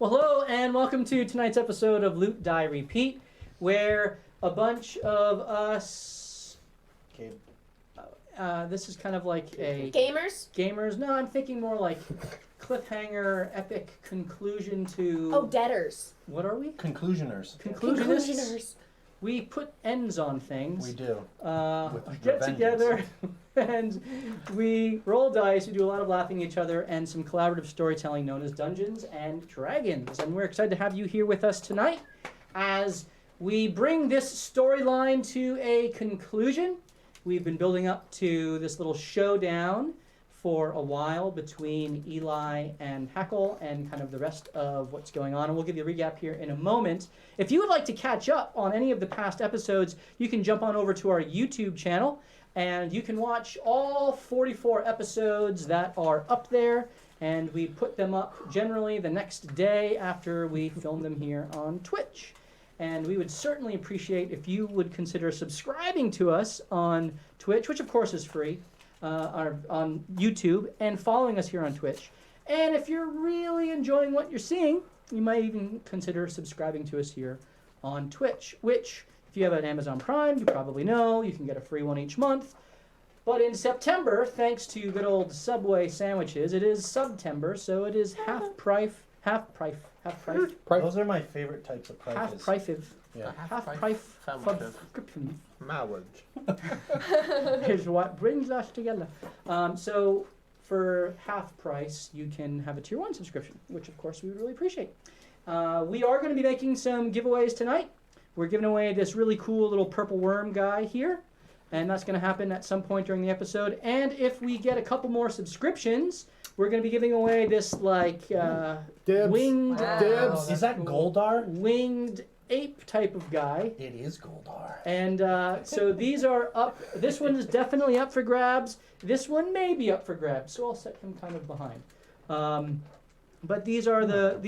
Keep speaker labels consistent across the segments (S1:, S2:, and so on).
S1: Well, hello, and welcome to tonight's episode of Loot, Die, Repeat, where a bunch of us... this is kind of like a... Gamers? No, I'm thinking more like cliffhanger, epic conclusion to...
S2: Oh, debtors.
S1: What are we?
S3: Conclusioners.
S1: Conclusionists. We put ends on things.
S3: We do.
S1: Get together and we roll dice. We do a lot of laughing at each other and some collaborative storytelling known as Dungeons and Dragons. And we're excited to have you here with us tonight as we bring this storyline to a conclusion. We've been building up to this little showdown for a while between Eli and Hackle and kind of the rest of what's going on. And we'll give you a recap here in a moment. If you would like to catch up on any of the past episodes, you can jump on over to our YouTube channel and you can watch all 44 episodes that are up there. And we put them up generally the next day after we film them here on Twitch. And we would certainly appreciate if you would consider subscribing to us on Twitch, which of course is free. On YouTube and following us here on Twitch. And if you're really enjoying what you're seeing, you might even consider subscribing to us here on Twitch, which, if you have an Amazon Prime, you probably know you can get a free one each month. But in September, thanks to good old Subway sandwiches, it is Subtember, so it is half price.
S3: Those are my favorite types of prices.
S1: Half price.
S3: Yeah.
S1: Half price subscription.
S3: Marriage.
S1: Is what brings us together. So for half price, you can have a tier 1 subscription, which of course we would really appreciate. We are going to be making some giveaways tonight. We're giving away this really cool little purple worm guy here, and that's going to happen at some point during the episode. And if we get a couple more subscriptions, we're going to be giving away this like winged
S3: Dibs. Is that Goldar?
S1: Winged ape type of guy.
S3: It is Goldar.
S1: And so these are up. This one is definitely up for grabs. This one may be up for grabs. So I'll set him kind of behind. But these are the.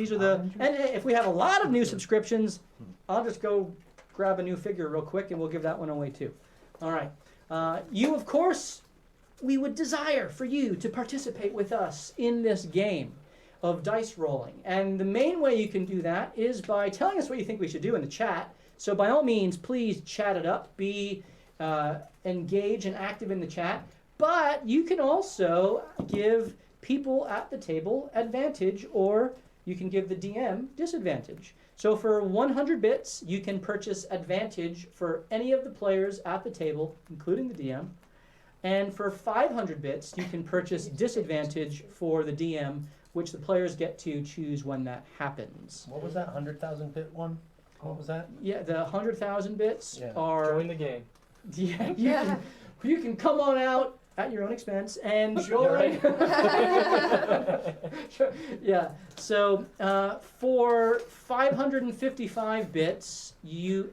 S1: And if we have a lot of new subscriptions, I'll just go grab a new figure real quick, and we'll give that one away too. All right. You, of course, we would desire for you to participate with us in this game of dice rolling. And the main way you can do that is by telling us what you think we should do in the chat. So by all means, please chat it up. Be engaged and active in the chat. But you can also give people at the table advantage, or you can give the DM disadvantage. So for 100 bits, you can purchase advantage for any of the players at the table, including the DM. And for 500 bits, you can purchase disadvantage for the DM, which the players get to choose when that happens.
S3: What was that 100,000 bit one? What was that?
S1: Yeah, the 100,000 bits are...
S4: Join the game.
S1: Yeah, you can come on out at your own expense and join. Yeah, so for 555 bits,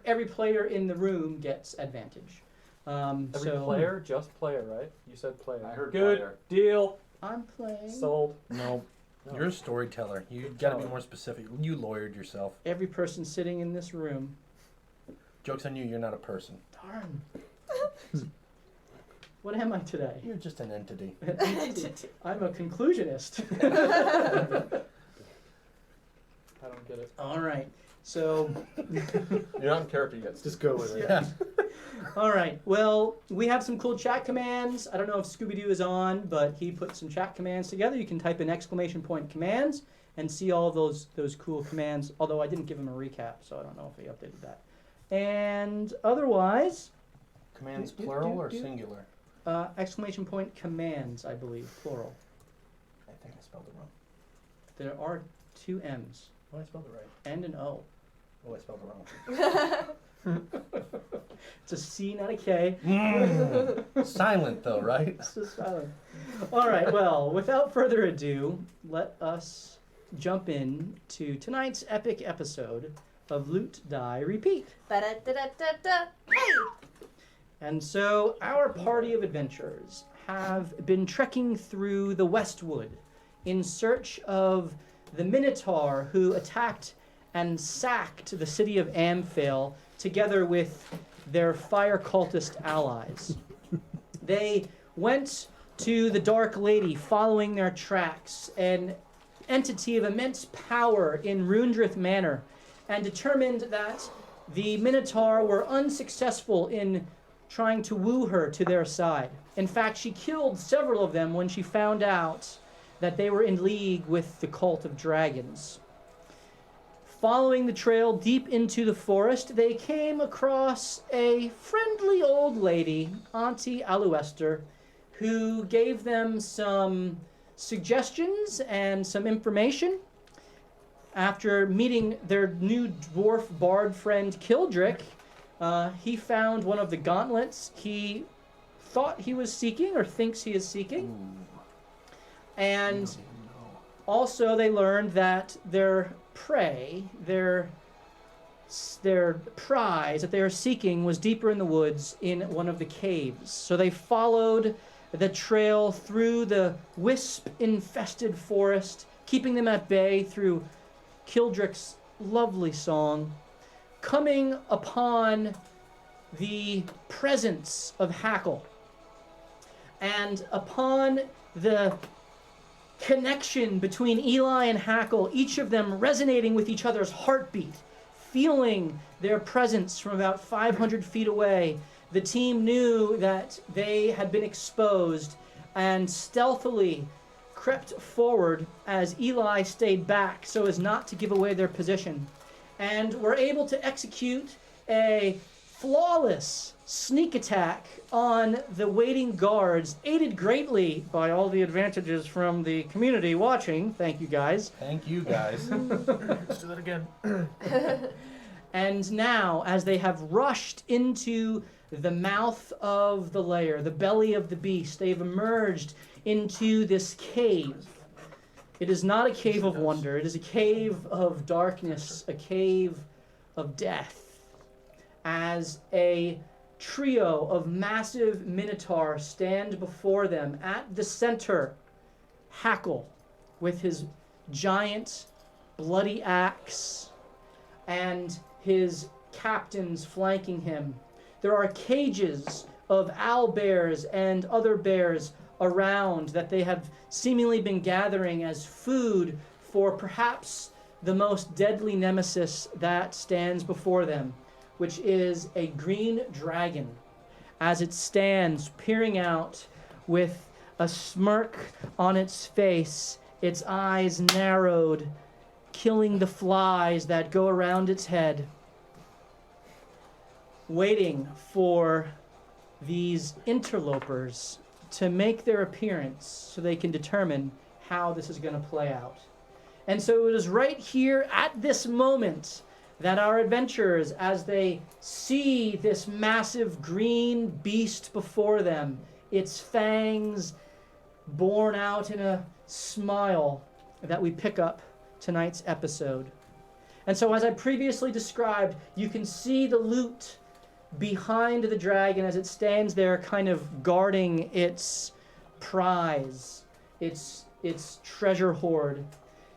S1: every player in the room gets advantage.
S4: Every player? Just player, right? You said player.
S5: I heard
S4: Good
S5: player.
S4: deal.
S1: I'm playing.
S4: Sold.
S3: No. You're a storyteller. You gotta be more specific. You lawyered yourself.
S1: Every person sitting in this room.
S3: Joke's on you, you're not a person.
S1: Darn. What am I today?
S3: You're just an entity.
S1: I'm a conclusionist.
S4: I don't get it.
S1: All right. So.
S5: You're not in character yet.
S3: Just go with it.
S1: Yeah. All right. Well, we have some cool chat commands. I don't know if Scooby-Doo is on, but he put some chat commands together. You can type in !commands and see all of those cool commands. Although I didn't give him a recap, so I don't know if he updated that. And otherwise,
S3: Commands plural or singular?
S1: !commands, I believe, plural.
S3: I think I spelled it wrong.
S1: There are 2 M's.
S3: Oh, I spelled it right.
S1: And an O.
S3: Oh, I spelled it wrong.
S1: It's a C, not a K.
S3: Silent though, right?
S1: It's just silent. All right, well, without further ado, let us jump in to tonight's epic episode of Loot, Die, Repeat.
S2: Ba-da-da-da-da-da. Hey!
S1: And so our party of adventurers have been trekking through the Westwood in search of the Minotaur who attacked and sacked the city of Amphail together with their fire cultist allies. They went to the Dark Lady following their tracks, and entity of immense power in Rundrith Manor, and determined that the Minotaur were unsuccessful in trying to woo her to their side. In fact, she killed several of them when she found out that they were in league with the cult of dragons. Following the trail deep into the forest, they came across a friendly old lady, Auntie Aluester, who gave them some suggestions and some information. After meeting their new dwarf bard friend Kildrick, he found one of the gauntlets he thought he was seeking, or thinks he is seeking. And also they learned that their prey, their prize that they are seeking was deeper in the woods in one of the caves. So they followed the trail through the wisp-infested forest, keeping them at bay through Kildrick's lovely song, coming upon the presence of Hackle, and upon the connection between Eli and Hackle, each of them resonating with each other's heartbeat, feeling their presence from about 500 feet away, the team knew that they had been exposed and stealthily crept forward as Eli stayed back so as not to give away their position, and were able to execute a flawless sneak attack on the waiting guards, aided greatly by all the advantages from the community watching. Thank you, guys.
S3: Thank you, guys.
S5: Let's do that again.
S1: And now, as they have rushed into the mouth of the lair, the belly of the beast, they've emerged into this cave. It is not a cave of wonder. It is a cave of darkness, a cave of death. As a trio of massive minotaur stand before them, at the center, Hackle with his giant bloody axe and his captains flanking him. There are cages of owlbears and other bears around that they have seemingly been gathering as food for perhaps the most deadly nemesis that stands before them, which is a green dragon, as it stands peering out with a smirk on its face, its eyes narrowed, killing the flies that go around its head, waiting for these interlopers to make their appearance so they can determine how this is going to play out. And so it is right here at this moment that our adventurers, as they see this massive green beast before them, its fangs borne out in a smile, that we pick up tonight's episode. And so as I previously described, you can see the loot behind the dragon as it stands there kind of guarding its prize, its treasure hoard.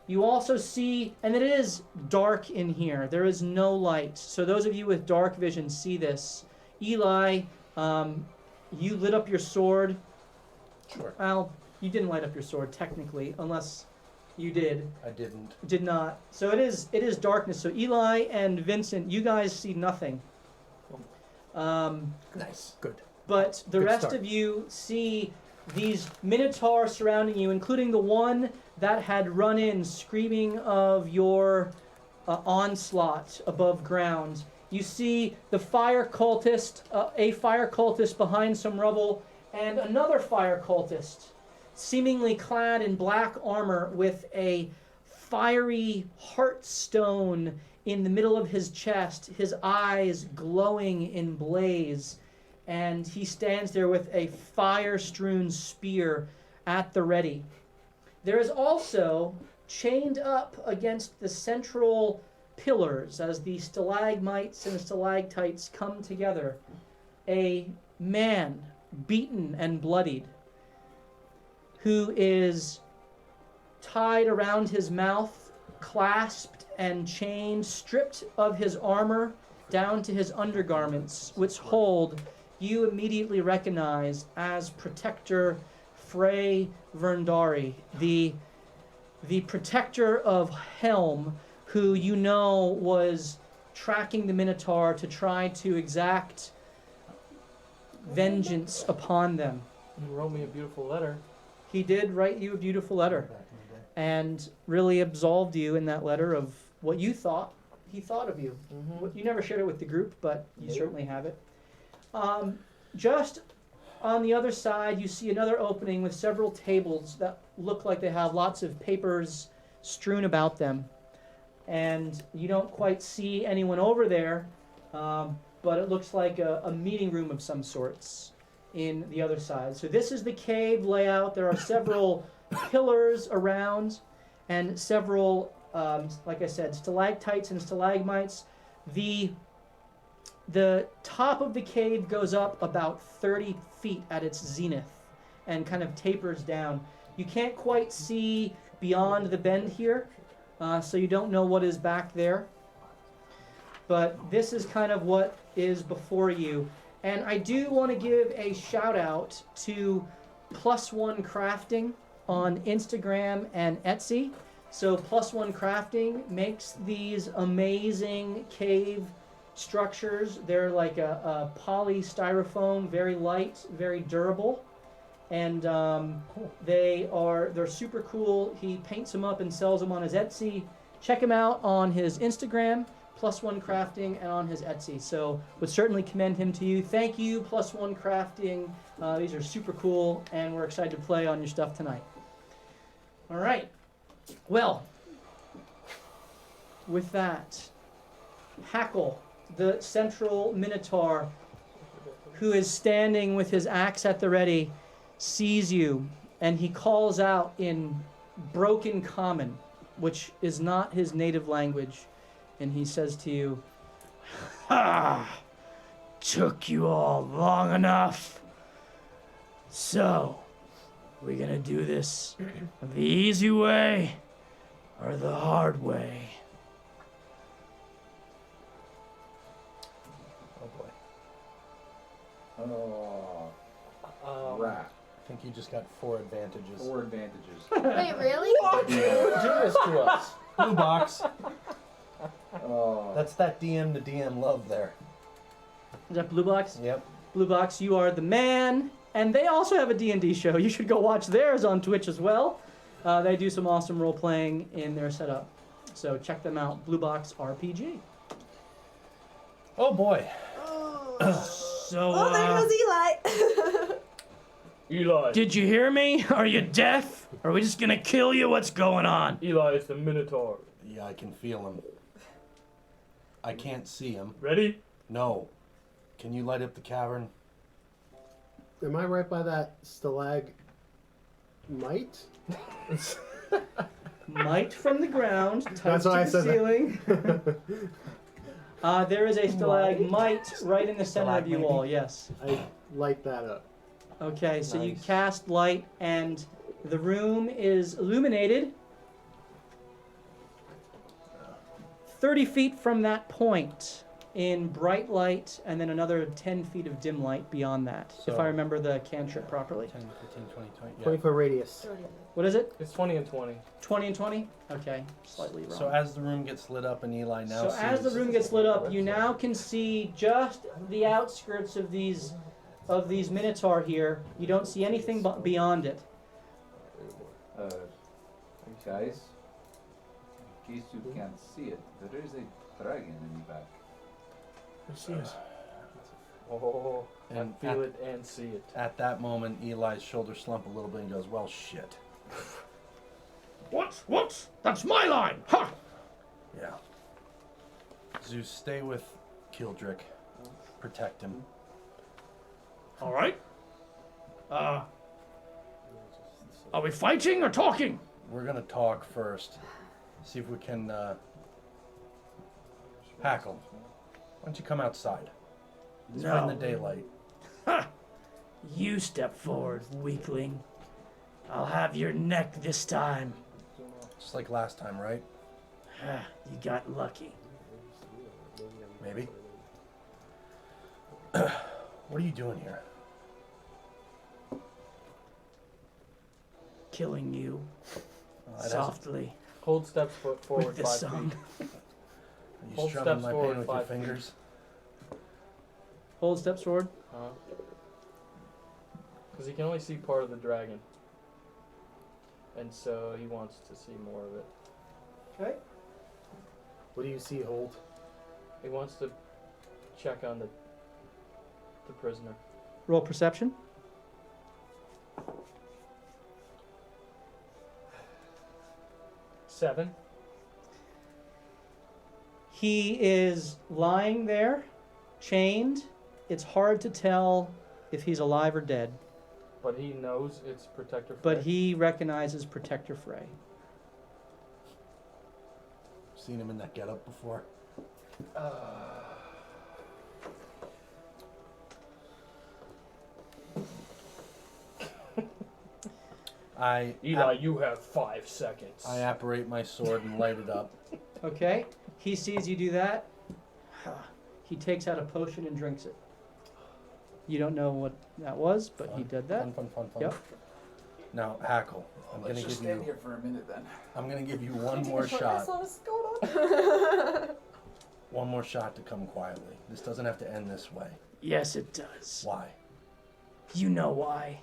S1: You also see, and it is dark in here. There is no light. So those of you with dark vision see this. Eli, you lit up your sword.
S3: Sure.
S1: Well, you didn't light up your sword technically, unless you did.
S3: I didn't.
S1: Did not. So it is darkness. So Eli and Vincent, you guys see nothing.
S3: Nice. Good.
S1: But the
S3: Good
S1: rest
S3: start.
S1: of you see these minotaurs surrounding you, including the one that had run in screaming of your onslaught above ground. You see the fire cultist, a fire cultist behind some rubble, and another fire cultist, seemingly clad in black armor with a fiery heartstone in the middle of his chest, his eyes glowing in blaze, and he stands there with a fire-strewn spear at the ready. There is also, chained up against the central pillars as the stalagmites and stalactites come together, a man beaten and bloodied, who is tied around his mouth, clasped and chained, stripped of his armor down to his undergarments, which hold, you immediately recognize as Protector Frey Verndari, the the protector of Helm, who you know was tracking the Minotaur to try to exact vengeance upon them.
S4: You wrote me a beautiful letter.
S1: He did write you a beautiful letter and really absolved you in that letter of what you thought he thought of you.
S4: Mm-hmm.
S1: You never shared it with the group, but you
S4: Nope.
S1: certainly have it. Just on the other side, you see another opening with several tables that look like they have lots of papers strewn about them. And you don't quite see anyone over there, but it looks like a meeting room of some sorts in the other side. So this is the cave layout. There are several pillars around and several, like I said, stalactites and stalagmites. The top of the cave goes up about 30 feet at its zenith and kind of tapers down. You can't quite see beyond the bend here, so you don't know what is back there. But this is kind of what is before you. And I do want to give a shout out to +1 Crafting on Instagram and Etsy. So +1 Crafting makes these amazing cave structures. They're like a polystyrofoam, very light, very durable, and they're super cool. He paints them up and sells them on his Etsy. Check him out on his Instagram, +1 Crafting, and on his Etsy. So would certainly commend him to you. Thank you, +1 Crafting. These are super cool, and we're excited to play on your stuff tonight. All right. Well, with that, Hackle, the central Minotaur, who is standing with his axe at the ready, sees you, and he calls out in broken common, which is not his native language, and he says to you, "Ha! Took you all long enough. So, we gonna do this the easy way or the hard way?"
S3: Oh boy.
S5: Oh, rat.
S3: I think you just got 4 advantages.
S5: 4 advantages.
S2: Wait, really?
S3: What?
S5: Do this to us.
S3: Blue box.
S5: Oh.
S3: That's that DM to DM love there.
S1: Is that Blue Box?
S3: Yep.
S1: Blue Box, you are the man. And they also have a D&D show. You should go watch theirs on Twitch as well. They do some awesome role-playing in their setup. So check them out, Blue Box RPG.
S3: Oh boy.
S1: So,
S2: Oh, there goes Eli.
S4: Eli.
S1: did you hear me? Are you deaf? Are we just gonna kill you? What's going on?
S4: Eli is the Minotaur.
S3: Yeah, I can feel him. I can't see him.
S4: Ready?
S3: No. Can you light up the cavern?
S6: Am I right by that stalagmite?
S1: Might from the ground, touch
S6: That's
S1: to
S6: why I
S1: the
S6: said that.
S1: ceiling. There is a stalagmite right in the center of you
S3: Stalagmite.
S1: all, yes.
S6: I light that up.
S1: Okay, so you
S3: Nice.
S1: cast light, and the room is illuminated. 30 feet from that point in bright light, and then another 10 feet of dim light beyond that, if
S3: So-
S1: I remember the cantrip properly.
S3: 10, 15, 20, 20. Yeah.
S6: 20-foot radius.
S1: What is it?
S4: It's 20 and 20.
S1: 20 and 20? Okay, slightly wrong.
S3: So as the room gets lit up and Eli now
S1: So
S3: sees...
S1: as the room gets lit up, you now can see just the outskirts of these Minotaur here. You don't see anything beyond it.
S7: Guys, in case you can't see it, there is a dragon in the back.
S4: Oh,
S3: And
S4: I feel it and see it.
S3: At that moment, Eli's shoulders slump a little bit and goes, well, shit.
S1: What? That's my line! Ha!
S3: Yeah. Zeus, stay with Kildrick. Protect him.
S1: All right. Are we fighting or talking?
S3: We're gonna talk first. See if we can, Hackle. Why don't you come outside? It's in the daylight.
S1: Ha! You step forward, weakling. I'll have your neck this time.
S3: Just like last time, right?
S1: You got lucky.
S3: Maybe. What are you doing here?
S1: Killing you. Softly.
S4: Hold steps forward
S1: With this
S4: 5
S1: song.
S4: feet.
S3: Are you
S4: Hold
S3: strumming
S4: steps
S3: my
S4: forward
S3: pain with your
S4: 5 feet.
S3: fingers?
S1: Hold steps forward.
S4: Because he can only see part of the dragon. And so he wants to see more of it.
S1: Okay.
S6: What do you see, Hold?
S4: He wants to check on the prisoner.
S1: Roll perception.
S4: Seven.
S1: He is lying there, chained. It's hard to tell if he's alive or dead,
S4: But he knows it's Protector Frey.
S1: but he recognizes Protector Frey.
S3: Seen him in that getup before.
S4: Eli, you have 5 seconds.
S3: I apparate my sword and light it up.
S1: Okay. He sees you do that. He takes out a potion and drinks it. You don't know what that was, but he did that.
S3: Fun.
S1: Yep.
S3: Now, Hackle, I'm gonna
S7: Let's just
S3: give
S7: stand
S3: you.
S7: here for a minute then.
S3: I'm gonna give you one more shot.
S2: What's going on?
S3: One more shot to come quietly. This doesn't have to end this way.
S1: Yes, it does.
S3: Why?
S1: You know why.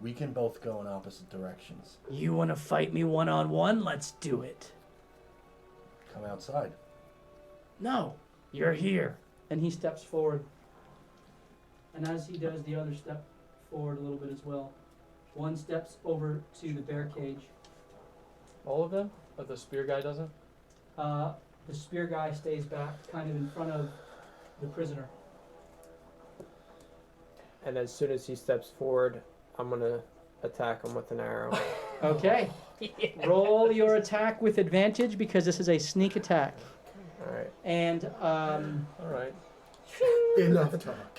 S3: We can both go in opposite directions.
S1: You want to fight me one-on-one? Let's do it.
S3: Come outside.
S1: No, you're here. And he steps forward. And as he does, the other step forward a little bit as well. One steps over to the bear cage.
S4: All of them? But the spear guy doesn't?
S1: The spear guy stays back, kind of in front of the prisoner.
S8: And as soon as he steps forward, I'm gonna attack him with an arrow.
S1: Okay. Roll your attack with advantage because this is a sneak attack.
S8: All right.
S1: And
S4: All right.
S6: Enough talk.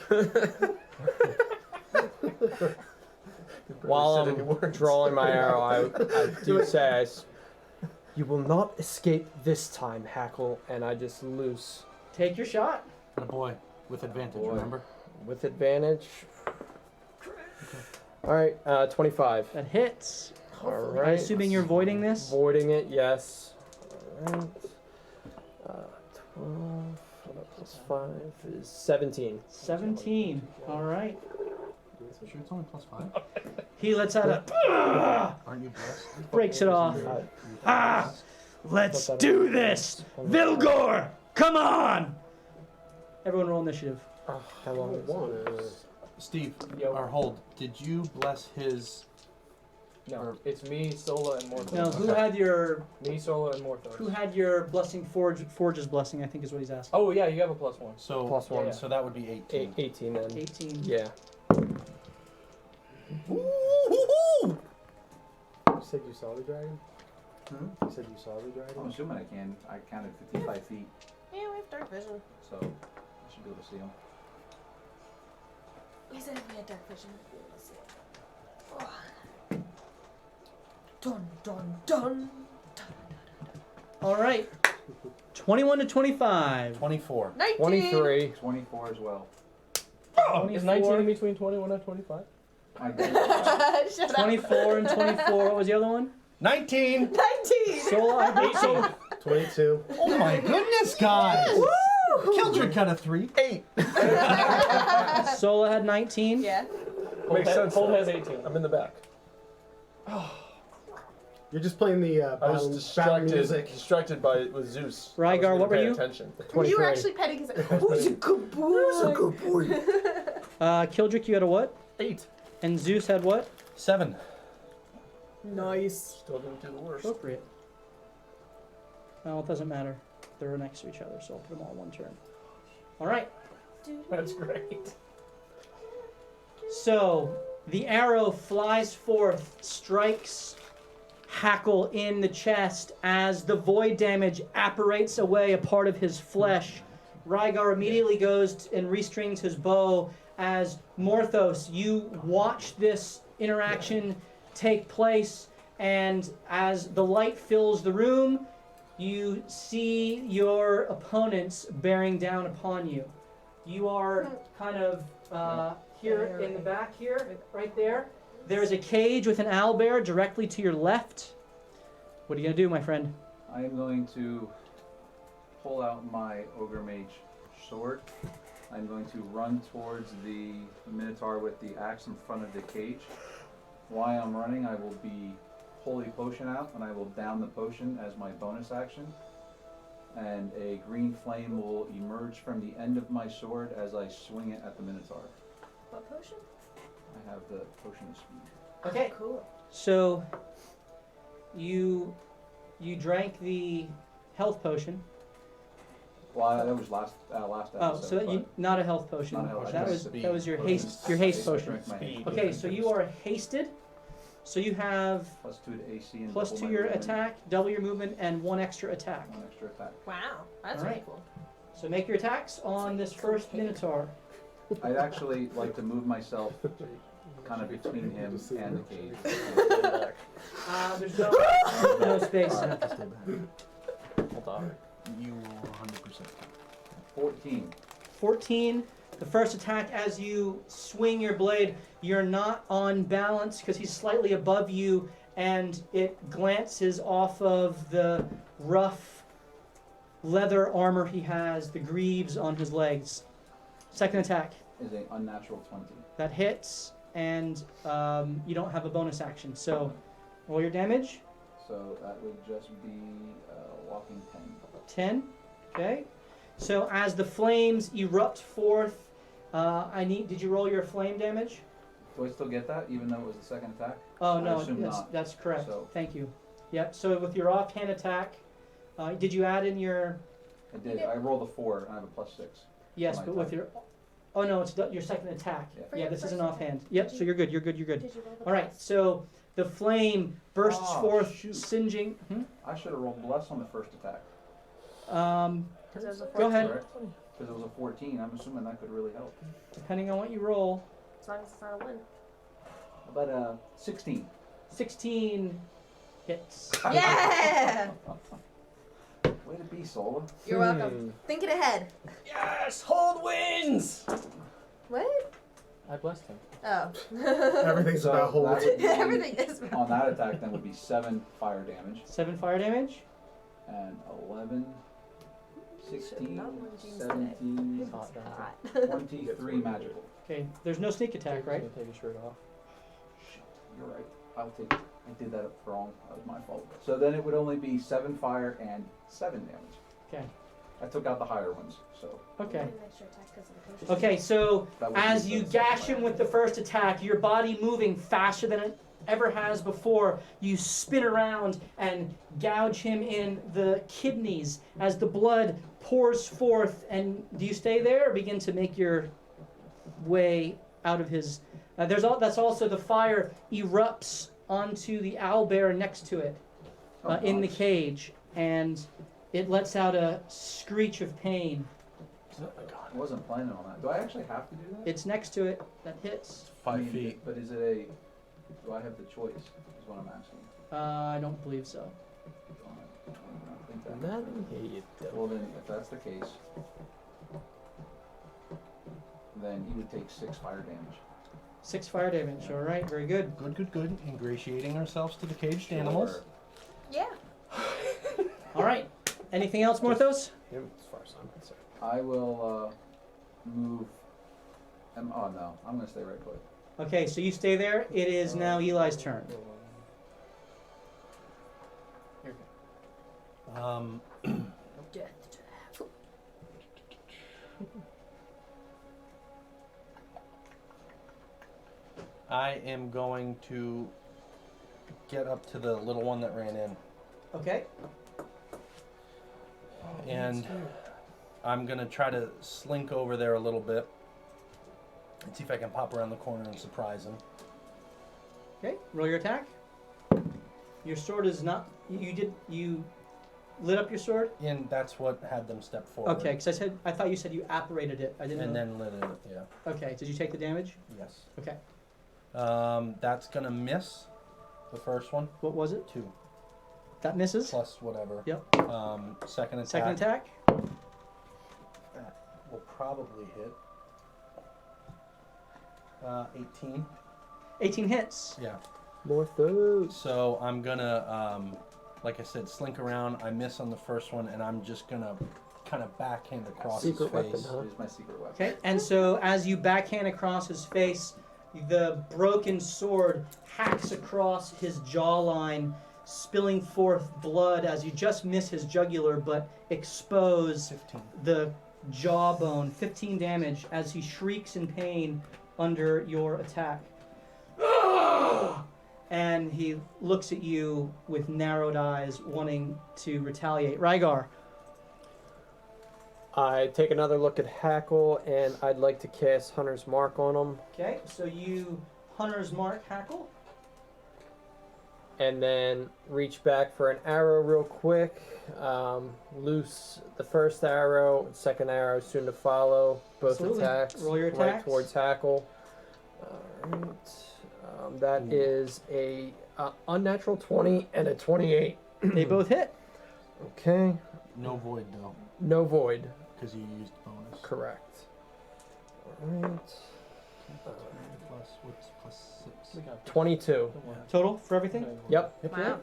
S8: While I'm drawing my arrow, I do say, "You will not escape this time, Hackle," and I just loose
S1: take your shot.
S3: And a boy with advantage,
S8: Boy.
S3: remember?
S8: with advantage. All right, 25.
S1: That hits.
S8: All
S1: I'm
S8: right.
S1: assuming you're voiding this.
S8: Voiding it, yes. All right. 12 plus 5 is 17.
S1: 17. All right.
S3: Sure, it's only +5.
S1: He lets out a
S3: Aren't you blessed?
S1: breaks it off. Let's do this, Vilgor. Come on. Everyone, roll initiative.
S8: How long is
S6: One.
S3: Steve,
S4: Yo.
S3: or Hold, did you bless his?
S4: No, it's me, Sola, and Morthos.
S1: Now, who had your
S4: Who
S1: had your blessing Forge's blessing? I think is what he's asking.
S4: Oh, yeah, you have a +1.
S3: So
S8: Plus one.
S3: So that would be 18.
S8: 18 then.
S1: 18.
S8: Yeah.
S6: You said you saw the dragon?
S7: Hmm?
S6: You said you saw the dragon?
S7: I'm assuming I can. I counted 55 feet,
S2: Yeah, we have dark vision.
S7: so I should be able to see him.
S2: We said if we had dark vision, we'd be able to see it. Oh. Dun dun dun.
S1: All right. 21 to 25.
S3: 24.
S2: 19.
S8: 23.
S7: 24 as well.
S4: Is 19 in between 21 and 25?
S7: I did.
S2: Shut up.
S1: 24 and 24. What was the other one?
S3: 19!
S2: 19.
S1: Sola had 18.
S6: 22.
S3: Oh my goodness, guys! Kildred got a 3. 8.
S1: Sola had 19.
S2: Yeah.
S8: Makes sense.
S4: Hold has 18.
S8: I'm in the back.
S6: You're just playing the
S8: I was
S6: battle
S8: distracted,
S6: music.
S8: with Zeus.
S1: Rygar, what were you?
S8: Attention.
S2: 23. You were
S8: 23.
S2: actually petting his. Who's a good boy?
S6: Good boy.
S1: Kildrick, you had a what?
S8: 8.
S1: And Zeus had what?
S3: 7.
S2: Nice.
S8: Still didn't do the worst.
S1: Appropriate. Well, it doesn't matter. They're next to each other, so I'll put them all in one turn. All right.
S4: That's great.
S1: So the arrow flies forth, strikes Hackle in the chest as the void damage apparates away a part of his flesh. Rygar immediately goes and restrings his bow as Morthos, you watch this interaction take place, and as the light fills the room, you see your opponents bearing down upon you. You are kind of here in the back here, right there. There's a cage with an owlbear directly to your left. What are you gonna do, my friend?
S7: I am going to pull out my Ogre Mage sword. I'm going to run towards the Minotaur with the axe in front of the cage. While I'm running, I will be Holy Potion out, and I will down the potion as my bonus action. And a green flame will emerge from the end of my sword as I swing it at the Minotaur.
S2: What potion?
S7: I have the Potion of Speed.
S1: Okay.
S2: Cool.
S1: So you drank the health potion.
S7: Well, that was last episode.
S1: Oh, so
S7: but
S1: not a health potion.
S7: Not a health
S1: That
S7: potion.
S1: was your haste
S7: I
S1: potion.
S7: drank my haste
S1: Okay,
S7: potion.
S1: so you are hasted. So you have
S7: Plus 2 to AC and
S1: plus
S7: double
S1: 2
S7: my
S1: your
S7: movement.
S1: attack, double your movement, and 1 extra attack.
S7: 1 extra attack.
S2: Wow, that's
S1: All
S2: really
S1: right.
S2: cool.
S1: So make your attacks on this first Minotaur.
S7: I'd actually like to move myself kind of between him and the cage.
S1: There's no space.
S3: I have to stay back.
S8: Hold on.
S3: You 100%.
S7: 14.
S1: 14. The first attack, as you swing your blade, you're not on balance because he's slightly above you, and it glances off of the rough leather armor he has, the greaves on his legs. Second attack,
S7: Is an unnatural 20.
S1: that hits, and you don't have a bonus action. So roll your damage.
S7: So that would just be walking 10.
S1: 10. Okay. So as the flames erupt forth, did you roll your flame damage?
S7: Do I still get that even though it was the second attack?
S1: Oh
S7: I
S1: no,
S7: assume not.
S1: that's correct.
S7: So-
S1: Thank you. Yep. So with your offhand attack, did you add in your?
S7: I did. I rolled a 4 and I have a plus 6.
S1: Yes,
S7: my
S1: but with
S7: attack.
S1: your. Oh no, it's your second attack.
S7: Yeah.
S2: For
S1: Yeah,
S2: your
S1: this isn't
S2: first
S1: offhand.
S2: attack,
S1: Yep.
S2: did
S1: So
S2: you-
S1: you're good. You're good. You're good.
S2: Did you roll the
S1: All right.
S2: plus?
S1: So the flame bursts
S7: Oh,
S1: forth,
S7: shoot.
S1: singeing.
S7: I should have rolled less on the first attack.
S2: Because it was a
S1: Go ahead.
S7: Correct? Because it was a 14. I'm assuming that could really help.
S1: Depending on what you roll,
S2: As long as it's not a win.
S7: How about 16?
S1: 16 hits.
S2: Yeah!
S7: Way to be, Sola.
S2: You're welcome. Think it ahead.
S8: Yes, hold wins.
S2: What?
S4: I blessed him.
S2: Oh.
S6: Everything's
S7: So
S6: about
S7: that
S6: holding.
S7: would be-
S2: Everything is.
S7: On that attack, then would be 7 fire damage
S1: 7 fire damage.
S7: and 11,
S2: Should've
S7: 16,
S2: not won James
S7: 17,
S2: It's
S4: Hot dog.
S2: hot.
S7: 23 magical.
S1: Okay. There's no sneak attack, right?
S4: He's gonna take his shirt off.
S7: Shit, you're right. I'll take it. I did that up wrong. That was my fault. So then it would only be 7 fire and 7 damage.
S1: Okay.
S7: I took out the higher ones, so
S1: Okay.
S2: An extra attack 'cause of the potion.
S1: Okay, so
S7: that would
S1: as
S7: be
S1: you
S7: the second
S1: gash
S7: fire.
S1: him with the first attack, your body moving faster than it ever has before, you spin around and gouge him in the kidneys as the blood pours forth. And do you stay there or begin to make your way out of his? That's also the fire erupts onto the owlbear next to it
S7: Oh,
S1: in the
S7: nice.
S1: cage, and it lets out a screech of pain.
S7: I wasn't planning on that. Do I actually have to do that?
S1: It's next to it. That hits.
S3: 5 feet.
S7: But is it a? Do I have the choice? Is what I'm asking.
S1: I don't believe so.
S7: I don't think that.
S8: Not you
S7: Well then, if that's the case, then he would take 6 fire damage.
S1: 6 fire damage. All right, very good.
S3: Good, good, good. Ingratiating ourselves to the caged animals.
S7: Sure.
S2: Yeah.
S1: All right. Anything else, Morthos?
S8: As far as I'm concerned.
S7: I will move. Oh no, I'm gonna stay right put.
S1: Okay, so you stay there. It is now Eli's turn.
S2: Death.
S3: I am going to get up to the little one that ran in,
S1: Okay.
S3: and I'm gonna try to slink over there a little bit and see if I can pop around the corner and surprise him.
S1: Okay. Roll your attack. Your sword is not. You lit up your sword.
S3: And that's what had them step forward.
S1: Okay, because I thought you said you apparated it. I didn't.
S3: And
S1: know.
S3: then lit it. Yeah.
S1: Okay. Did you take the damage?
S3: Yes.
S1: Okay.
S3: That's gonna miss. The first one.
S1: What was it?
S3: 2
S1: That misses.
S3: plus whatever.
S1: Yep.
S3: Second attack.
S1: Second attack.
S3: That will probably hit. 18.
S1: 18 hits.
S3: Yeah.
S8: Morthos.
S3: So I'm gonna like I said, slink around. I miss on the first one, and I'm just gonna kind of backhand across
S8: Secret
S3: his
S8: weapon,
S3: face.
S8: huh?
S7: Here's my secret weapon.
S1: Okay, and so as you backhand across his face, the broken sword hacks across his jawline, spilling forth blood as you just miss his jugular, but expose
S3: 15.
S1: the jawbone. 15 damage as he shrieks in pain under your attack. And he looks at you with narrowed eyes, wanting to retaliate. Rygar.
S8: I take another look at Hackle, and I'd like to cast Hunter's Mark on him,
S1: Okay, so you Hunter's Mark Hackle.
S8: and then reach back for an arrow real quick. Loose the first arrow, second arrow soon to follow. Both
S1: Absolutely.
S8: attacks.
S1: Roll your
S8: right
S1: attacks.
S8: towards Hackle. Alright. That is a unnatural 20 and a 28.
S1: They both hit.
S8: Okay.
S3: No void though,
S8: No void.
S3: because you used bonus.
S8: Correct. Alright.
S3: Plus what's plus 6?
S4: We got this.
S8: 22.
S4: Don't worry.
S1: Total for everything?
S8: Yep.
S2: Wow.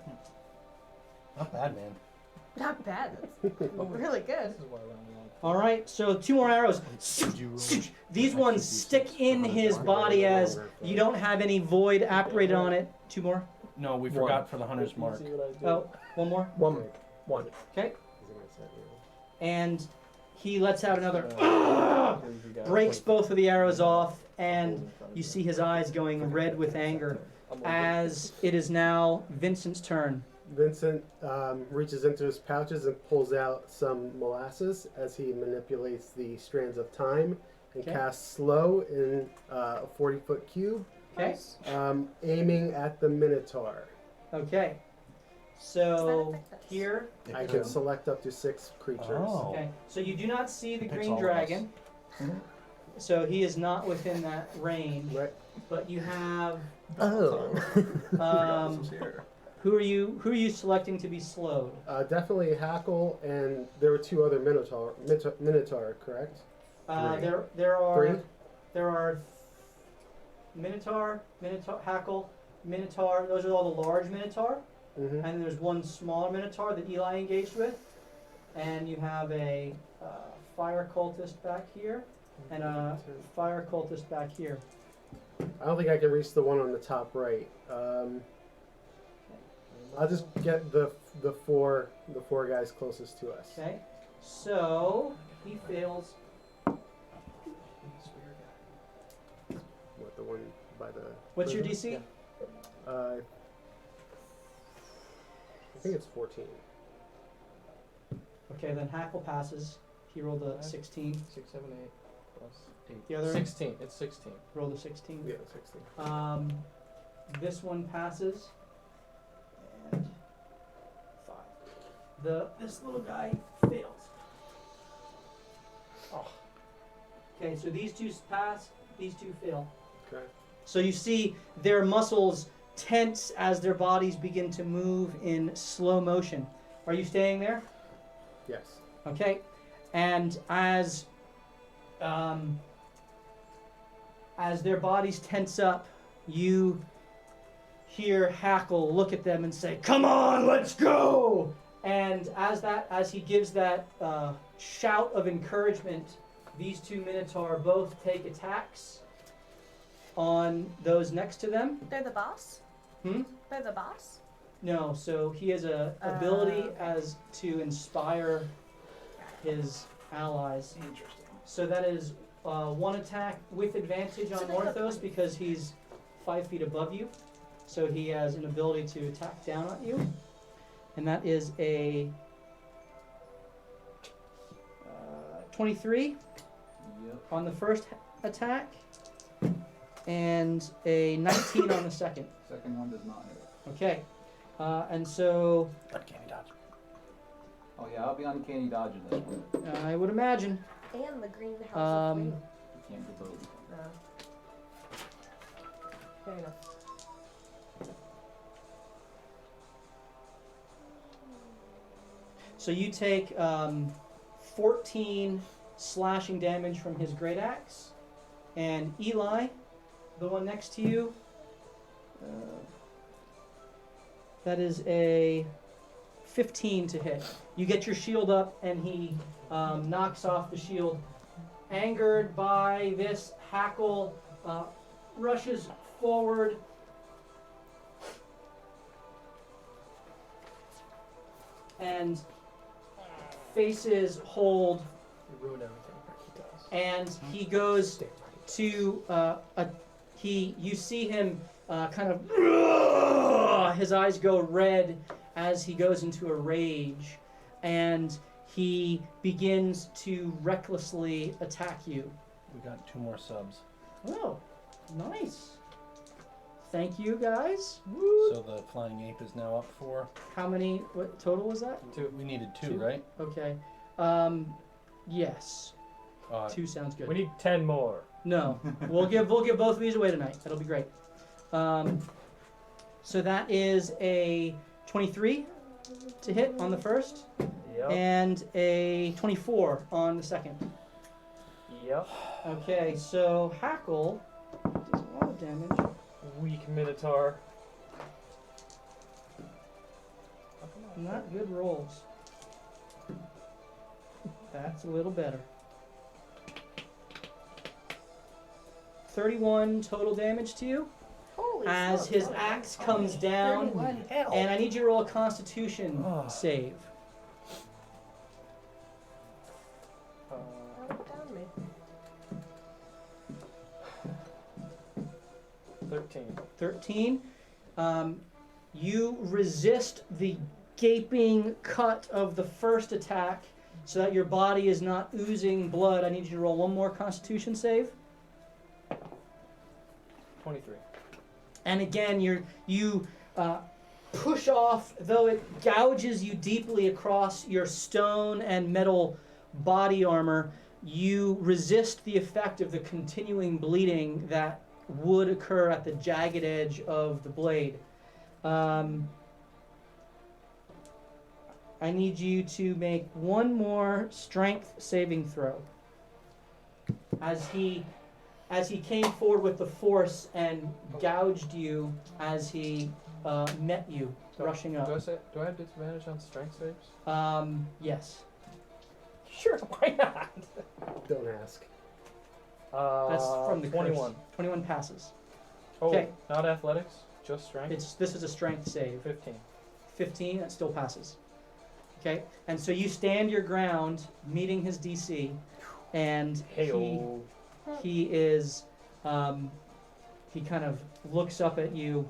S3: Not bad, man.
S2: Not bad. That's really good.
S4: This is why we're on the wrong.
S1: All right, so 2 more arrows. These ones stick in his body as you don't have any void apparated on it. 2 more.
S3: No, we
S8: One.
S3: forgot for the hunter's mark.
S4: See what I did?
S1: Oh, 1 more.
S8: One.
S1: Okay. And he lets out another.
S4: Here you go.
S1: Breaks both of the arrows off, and you see his eyes going red with anger. As it is now Vincent's turn.
S6: Vincent reaches into his pouches and pulls out some molasses as he manipulates the strands of time and
S1: Okay.
S6: casts slow in a 40-foot cube,
S1: Okay.
S6: aiming at the Minotaur.
S1: Okay.
S2: Does
S1: So
S2: that affect us?
S1: here.
S6: I can select up to 6 creatures.
S3: Oh.
S1: Okay. So you do not see the
S3: Picks
S1: green
S3: all of
S1: dragon. So he is not within that range.
S6: Right.
S1: But you have.
S8: Oh.
S1: Who are you selecting to be slowed?
S6: Definitely Hackle, and there were 2 other Minotaur, correct?
S1: There
S6: Three?
S1: are Minotaur, Hackle, Minotaur. Those are all the large Minotaur,
S6: Mm-hmm.
S1: and then there's one smaller Minotaur that Eli engaged with, and you have a fire cultist back here and a fire cultist back here.
S6: I don't think I can reach the one on the top right. I'll just get the four guys closest to us.
S1: Okay, so he fails.
S6: What, the one by the?
S1: What's your DC?
S6: I think it's 14.
S1: Okay, then Hackle passes. He rolled a 16.
S4: 6, 7, 8 plus 8.
S1: The other
S4: 16. It's 16.
S1: rolled a 16.
S6: Yeah, 16.
S1: This one passes. And 5. This little guy fails. Oh. Okay, so these 2 pass. These 2 fail.
S6: Okay.
S1: So you see their muscles tense as their bodies begin to move in slow motion. Are you staying there?
S6: Yes.
S1: Okay, and as their bodies tense up, you hear Hackle look at them and say, "Come on, let's go!" And as he gives that shout of encouragement, these 2 Minotaur both take attacks on those next to them.
S2: They're the boss?
S1: Hmm?
S2: They're the boss?
S1: No, so he has a ability as to inspire his allies.
S7: Interesting.
S1: So that is 1 attack with advantage on
S2: So they look
S1: Orthos
S2: like-
S1: because he's 5 feet above you. So he has an ability to attack down at you. And that is a 23
S7: Yep.
S1: on the first attack and a 19 on the second.
S7: Second one does not hit.
S1: Okay. And so
S3: Uncanny dodge.
S7: Oh yeah, I'll be uncanny dodging this one.
S1: I would imagine.
S2: And the green house
S1: Um,
S2: of flame.
S7: You can't do both.
S2: No. Fair enough.
S1: So you take 14 slashing damage from his great axe, and Eli, the one next to you, that is a 15 to hit. You get your shield up, and he knocks off the shield. Angered by this, Hackle rushes forward. And faces Hold,
S4: You ruin everything. He does.
S1: and he goes to you see him kind of his eyes go red as he goes into a rage, and he begins to recklessly attack you.
S3: We got 2 more subs.
S1: Oh, nice. Thank you, guys.
S3: So the flying ape is now up 4.
S1: How many? What total was that?
S4: 2.
S3: We needed 2,
S1: 2.
S3: right?
S1: Okay. Yes. 2 sounds good.
S4: We need 10 more.
S1: No, we'll give both of these away tonight. That'll be great. So that is a 23 to hit on the first,
S4: Yep.
S1: and a 24 on the second.
S4: Yep.
S1: Okay, so Hackle does a lot of damage.
S4: Weak Minotaur.
S1: Not good rolls. That's a little better. 31 total damage to you
S2: Holy
S1: as
S2: smokes.
S1: his axe comes down,
S2: 31.
S1: and I need you to roll a Constitution save.
S2: Oh, down me.
S4: 13.
S1: 13. You resist the gaping cut of the first attack so that your body is not oozing blood. I need you to roll one more Constitution save.
S4: 23.
S1: And again, you push off, though it gouges you deeply across your stone and metal body armor. You resist the effect of the continuing bleeding that would occur at the jagged edge of the blade. I need you to make one more strength saving throw. As he came forward with the force and gouged you as he met you, rushing up.
S4: Do I have disadvantage on strength saves?
S1: Yes.
S4: Sure, why not?
S6: Don't ask.
S1: That's from the
S4: 21.
S1: curse. 21 passes.
S4: Oh,
S1: Okay.
S4: not athletics, just strength.
S1: This is a strength save.
S4: 15.
S1: 15, that still passes. Okay, and so you stand your ground, meeting his DC, and
S4: Hey-o.
S1: he is, he kind of looks up at you,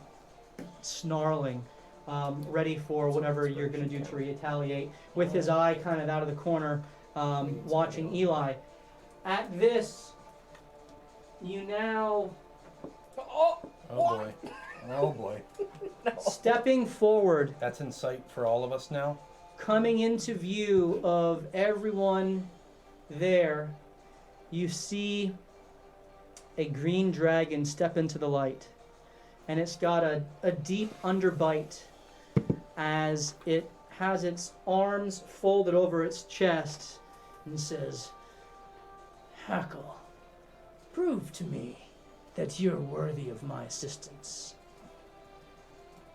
S1: snarling, ready for whatever you're going to do to retaliate, with his eye kind of out of the corner, watching Eli. At this, you now,
S3: Oh boy. Oh boy.
S1: stepping forward,
S3: That's in sight for all of us now.
S1: coming into view of everyone there, you see a green dragon step into the light. And it's got a deep underbite as it has its arms folded over its chest and says, "Hackle, prove to me that you're worthy of my assistance.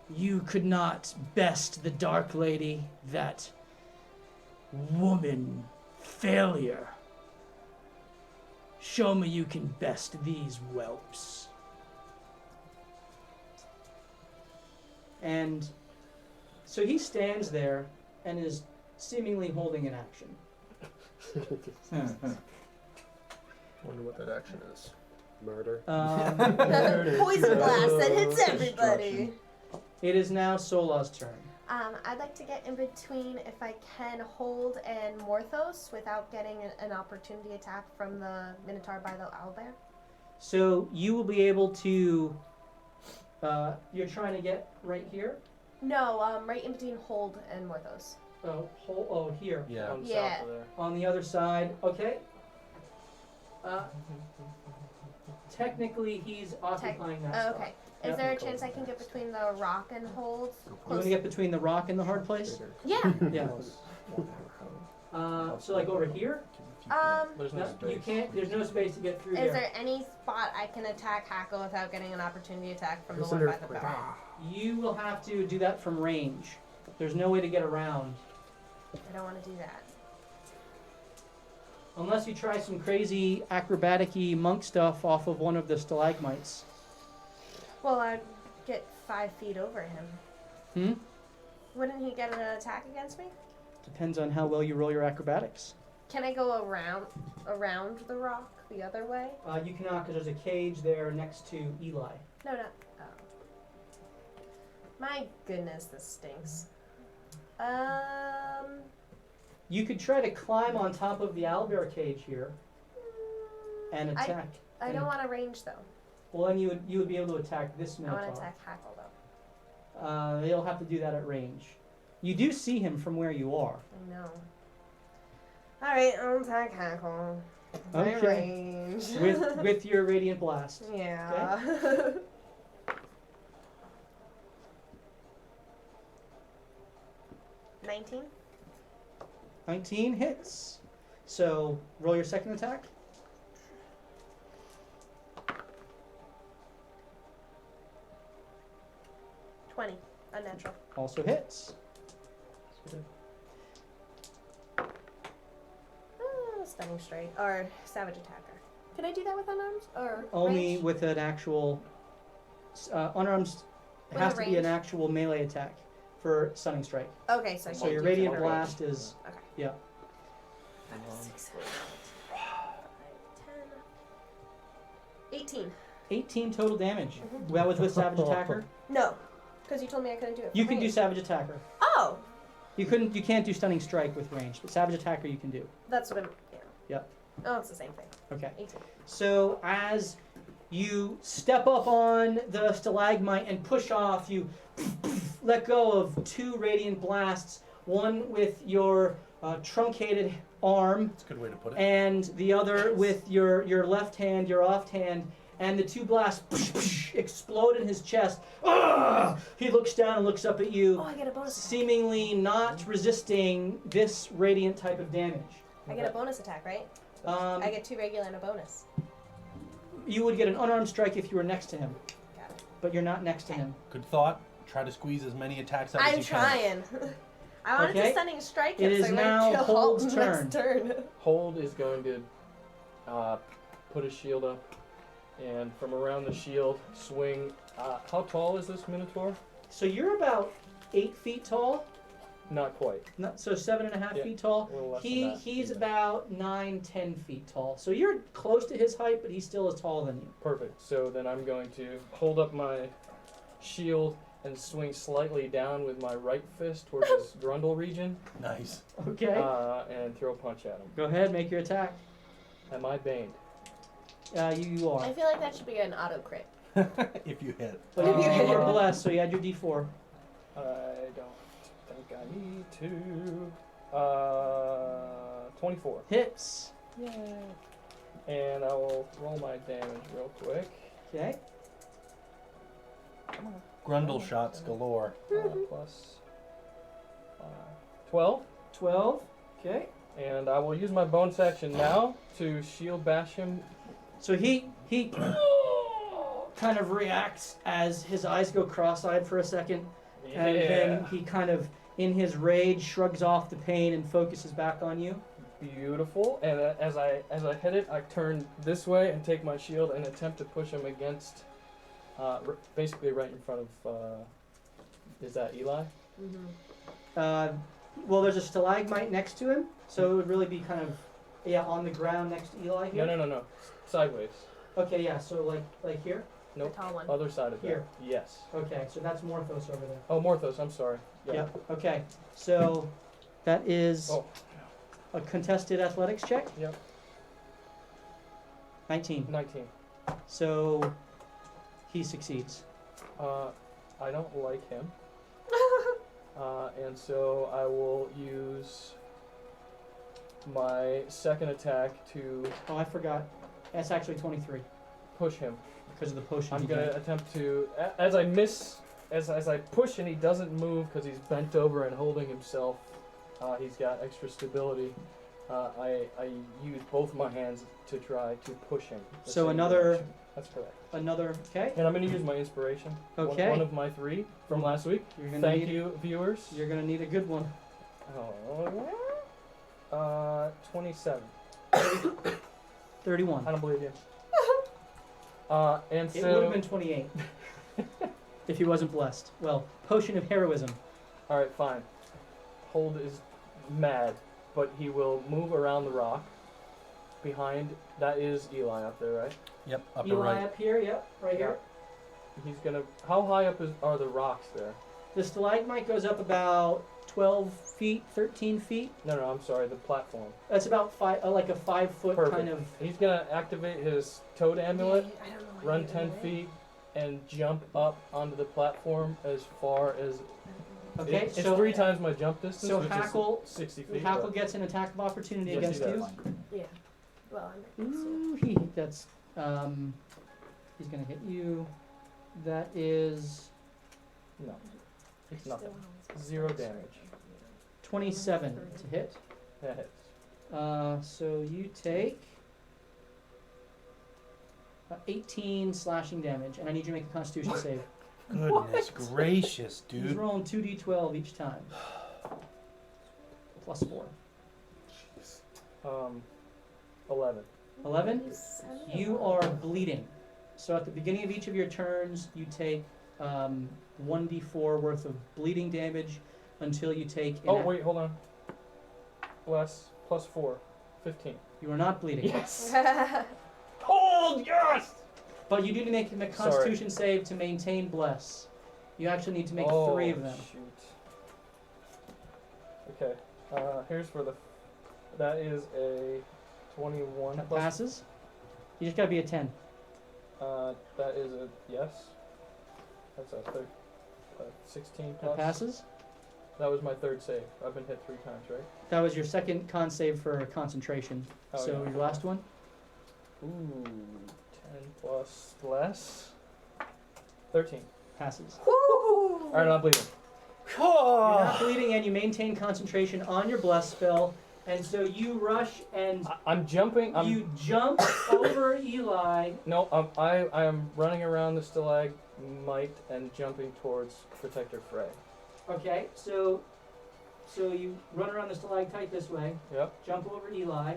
S1: You could not best the Dark Lady, that woman failure. Show me you can best these whelps." And so he stands there and is seemingly holding an action.
S8: Wonder what that action is.
S6: Murder.
S2: Poison blast that hits everybody.
S1: It is now Sola's turn.
S2: I'd like to get in between, if I can, Hold and Morthos without getting an opportunity attack from the Minotaur by the owlbear.
S1: So you will be able to. You're trying to get right here.
S2: No, right in between Hold and Morthos.
S1: Oh, here.
S3: Yeah.
S4: On
S2: Yeah.
S4: south of there.
S1: On the other side. Okay. Technically, he's occupying that spot.
S2: Okay.
S1: Yep.
S2: Is there a chance I can get between the rock and Hold?
S1: You want to get between the rock and the hard place?
S2: Yeah.
S1: Yeah. So like over here?
S4: There's no
S1: No,
S4: space.
S1: you can't. There's no space to get through
S2: Is
S1: there.
S2: there any spot I can attack Hackle without getting an opportunity attack from the
S6: There's
S2: one
S6: an
S2: by the
S6: earthquake.
S2: barrel?
S1: You will have to do that from range. There's no way to get around.
S2: I don't want to do that.
S1: Unless you try some crazy acrobatic-y monk stuff off of one of the stalagmites.
S2: Well, I'd get 5 feet over him.
S1: Hmm?
S2: Wouldn't he get an attack against me?
S1: Depends on how well you roll your acrobatics.
S2: Can I go around the rock the other way?
S1: You cannot, because there's a cage there next to Eli.
S2: No. Oh. My goodness, this stinks.
S1: You could try to climb on top of the owlbear cage here and attack.
S2: I don't want to range though.
S1: Well, then you would be able to attack this
S2: I
S1: minotaur.
S2: want to attack Hackle though.
S1: You'll have to do that at range. You do see him from where you are.
S2: I know. Alright, I'll attack Hackle. My
S1: Okay.
S2: range.
S1: with your radiant blast.
S2: Yeah. 19?
S1: 19 hits. So roll your second attack.
S2: Unnatural.
S1: Also hits.
S2: Stunning strike. Or savage attacker. Can I do that with unarmed? Or
S1: Only
S2: range?
S1: with an actual unarmed. It
S2: With
S1: has
S2: a
S1: to be an
S2: range?
S1: actual melee attack for stunning strike.
S2: Okay, so I
S1: So
S2: can't
S1: your
S2: do
S1: radiant
S2: it with a range.
S1: blast is
S2: Okay.
S1: yeah.
S2: 6, 10, 18.
S1: 18 total damage. That was with savage attacker.
S2: No, because you told me I couldn't do it.
S1: You
S2: for
S1: can do
S2: range.
S1: savage attacker.
S2: Oh,
S1: You can't do stunning strike with range, but savage attacker you can do.
S2: that's what I'm. Yeah.
S1: Yep.
S2: Oh, it's the same thing.
S1: Okay.
S2: 18.
S1: So as you step up on the stalagmite and push off, you let go of 2 radiant blasts, one with your truncated arm
S3: That's a good way to put it.
S1: and the other with your left hand, your off hand, and the 2 blasts explode in his chest. Ah! He looks down and looks up at you,
S2: Oh, I get a bonus attack.
S1: seemingly not resisting this radiant type of damage.
S2: I get a bonus attack, right? I get 2 regular and a bonus.
S1: You would get an unarmed strike if you were next to him,
S2: Got it.
S1: but you're not next to him.
S3: Good thought. Try to squeeze as many attacks out as
S2: I'm
S3: you can.
S2: trying. I wanted
S1: Okay.
S2: to stunning strike
S1: It
S2: him,
S1: is
S2: so I
S1: now
S2: might kill
S1: Hold's
S2: Holt
S1: turn.
S2: next turn.
S4: Hold is going to put his shield up, and from around the shield, swing. How tall is this Minotaur?
S1: So you're about 8 feet tall,
S4: Not quite.
S1: so 7.5
S4: Yeah,
S1: feet tall.
S4: a little less than
S1: He's
S4: that.
S1: about 9-10 feet tall. So you're close to his height, but he's still as tall than you.
S4: Perfect. So then I'm going to hold up my shield and swing slightly down with my right fist towards his grundle region,
S3: Nice.
S1: Okay.
S4: and throw a punch at him.
S1: Go ahead, make your attack.
S4: Am I baned?
S1: You are.
S2: I feel like that should be an auto crit.
S3: If you hit.
S1: But you are blessed, so you add your D4.
S4: I don't think I need to. 24.
S1: Hits.
S4: Yay. And I will roll my damage real quick.
S1: Okay.
S4: Come on.
S3: Grundle shots galore.
S4: Plus 12.
S1: 12. Okay.
S4: And I will use my bonus action now to shield bash him.
S1: So he kind of reacts as his eyes go cross-eyed for a second, and then he kind of, in his rage, shrugs off the pain and focuses back on you.
S4: Beautiful. And as I hit it, I turn this way and take my shield and attempt to push him against, basically right in front of. Is that Eli?
S2: Mm-hmm.
S1: Well, there's a stalagmite next to him, so it would really be kind of, on the ground next to Eli here.
S4: No. Sideways.
S1: Okay, yeah, so like here?
S4: Nope.
S2: The tall one.
S4: Other side of that.
S1: Here.
S4: Yes.
S1: Okay, so that's Morthos over there.
S4: Oh, Morthos. I'm sorry.
S1: Yep. Okay, so that is
S4: Oh.
S1: a contested athletics check.
S4: Yep.
S1: 19.
S4: 19.
S1: So he succeeds.
S4: I don't like him. And so I will use my second attack to
S1: Oh, I forgot. That's actually 23
S4: push him.
S1: because of the potion.
S4: I'm
S1: he
S4: gonna
S1: drank.
S4: attempt to, as I push and he doesn't move because he's bent over and holding himself. He's got extra stability. I use both my hands to try to push him. the
S1: So
S4: same
S1: another
S4: direction. That's correct.
S1: Another, okay.
S4: And I'm going to use my inspiration.
S1: Okay.
S4: One of my 3 from last week.
S1: You're gonna
S4: Thank
S1: need,
S4: you, viewers.
S1: You're gonna need a good one.
S4: 27.
S1: 31.
S4: I don't believe you. And
S1: It
S4: so
S1: would have been 28 if he wasn't blessed. Well, potion of heroism.
S4: all right, fine. Hold is mad, but he will move around the rock. Behind that is Eli up there, right?
S3: Yep, upper
S1: Eli
S3: right.
S1: up here, yep, right here.
S4: He's gonna. How high up are the rocks there?
S1: The stalagmite goes up about 12 feet, 13 feet.
S4: No, I'm sorry. The platform.
S1: That's about like a 5 foot
S4: Perfect.
S1: kind of.
S4: He's gonna activate his toad amulet,
S2: I don't know.
S4: run 10 feet, and jump up onto the platform as far as.
S1: Okay,
S4: It's
S1: so
S4: 3 times my jump distance,
S1: so
S4: which
S1: Hackle-
S4: is 60 feet.
S1: Hackle
S4: but-
S1: gets an attack of opportunity
S4: Yes,
S1: against
S4: he
S1: you.
S4: does.
S2: Well, I'm
S1: Ooh, that's he's gonna hit you. That is
S4: No,
S2: still
S4: nothing.
S2: on
S4: 0 damage.
S1: 27 to hit.
S4: That hits.
S1: So you take 18 slashing damage, and I need you to make a Constitution save.
S3: Goodness gracious,
S1: He's
S3: dude.
S1: rolling 2d12 each time. Plus 4.
S4: 11.
S1: 11. You are bleeding. So at the beginning of each of your turns, you take 1d4 worth of bleeding damage until you take.
S4: Oh wait, hold on. Plus 4, 15.
S1: You are not bleeding.
S4: Yes. Hold, yes.
S1: But you do need to make a Constitution save to maintain bless. You actually need to make 3 of them.
S4: Shoot. Okay. Here's for the. That is a 21
S1: That
S4: plus.
S1: passes. You just gotta be a 10.
S4: That is a yes. That's a 16
S1: That
S4: plus.
S1: passes.
S4: That was my 3rd save. I've been hit 3 times, right?
S1: That was your second con save for concentration.
S4: Oh,
S1: So
S4: yeah.
S1: your last one.
S4: Ooh, 10 plus bless. 13.
S1: Passes.
S4: All right, I'm bleeding.
S1: You're not bleeding, and you maintain concentration on your bless spell, and so you rush and
S4: I'm jumping.
S1: you jump over Eli.
S4: No, I am running around the stalagmite and jumping towards Protector Frey.
S1: Okay, so you run around the stalactite this way.
S4: Yep.
S1: Jump over Eli.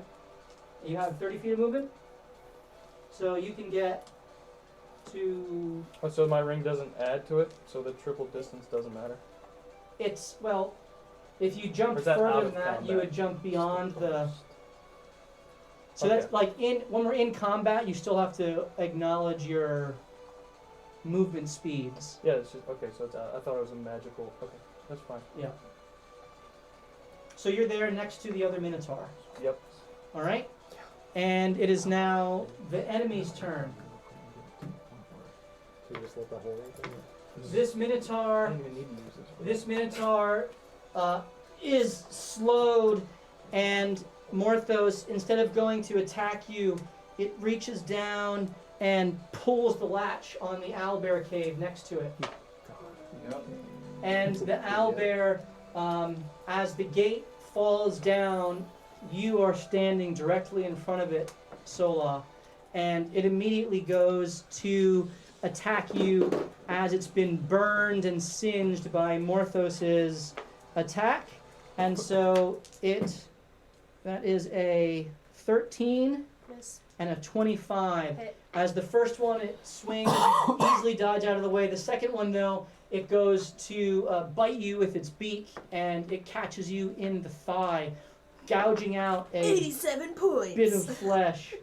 S1: You have 30 feet of movement, so you can get to.
S4: Oh, so my ring doesn't add to it, so the triple distance doesn't matter.
S1: It's well, if you jump
S4: Or is that out
S1: further
S4: of
S1: than that, you
S4: combat?
S1: would jump beyond the. So
S4: Okay.
S1: that's like when we're in combat, you still have to acknowledge your movement speeds.
S4: Yeah, it's just, okay, so it's out. I thought it was a magical. Okay, that's fine.
S1: Yeah. So you're there next to the other Minotaur.
S4: Yep.
S1: All right. And it is now the enemy's turn.
S6: So you just let the whole thing.
S1: This
S4: I
S1: Minotaur.
S4: don't even need to use this. for
S1: This
S4: that.
S1: Minotaur is slowed, and Morthos, instead of going to attack you, it reaches down and pulls the latch on the owlbear cave next to it.
S7: Yep.
S1: And the owlbear, as the gate falls down, you are standing directly in front of it, Sola, and it immediately goes to attack you as it's been burned and singed by Morthos's attack. And so that is a 13
S2: Miss.
S1: and a 25.
S2: Hit.
S1: As the first one, it swings, you easily dodge out of the way. The second one, though, it goes to bite you with its beak, and it catches you in the thigh, gouging out a
S2: 87 points.
S1: bit of flesh.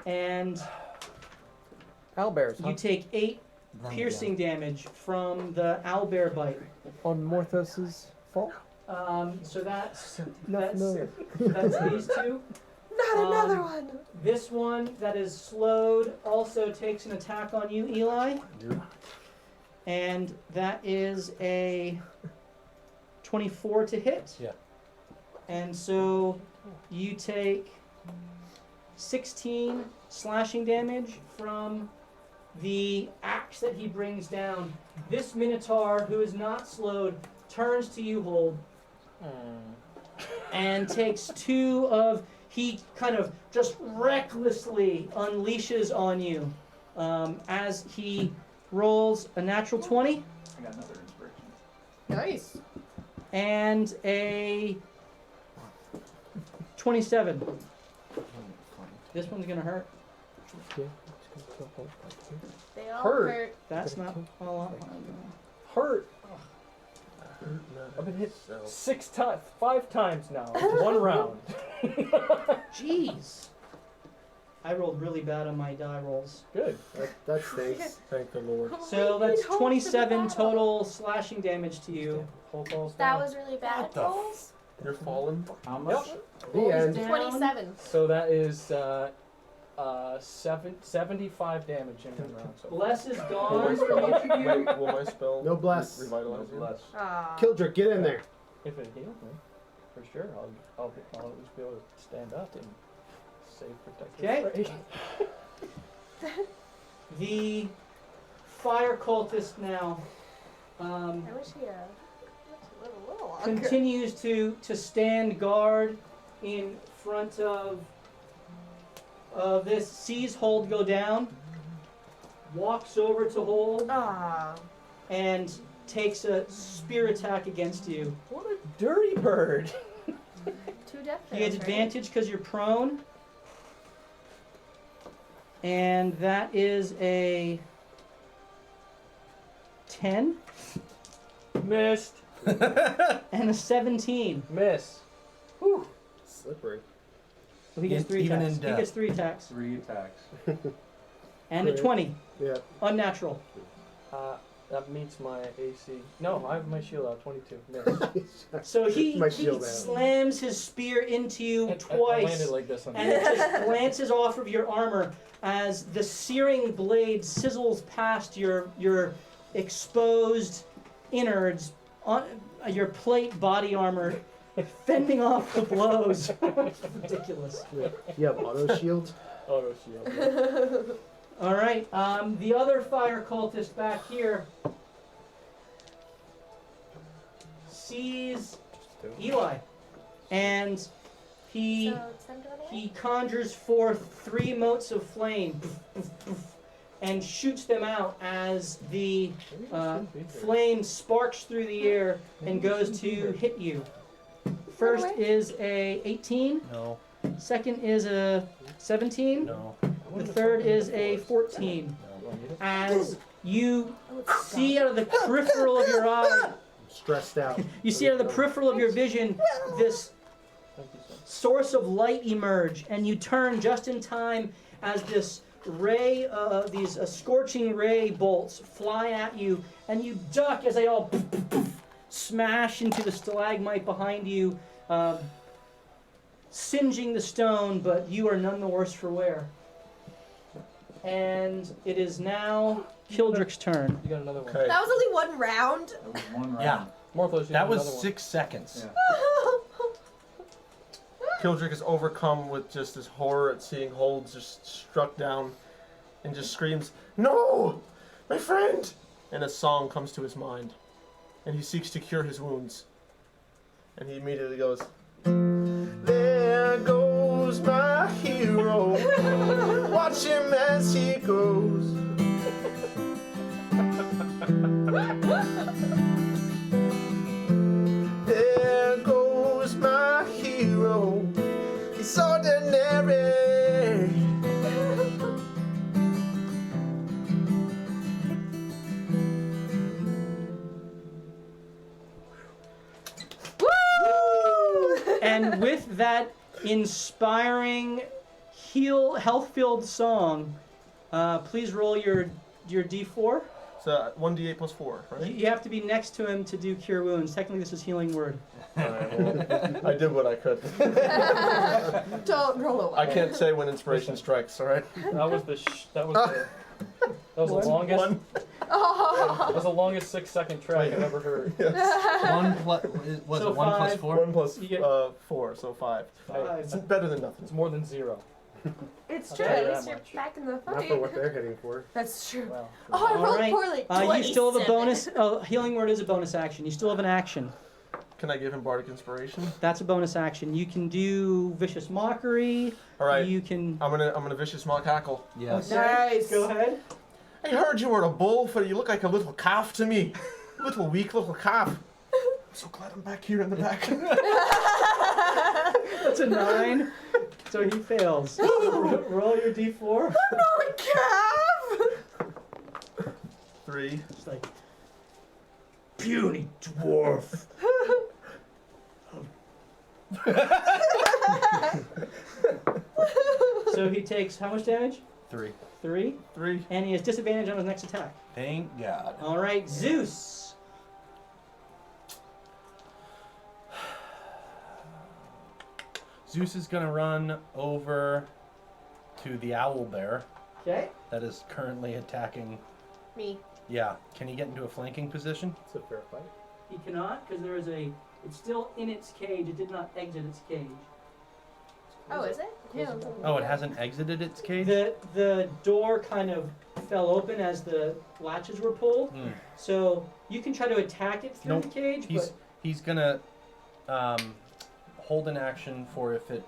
S1: And
S8: Owlbears, huh?
S1: you take 8 piercing damage from the owlbear bite.
S8: On Morthos's fault?
S1: So that's
S8: Not familiar.
S1: that's these two.
S2: Not another one.
S1: This one that is slowed also takes an attack on you, Eli. And that is a 24 to hit.
S3: Yeah.
S1: And so you take 16 slashing damage from the axe that he brings down. This Minotaur, who is not slowed, turns to you, Hold, and takes 2 of... He kind of just recklessly unleashes on you as he rolls a natural 20
S7: I got another inspiration.
S2: Nice.
S1: and a 27. This one's gonna hurt.
S2: They all
S4: Hurt.
S2: hurt.
S1: That's not a lot.
S4: Hurt. I've been hit 5 times now. 1 round.
S1: Jeez. I rolled really bad on my die rolls.
S4: Good.
S6: That stinks.
S8: Thank the Lord.
S1: So that's
S2: Hope for the
S1: 27
S2: battle.
S1: total slashing damage to you.
S4: Whole falls
S2: That
S4: down.
S2: was really bad.
S3: What the
S2: Rolls.
S8: You're fallen.
S7: How much?
S6: The
S1: Rolls
S6: end.
S1: down.
S2: 27.
S4: So that is 75 damage in 1 round. So
S1: Bless is
S8: Will
S1: gone
S8: my
S1: from
S8: spell,
S1: each of you.
S8: wait, will my spell
S6: No bless.
S8: revitalize you?
S7: Less.
S2: Ah.
S6: Kildrick, get in there.
S4: if it heals me, for sure, I'll at least be able to stand up and save protected.
S1: Okay. The fire cultist now
S2: I wish he had a little longer.
S1: continues to stand guard in front of this, sees Hold go down, walks over to Hold,
S2: Ah.
S1: and takes a spear attack against you.
S4: What a dirty bird!
S2: 2 death
S1: He gets
S2: fails, right?
S1: advantage because you're prone. And that is a 10
S4: Missed.
S1: and a 17.
S4: Miss.
S6: Slippery.
S1: So he gets 3
S3: Even
S1: attacks.
S3: in
S1: He
S3: death.
S1: gets 3 attacks.
S7: 3 attacks.
S1: And a
S6: Great.
S1: 20.
S6: Yeah.
S1: Unnatural.
S4: That meets my AC. No, I have my shield out. 22. Miss.
S1: So he
S6: My shield out.
S1: slams his spear into you
S4: I
S1: twice.
S4: landed like this on
S1: And it just glances off of your armor as the searing blade sizzles past your exposed innards on your plate body armor, fending off the blows. Ridiculous.
S6: You have auto shield?
S4: auto shield.
S1: All right, the other fire cultist back here sees Eli, and he
S2: So it's time to run away?
S1: he conjures forth 3 motes of flame and shoots them out as the flame sparks through the air and goes to hit you. First is a 18,
S3: No,
S1: second is a 17,
S3: no,
S1: the third is a 14.
S3: no.
S1: As you
S2: Oh, it's
S1: see out of the peripheral of your eye,
S6: I'm stressed out.
S1: you see out of the peripheral of your vision this
S4: Thank you, sir.
S1: source of light emerge, and you turn just in time as this ray, these scorching ray bolts fly at you, and you duck as they all smash into the stalagmite behind you, singeing the stone, but you are none the worse for wear. And it is now Kildrick's turn.
S4: You got another one.
S8: Okay.
S2: That was only 1 round.
S7: That was 1 round.
S3: Yeah,
S4: Morthos, you
S3: that
S4: got
S3: was
S4: another
S3: 6 seconds.
S7: Yeah.
S8: Kildrick is overcome with just this horror at seeing Hold just struck down and just screams, "No! My friend!" And a song comes to his mind. And he seeks to cure his wounds. And he immediately goes, "There goes my hero. Watch him as he goes." There goes my hero. He's ordinary.
S1: And with that inspiring health-filled song, please roll your d4.
S8: So 1d8 plus 4, right?
S1: You have to be next to him to do cure wounds. Technically, this is healing word.
S8: Alright, well, I did what I could.
S2: Don't roll away.
S8: I can't say when inspiration strikes, alright?
S4: That was the the longest.
S8: One.
S2: Oh.
S4: That was the longest 6-second track I've ever heard.
S8: Yes.
S3: 1 plus, was
S1: So
S3: it 1 plus
S1: 5.
S3: 4?
S8: 1 plus
S1: You get-
S8: 4, so 5.
S1: Five.
S8: It's better than nothing.
S4: It's more than 0.
S2: It's
S4: I'll
S2: true.
S4: tell you
S2: At
S4: that
S2: least you're
S4: much.
S2: back in the
S6: Not
S2: fight.
S6: for what they're hitting for.
S2: That's true.
S4: Well,
S2: Oh, I
S1: All
S2: rolled
S1: right.
S2: poorly.
S1: You still have a
S2: 27.
S1: bonus. Oh, healing word is a bonus action. You still have an action.
S8: Can I give him Bardic Inspiration?
S1: That's a bonus action. You can do Vicious Mockery.
S8: All right.
S1: You can.
S8: I'm gonna vicious mock hackle.
S3: Yes.
S1: Okay,
S2: Nice.
S1: Go ahead.
S8: I heard you were a bull, but you look like a little calf to me. Little weak little calf. I'm so glad I'm back here in the back.
S1: That's a 9. So he fails. Roll your d4.
S2: Not a calf!
S8: 3.
S1: It's like, puny dwarf. So he takes how much damage?
S3: 3.
S1: 3.
S8: 3.
S1: And he has disadvantage on his next attack.
S3: Thank God.
S1: All right, Zeus.
S3: Zeus is gonna run over to the owl bear
S1: Okay.
S3: that is currently attacking.
S2: Me.
S3: Yeah. Can he get into a flanking position?
S6: It's a fair fight.
S1: He cannot because there is a. It's still in its cage. It did not exit its cage.
S2: Oh, is it? Yeah.
S3: Oh, it hasn't exited its cage?
S1: The door kind of fell open as the latches were pulled.
S3: Hmm.
S1: So you can try to attack it through
S3: Nope.
S1: the cage,
S3: He's gonna hold an action for if it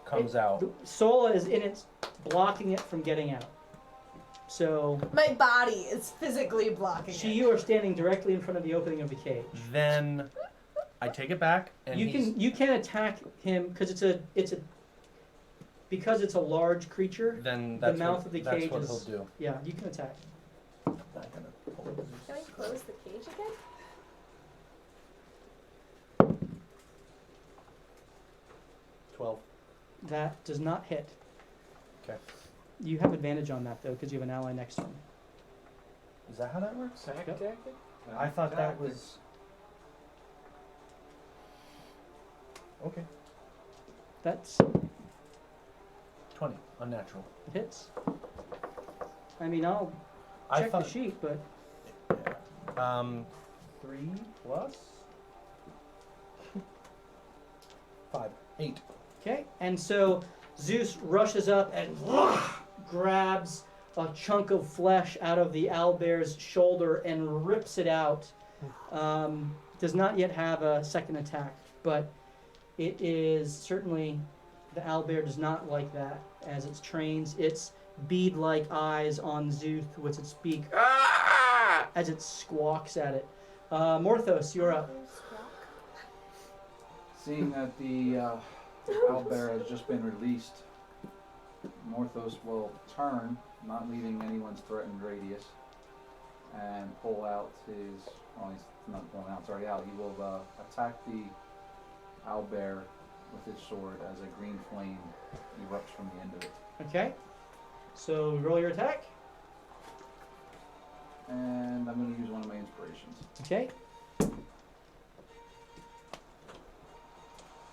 S3: comes out.
S1: but Sola is in it, blocking it from getting out. So
S2: My body is physically blocking it.
S1: you are standing directly in front of the opening of the cage.
S3: Then I take it back and
S1: You can attack him because it's a because it's a large creature.
S3: then
S1: the
S3: that's
S1: mouth
S3: what,
S1: of the
S3: that's
S1: cage
S3: what
S1: is-
S3: he'll do.
S1: Yeah, you can attack.
S3: I'm gonna pull it.
S2: Can we close the cage again?
S3: 12.
S1: That does not hit.
S3: Okay.
S1: You have advantage on that though because you have an ally next to him.
S3: Is that how that works?
S4: Sack
S1: Yep.
S4: tactic?
S3: I thought that was. Okay.
S1: That's
S3: 20. Unnatural.
S1: hits. I mean, I'll
S3: I
S1: check the
S3: thought.
S1: sheet, but
S3: 3 plus 5. 8.
S1: okay. And so Zeus rushes up and grabs a chunk of flesh out of the owlbear's shoulder and rips it out. Does not yet have a second attack, but it is certainly the owlbear does not like that as it trains its bead-like eyes on Zeus with its beak as it squawks at it. Morthos, you're up.
S7: Seeing that the owlbear has just been released, Morthos will turn, not leaving anyone's threatened radius, and pull out his. Well, he's not pulling out; it's already out. He will attack the owlbear with his sword as a green flame erupts from the end of it.
S1: Okay. So roll your attack.
S7: And I'm going to use one of my inspirations.
S1: Okay.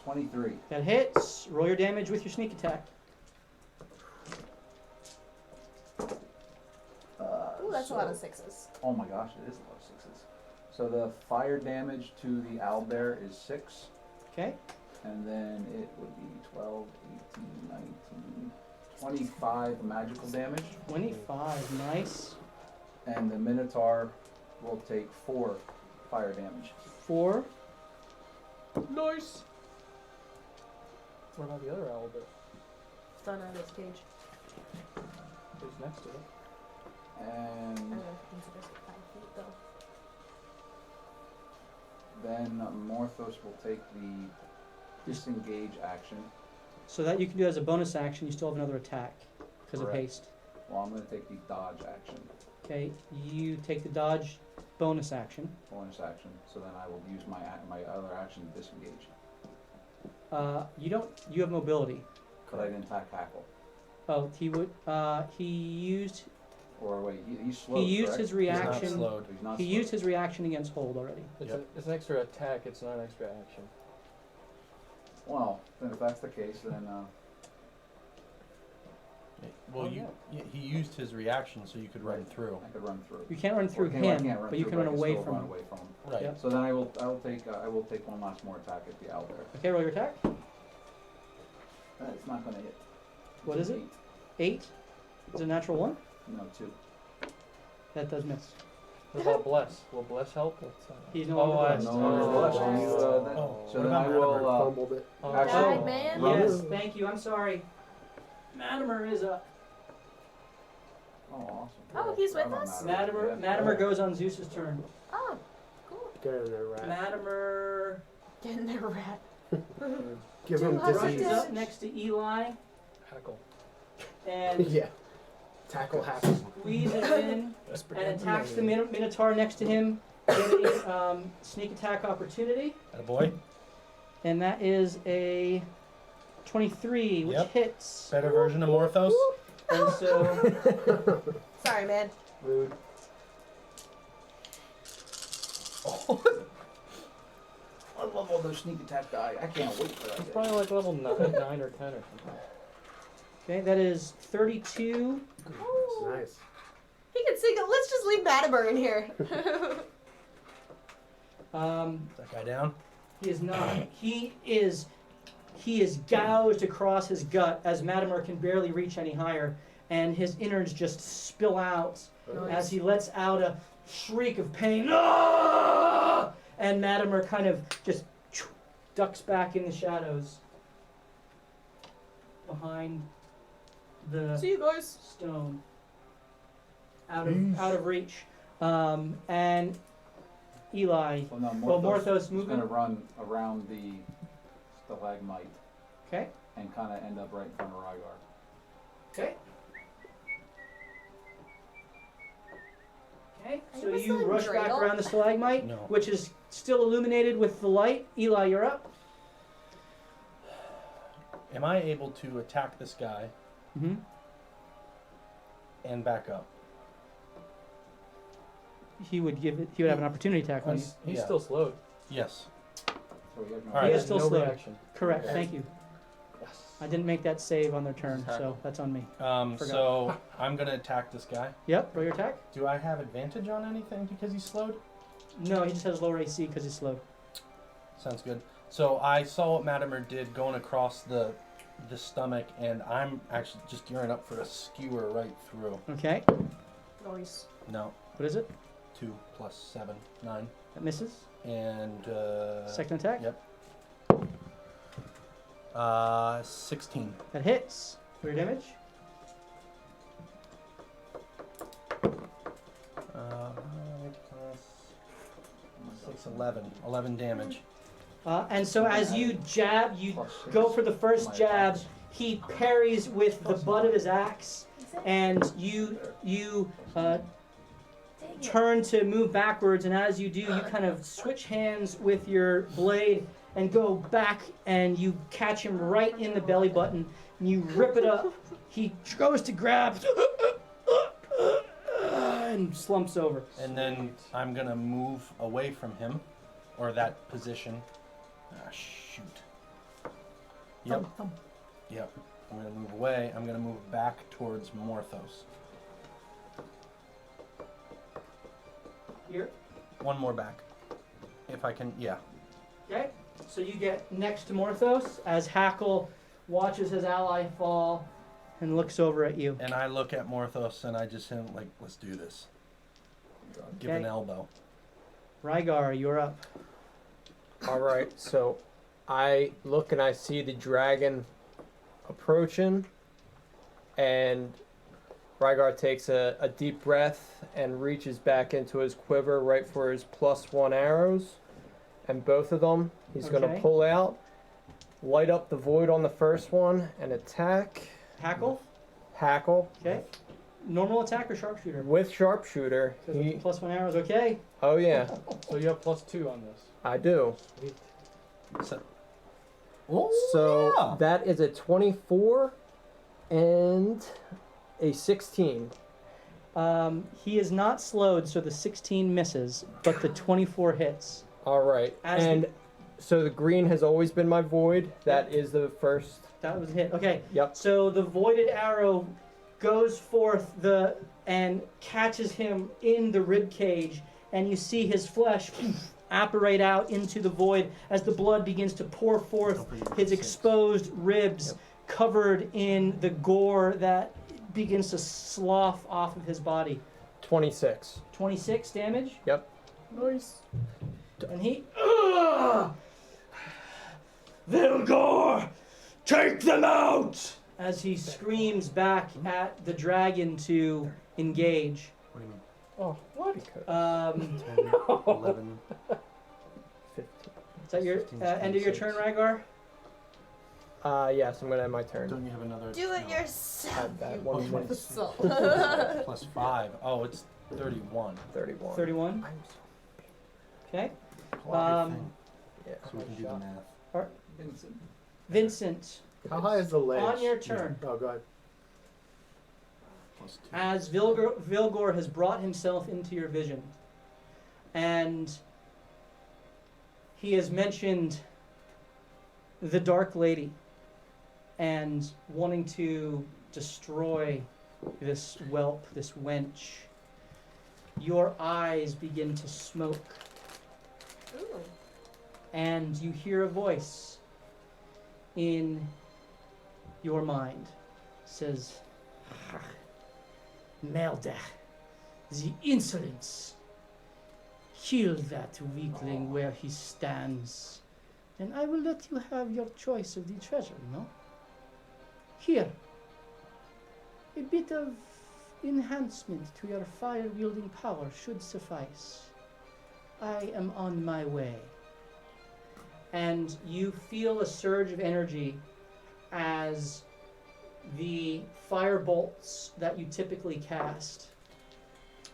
S7: 23.
S1: That hits. Roll your damage with your sneak attack.
S2: Ooh, that's a lot of 6s.
S7: Oh my gosh, it is a lot of 6s. So the fire damage to the owlbear is 6.
S1: Okay.
S7: And then it would be 12, 18, 19, 25 magical damage.
S1: 25. Nice.
S7: And the Minotaur will take 4 fire damage.
S1: 4.
S4: Nice. What about the other owlbear?
S2: It's done out of its cage.
S4: Who's next to it?
S2: I don't
S7: And
S2: know if it considers it 5 feet though.
S7: then Morthos will take the disengage action.
S1: So that you can do as a bonus action. You still have another attack because of
S7: Correct.
S1: haste.
S7: Well, I'm going to take the dodge action,
S1: Okay. You take the dodge bonus action.
S7: bonus action. So then I will use my other action to disengage.
S1: You don't. You have mobility.
S7: But I didn't attack Hackle.
S1: Oh, he would. He used.
S7: Or wait, he's slowed,
S1: He used
S7: correct?
S1: his
S3: He's not
S1: reaction.
S3: slowed.
S7: He's not
S1: He
S7: slowed.
S1: used his reaction against hold already.
S4: It's,
S3: Yep.
S4: it's an extra attack, it's not an extra action.
S7: Well, then if that's the case, then
S3: Well,
S4: Oh,
S3: he used his reaction so you could run through.
S7: I could run through.
S1: You can't run through
S7: Or I
S1: him,
S7: can't run
S1: but you
S7: through,
S1: can run
S7: I
S1: away
S7: still
S1: from
S7: run
S1: him.
S7: away from him.
S3: Right.
S1: Yep.
S7: So then I will take one last more attack at the owlbear.
S1: Okay, roll your attack.
S7: It's not going to hit.
S1: What
S7: It's
S1: is
S7: an
S1: it? 8. Is it a natural 1?
S7: 8. No, 2.
S1: That does miss.
S4: What about bless? Will bless help?
S1: He's no
S4: Oh,
S1: longer
S4: I-
S1: blessed.
S7: No longer blessed.
S4: Oh.
S7: You,
S3: Oh,
S7: so
S3: what
S7: then
S3: about
S7: I will.
S6: Fumbled it.
S4: Oh,
S7: Actually,
S2: Died, man.
S7: run-
S1: Yes, thank you. I'm sorry. Matimer is up.
S7: Oh, awesome.
S2: Oh, he's with
S7: I'm on
S2: us?
S7: Matimer.
S1: Matimer goes on Zeus's turn.
S2: Oh, cool.
S6: Get in there, rat.
S1: Matimer
S2: Get in there, rat.
S6: Give him
S2: Do us a
S1: rushes
S6: disease.
S1: up next to Eli
S4: Hackle.
S1: and
S6: Yeah. Tackle hackle.
S1: squeezes in and attacks the Minotaur next to him, getting sneak attack opportunity.
S3: Attaboy.
S1: And that is a 23, which
S3: Yep.
S1: hits.
S3: Better version of Morthos.
S1: And so
S2: Sorry, man.
S4: Rude.
S7: Oh. I love all those sneak attack die. I can't wait for
S4: It's
S7: that.
S4: probably like level 9 or 10 or something.
S1: okay, that is 32.
S6: Nice.
S2: He can sing it. Let's just leave Matimer in here.
S3: Is that guy down?
S1: He is not. He is gouged across his gut as Matimer can barely reach any higher, and his innards just spill out as he lets out a shriek of pain. Ah! And Matimer kind of just ducks back in the shadows behind the
S2: See you guys.
S1: stone, out of reach. And Eli.
S7: Well, no,
S1: Well, Morthos
S7: is
S1: moving.
S7: going to run around the stalagmite
S1: Okay.
S7: and kind of end up right in front of Rygar.
S1: Okay. Okay.
S2: Are
S1: So
S2: you
S1: you
S2: whistling
S1: rush back
S2: dreidel?
S1: around the stalagmite,
S3: No.
S1: which is still illuminated with the light. Eli, you're up.
S3: Am I able to attack this guy
S1: Mm-hmm.
S3: and back up?
S1: He would have an opportunity attack on you.
S4: He's
S3: Yeah.
S4: still slowed.
S3: Yes.
S7: So we have no
S3: All right.
S1: He
S4: He
S1: is
S4: has
S1: still
S4: no
S1: slowed.
S4: reaction.
S1: Correct.
S3: Okay.
S1: Thank you.
S4: Yes.
S1: I didn't make that save on their turn, so
S4: Tackle.
S1: that's on me.
S3: So
S1: Forgot.
S3: I'm gonna attack this guy.
S1: Yep. Roll your attack.
S3: Do I have advantage on anything because he's slowed?
S1: No, he just has lower AC because he's slowed.
S3: Sounds good. So I saw what Matimer did going across the stomach, and I'm actually just gearing up for a skewer right through.
S1: Okay.
S2: Noise.
S3: No,
S1: What is it?
S3: 2 plus 7, 9,
S1: That misses.
S3: and
S1: Second attack.
S3: Yep. 16.
S1: That hits. For your damage.
S3: 6, 11. 11 damage.
S1: And so as you jab, you
S7: Plus six.
S1: go for the first
S7: My
S1: jab.
S7: attacks.
S1: He parries with the butt of his axe, and you turn to move backwards. And as you do, you kind of switch hands with your blade and go back, and you catch him right in the belly button. And you rip it up. He goes to grab and slumps over.
S3: And then I'm going to move away from him, or that position. Ah, shoot. Yep. Yep. I'm going to move away. I'm going to move back towards Morthos.
S1: Here.
S3: One more back. If I can, yeah.
S1: Okay, so you get next to Morthos as Hackle watches his ally fall and looks over at you.
S3: And I look at Morthos and I just him like, let's do this. Give an
S1: Okay.
S3: elbow.
S1: Rygar, you're up.
S9: Alright, so I look and I see the dragon approaching, and Rygar takes a deep breath and reaches back into his quiver right for his +1 arrows, and both of them he's going
S1: Okay.
S9: to pull out, light up the void on the first one, and attack.
S1: Hackle,
S9: Hackle
S1: okay. Normal attack or sharpshooter?
S9: with sharpshooter. He,
S1: +1 arrows, okay.
S9: oh yeah,
S4: So you have +2 on this.
S9: I do.
S3: So,
S9: So
S3: yeah.
S9: that is a 24 and a 16.
S1: He is not slowed, so the 16 misses, but the 24 hits.
S9: All right,
S1: As
S9: and so the green has always been my void. That is the first.
S1: That was a hit. Okay.
S9: Yep.
S1: So the voided arrow goes forth and catches him in the rib cage, and you see his flesh apparate out into the void as the blood begins to pour forth his exposed ribs, covered in the gore that begins to slough off of his body.
S9: 26.
S1: 26 damage.
S9: Yep.
S1: Nice. And he. Vilgor, take them out! As he screams back at the dragon to engage.
S3: What do you mean?
S4: Oh, what?
S3: 10, 11.
S9: 15.
S1: Is that your
S3: 15,
S1: end of your
S3: 26.
S1: turn, Rygar?
S9: Yes, I'm gonna end my turn.
S3: Don't you have another?
S2: Do it
S3: no.
S2: yourself.
S9: Add that
S2: You
S9: one minute.
S2: imbecile.
S3: Plus 5. Oh, it's 31.
S9: 31.
S1: 31. Okay.
S3: Pull out your
S1: Um,
S3: thing
S9: Yeah.
S3: so we can do the
S9: shot.
S3: math.
S7: Vincent.
S1: Vincent,
S6: How high is the ledge?
S1: on your turn.
S6: Oh, go ahead.
S3: Plus 2.
S1: As Vilgor has brought himself into your vision, and he has mentioned the Dark Lady and wanting to destroy this whelp, this wench, your eyes begin to smoke,
S2: Ooh.
S1: and you hear a voice in your mind says, Melda, the insolence. Kill that weakling where he stands, and I will let you have your choice of the treasure, no? Here, a bit of enhancement to your fire-wielding power should suffice. I am on my way. And you feel a surge of energy as the fire bolts that you typically cast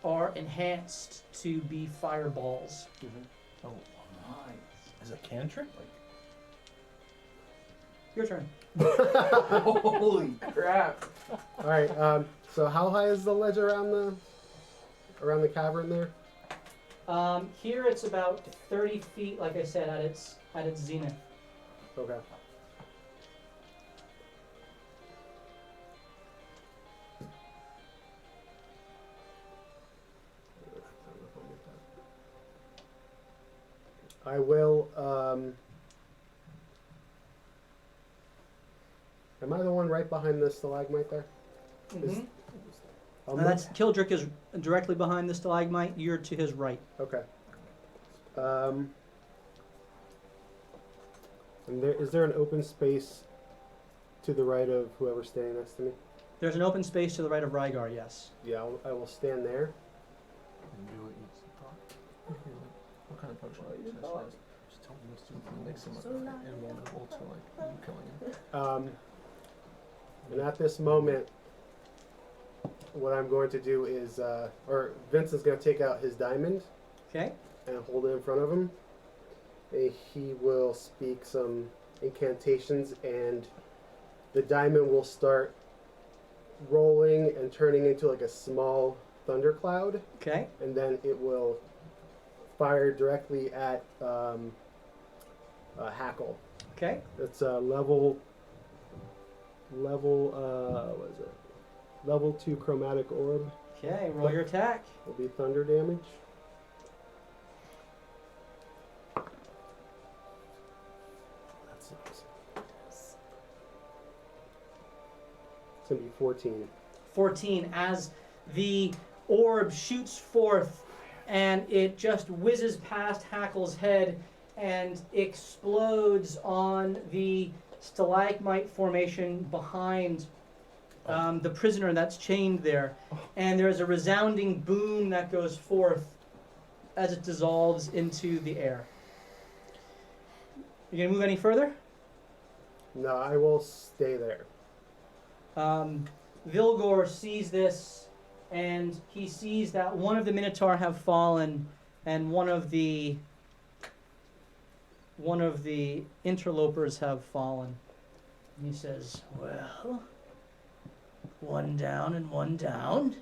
S1: are enhanced to be fireballs.
S3: Oh,
S7: Nice.
S3: is it cantrip?
S1: Your turn.
S7: Holy crap.
S6: All right. So how high is the ledge around the cavern there?
S1: Here it's about 30 feet, like I said, at its zenith.
S6: Okay. I will. Am I the one right behind the stalagmite there?
S1: Mm-hmm.
S6: I'll
S1: That's Kildrick is directly behind the stalagmite. You're to his right.
S6: Okay. And is there an open space to the right of whoever's standing next to me?
S1: There's an open space to the right of Rygar. Yes.
S6: Yeah, I will stand there.
S3: And do what you thought.
S8: What kind of potion?
S3: Just tell me what's
S8: It makes him
S2: So not
S8: invulnerable to like you killing him.
S6: And at this moment, what I'm going to do is, or Vincent's going to take out his diamond
S1: Okay.
S6: and hold it in front of him. And he will speak some incantations, and the diamond will start rolling and turning into like a small thundercloud,
S1: Okay.
S6: and then it will fire directly at Hackle.
S1: Okay.
S6: It's a level. What is it? Level 2 chromatic orb.
S1: Okay. Roll your attack.
S6: Will be thunder damage. That's nice. It's gonna be 14.
S1: 14 as the orb shoots forth and it just whizzes past Hackle's head and explodes on the stalagmite formation behind the prisoner that's chained there. And there's a resounding boom that goes forth as it dissolves into the air. You gonna move any further?
S6: No, I will stay there.
S1: Vilgor sees this, and he sees that one of the Minotaur have fallen, and one of the interlopers have fallen. And he says, "Well, one down and one down.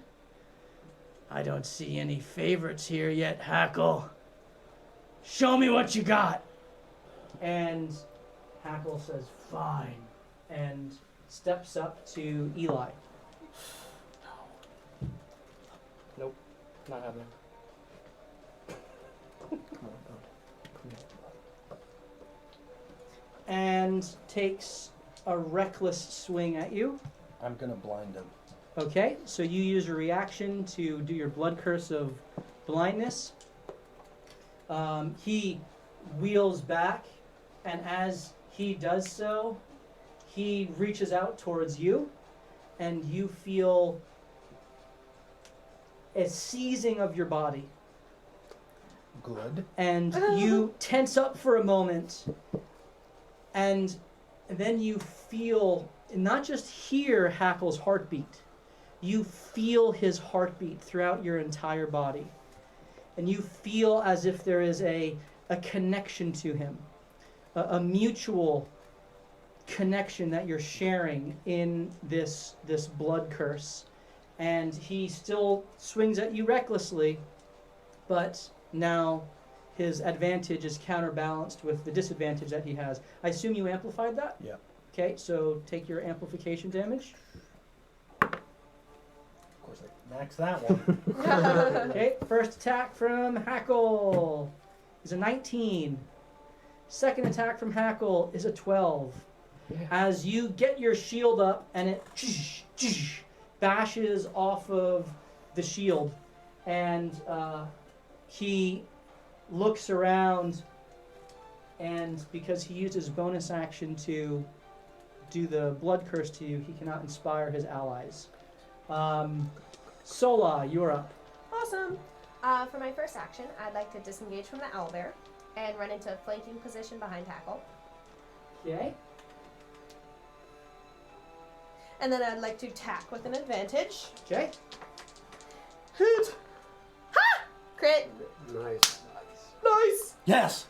S1: I don't see any favorites here yet, Hackle. Show me what you got." And Hackle says, "Fine," and steps up to Eli.
S4: Not happening.
S1: And takes a reckless swing at you.
S3: I'm gonna blind him.
S1: Okay, so you use your reaction to do your blood curse of blindness. He wheels back, and as he does so, he reaches out towards you, and you feel a seizing of your body.
S3: Good.
S1: And you tense up for a moment, and then you feel, not just hear Hackle's heartbeat, you feel his heartbeat throughout your entire body. And you feel as if there is a connection to him, a mutual connection that you're sharing in this blood curse. And he still swings at you recklessly, but now his advantage is counterbalanced with the disadvantage that he has. I assume you amplified that?
S3: Yeah.
S1: Okay, so take your amplification damage.
S3: Of course, I max that one.
S1: Okay, first attack from Hackle is a 19. Second attack from Hackle is a 12. As you get your shield up and it bashes off of the shield, and he looks around, and because he used his bonus action to do the blood curse to you, he cannot inspire his allies. Sola, you're up.
S2: Awesome. For my first action, I'd like to disengage from the owlbear and run into a flanking position behind Hackle.
S1: Okay.
S2: And then I'd like to attack with an advantage.
S1: Okay.
S2: Hit! Ha! Crit!
S6: Nice.
S2: Nice!
S3: Yes!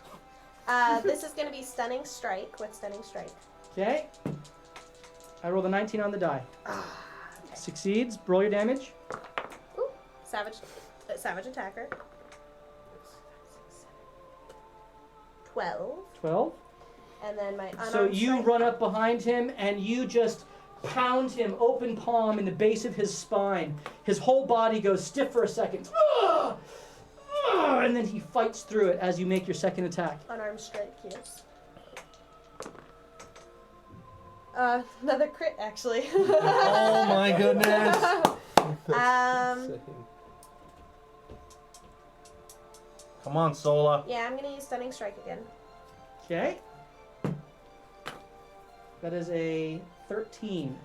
S2: This is going to be Stunning Strike with Stunning Strike.
S1: Okay. I rolled a 19 on the die.
S2: Okay.
S1: Succeeds. Roll your damage.
S2: Ooh, savage attacker. 12.
S1: 12.
S2: And then my unarmed
S1: So you
S2: strike.
S1: run up behind him and you just pound him open palm in the base of his spine. His whole body goes stiff for a second. Ah! Ah! And then he fights through it as you make your second attack.
S2: Unarmed strike, yes. Another crit, actually.
S3: Oh my goodness! Come on, Sola.
S2: Yeah, I'm gonna use Stunning Strike again.
S1: Okay. That is a 13.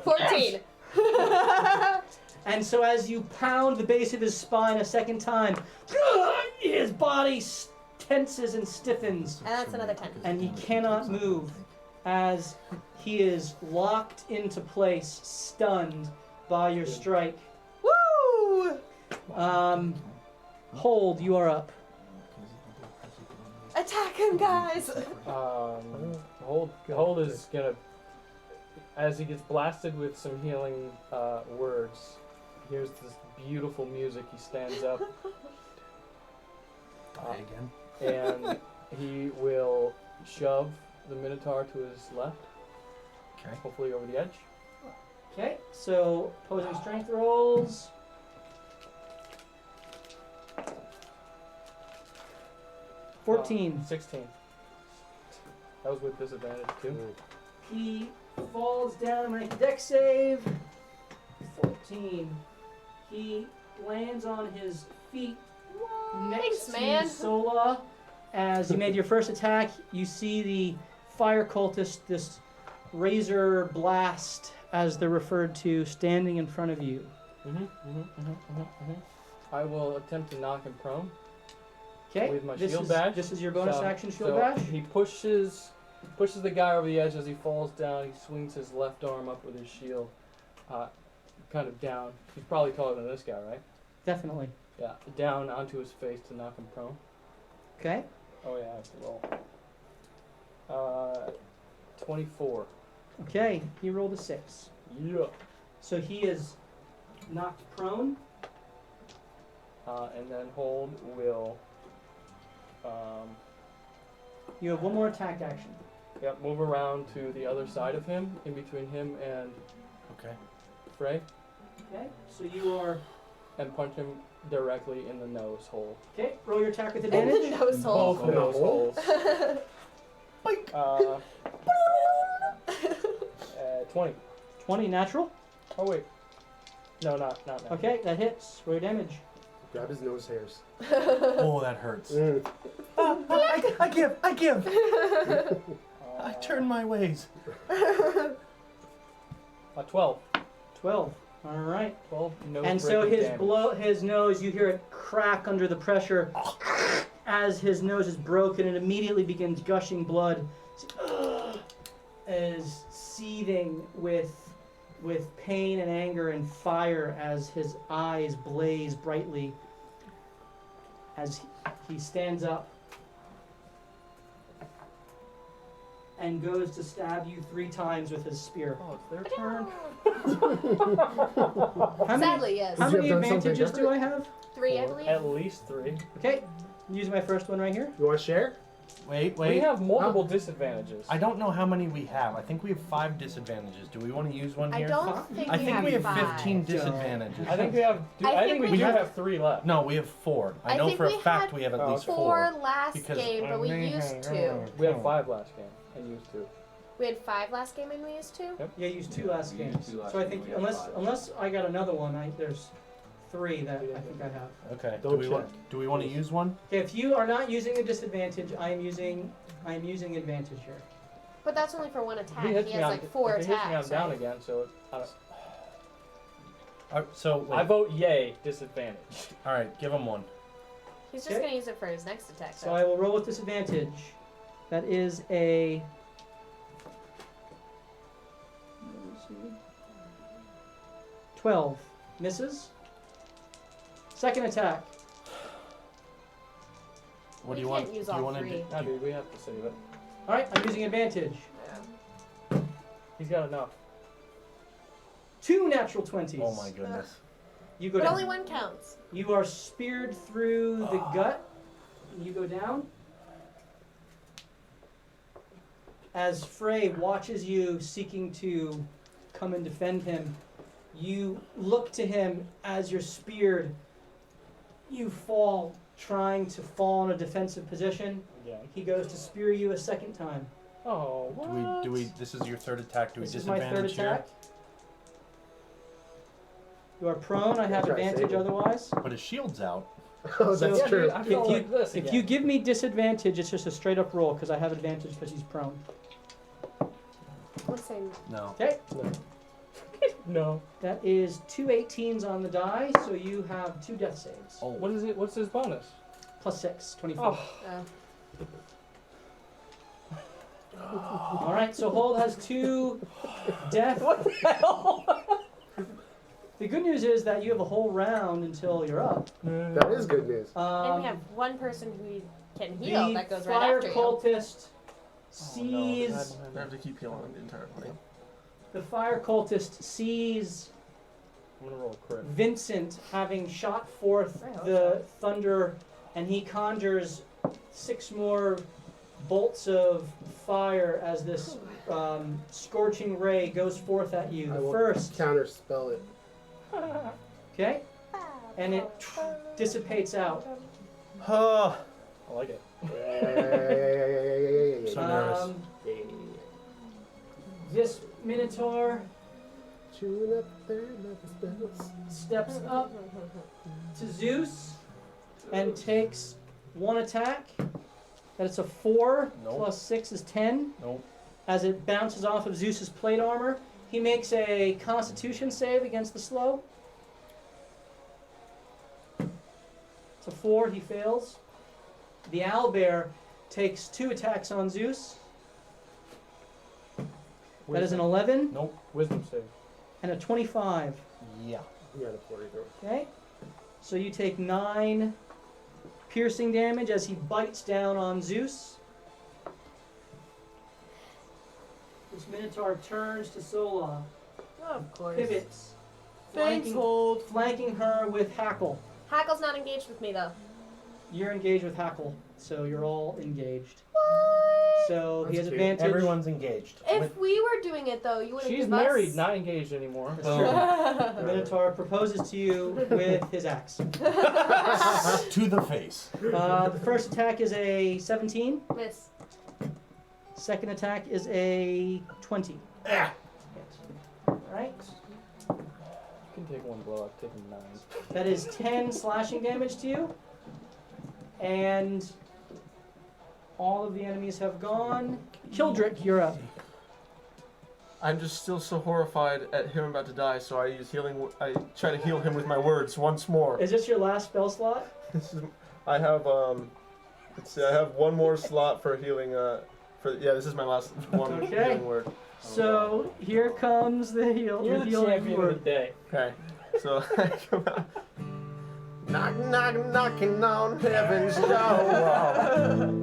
S2: 14.
S1: And so as you pound the base of his spine a second time, his body tenses and stiffens,
S2: And that's another 10.
S1: and he cannot move as he is locked into place, stunned by your strike.
S2: Woo!
S1: Hold, you are up.
S2: Attack him, guys!
S4: Hold is gonna, as he gets blasted with some healing words, hears this beautiful music. He stands up,
S3: Again.
S4: and he will shove the Minotaur to his left,
S3: Okay.
S4: hopefully over the edge.
S1: Okay, so opposing strength rolls.
S4: Uh,
S1: 14.
S4: 16. That was with disadvantage too.
S1: He falls down and make a dex save. 14. He lands on his feet next
S2: Thanks, man.
S1: to Sola. As you made your first attack, you see the fire cultist, this razor blast, as they're referred to, standing in front of you.
S4: I will attempt to knock him prone.
S1: Okay,
S4: With my
S1: this
S4: shield
S1: is,
S4: bash.
S1: This is your bonus
S4: So-
S1: action shield
S4: so
S1: bash.
S4: He pushes the guy over the edge as he falls down. He swings his left arm up with his shield, kind of down. He's probably taller than this guy, right?
S1: Definitely.
S4: Yeah, down onto his face to knock him prone.
S1: Okay.
S4: Oh yeah, I have to roll. 24.
S1: Okay, he rolled a 6.
S4: Yeah.
S1: So he is knocked prone.
S4: And then Hold will.
S1: You have one more attack action.
S4: Yep, move around to the other side of him, in between him and
S3: Okay.
S4: Frey,
S1: Okay, so you are...
S4: and punch him directly in the nose hole.
S1: Okay, roll your attack with
S2: In the
S1: advantage.
S2: nose hole.
S4: Both nose holes. 20.
S1: 20 natural.
S4: Oh wait. No, not now.
S1: Okay, that hits. Roll your damage.
S6: Grab his nose hairs.
S3: Oh, that hurts. I give. I turn my ways.
S4: 12.
S1: 12. All right.
S4: 12. No.
S1: And so his nose, you hear it crack under the pressure as his nose is broken and immediately begins gushing blood. Is seething with pain and anger and fire as his eyes blaze brightly as he stands up and goes to stab you 3 times with his spear.
S4: Oh, it's their turn.
S2: Sadly, yes.
S1: How
S6: Would
S1: many
S6: you have done something
S1: advantages do I have?
S2: 3, I believe.
S4: At least 3.
S1: Okay, I'm using my first one right here.
S6: You want to share?
S3: Wait.
S4: We have multiple disadvantages.
S3: I don't know how many we have. I think we have 5 disadvantages. Do we want to use one
S2: I
S3: here?
S2: don't think
S3: I think we have
S2: 5.
S3: 15 disadvantages.
S4: I think we have. I think we do have 3 left.
S3: No, we have 4. I know
S2: think
S3: for a
S2: we
S3: fact
S2: had
S3: we have at least
S2: 4 last
S3: because-
S2: game, but we used 2.
S4: We had 5 last game and used 2.
S2: We had 5 last game and we used 2?
S1: Yeah, you used 2 last
S7: We used
S1: games.
S7: 2 last
S1: So I
S7: game,
S1: think
S7: we had 5.
S1: unless I got another one, there's 3 that I think I have.
S3: Okay.
S6: Don't
S3: Do we want to use one?
S1: Okay, if you are not using a disadvantage, I am using advantage here.
S2: But that's only for 1 attack.
S4: He
S2: He,
S4: hits
S2: has
S4: me on,
S2: like 4
S4: if he hits me, I'm
S2: attacks.
S4: down
S2: Right?
S4: again. So
S3: So
S4: I
S3: wait.
S4: vote yay. Disadvantage.
S3: All right, give him one.
S2: He's just
S1: Okay.
S2: going to use it for his next attack.
S1: So I will roll with disadvantage. That is a 12. Misses. Second attack.
S3: What
S2: We
S3: do you want?
S2: can't use
S3: do you
S2: all
S3: want to
S2: 3.
S3: do?
S4: Nah, dude, we have to save it.
S1: All right, I'm using advantage.
S4: He's got enough.
S1: 2 natural 20s.
S3: Oh my goodness.
S1: You go
S2: But
S1: down.
S2: only 1 counts.
S1: You are speared through the gut. You go down. As Frey watches you seeking to come and defend him, you look to him as you're speared. You fall, trying to fall in a defensive position.
S4: Yeah.
S1: He goes to spear you a second time.
S4: Oh, what?
S3: Do we? This is your 3rd attack. Do we
S1: This is my
S3: disadvantage
S1: 3rd
S3: here?
S1: attack. You are prone. I have
S6: Try to
S1: advantage
S6: save him.
S1: otherwise.
S3: But his shield's out.
S6: Oh,
S1: So-
S6: that's
S4: Yeah,
S6: true.
S4: dude, I felt
S1: you-
S4: like this
S1: If
S4: again.
S1: you give me disadvantage, it's just a straight up roll because I have advantage because he's prone.
S2: Let's say
S3: No.
S1: Okay,
S4: No.
S1: that is 2 18s on the die, so you have 2 death saves.
S3: Oh.
S4: What is it? What's his bonus?
S1: Plus 6, 24.
S4: Oh.
S1: All right, so Hold has 2 death.
S4: What the hell?
S1: The good news is that you have a whole round until you're up.
S6: That is good news.
S2: and we have 1 person who can heal
S1: The
S2: that goes right
S1: fire
S2: after you.
S1: cultist
S8: I
S1: sees
S8: have to keep healing the entire fight.
S1: the fire cultist sees
S4: I'm gonna roll a crit.
S1: Vincent having shot forth
S2: I hope
S1: the thunder, and he conjures 6 more bolts of fire as this scorching ray goes forth at you.
S6: I
S1: The
S6: will
S1: first,
S6: counterspell it.
S1: okay, and it dissipates out.
S3: Oh,
S4: I like it.
S3: So nervous.
S1: This Minotaur
S6: Chewing up their leather spells.
S1: steps up to Zeus and takes 1 attack. That it's a 4
S3: Nope.
S1: plus 6 is 10.
S3: Nope.
S1: As it bounces off of Zeus's plate armor, he makes a Constitution save against the slow. It's a 4. He fails. The owlbear takes 2 attacks on Zeus. That is an 11
S3: Nope.
S4: Wisdom save.
S1: and a 25.
S3: Yeah.
S6: You got a 42.
S1: Okay, so you take 9 piercing damage as he bites down on Zeus. This Minotaur turns to Sola,
S2: Of course.
S1: pivots,
S2: Thanks, Hold.
S1: flanking her with Hackle.
S2: Hackle's not engaged with me though.
S1: You're engaged with Hackle, so you're all engaged.
S2: What?
S1: So he
S6: That's
S1: has
S6: cute.
S1: advantage.
S3: Everyone's engaged.
S2: If we were doing it though, you wouldn't
S4: She's
S2: give
S4: married,
S2: us...
S4: not engaged anymore.
S1: That's true. The Minotaur proposes to you with his axe.
S3: To the face.
S1: The first attack is a 17.
S2: Miss.
S1: Second attack is a 20.
S3: Ah.
S1: All right.
S4: can take one blow. I've taken 9.
S1: That is 10 slashing damage to you. And all of the enemies have gone. Kildrick, you're up.
S8: I'm just still so horrified at him about to die, so I use healing. I try to heal him with my words once more.
S1: Is this your last spell slot?
S8: I have let's see, I have one more slot for healing. This is my last one
S1: Okay.
S8: healing word.
S1: So here comes the heal.
S4: You're
S1: the
S4: the
S1: healing
S4: champion of
S1: word.
S4: the day.
S8: Okay, so I come out. Knock, knock, knocking on heaven's door.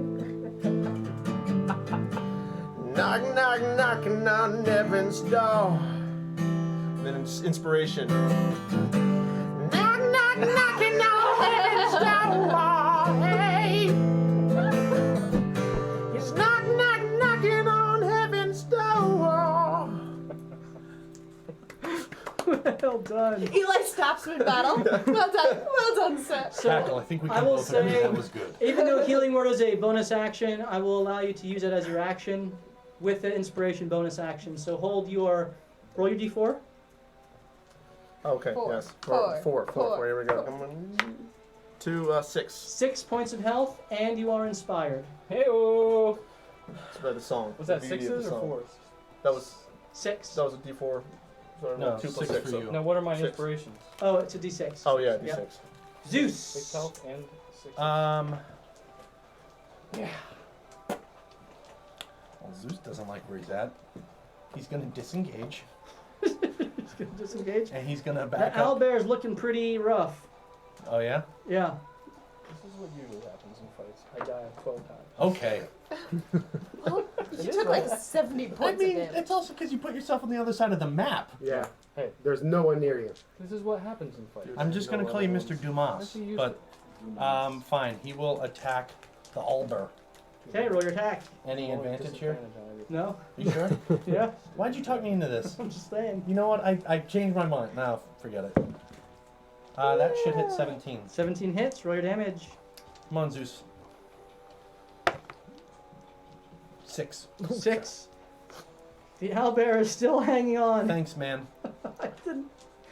S8: Knock, knock, knocking on heaven's door. And then it's inspiration. Knock, knock, knocking on heaven's door. Hey. It's knock, knock, knocking on heaven's door.
S1: Well done.
S2: Eli stops mid-battle. Well done, sir.
S1: So
S3: Tackle, I think we
S1: I
S3: can
S1: will
S3: both agree
S1: say-
S3: that was good.
S1: even though healing word is a bonus action, I will allow you to use it as your action with the inspiration bonus action. So roll your d4.
S8: Okay,
S2: Four.
S8: yes.
S2: Four.
S8: Four. Here we go. Come on. 2, 6.
S1: 6 points of health, and you are inspired.
S4: Hey-oh!
S8: It's by the song.
S4: Was that
S8: The beauty of
S4: 6s
S8: the
S4: or
S8: song.
S4: 4s?
S8: That was
S1: 6.
S8: a D4. So
S3: No,
S8: 2 plus
S3: 6
S8: 6.
S3: for
S8: So.
S3: you.
S4: Now, what are my
S8: 6.
S4: inspirations?
S1: Oh, it's a d6.
S8: Oh yeah, D6.
S1: Yep.
S4: 6
S1: Zeus.
S4: health and 6.
S3: Yeah. Well, Zeus doesn't like where he's at. He's gonna disengage,
S1: He's gonna disengage.
S3: and he's gonna
S1: The
S3: back up.
S1: owlbear's looking pretty rough.
S3: Oh yeah.
S1: Yeah.
S4: This is what usually happens in fights. I die 12 times.
S3: Okay.
S2: You took like 70
S3: I
S2: points
S3: mean,
S2: of damage.
S3: it's also because you put yourself on the other side of the map.
S6: Yeah.
S4: Hey.
S6: There's no one near you.
S4: This is what happens in fights.
S3: I'm just gonna call you Mr. Dumas,
S4: Why'd you use
S3: but fine. He will attack the Alber.
S1: Okay, roll your attack.
S3: Any advantage here?
S1: No?
S3: You sure?
S1: Yeah,
S3: Why'd you talk me into this?
S1: I'm just saying.
S3: You know what? I changed my mind. No, forget it. That should hit 17.
S1: 17 hits, roll your damage.
S3: Come on, Zeus. 6.
S1: 6. The owlbear is still hanging on.
S3: Thanks, man.
S1: I didn't,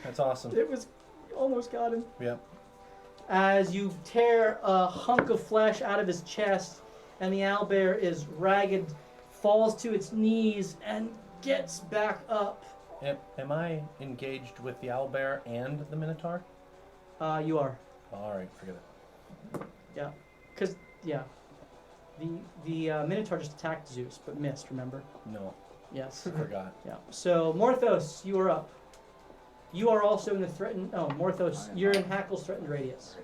S3: That's awesome.
S1: it was almost got him.
S3: Yep.
S1: As you tear a hunk of flesh out of his chest, and the owlbear is ragged, falls to its knees, and gets back up.
S3: Am I engaged with the owlbear and the Minotaur?
S1: You are.
S3: All right, forget it.
S1: Yeah. The Minotaur just attacked Zeus, but missed, remember?
S3: No,
S1: Yes.
S3: forgot.
S1: Yeah. So, Morthos, you are up. You are also in the threatened... Oh, Morthos, you're in Hackle's threatened radius.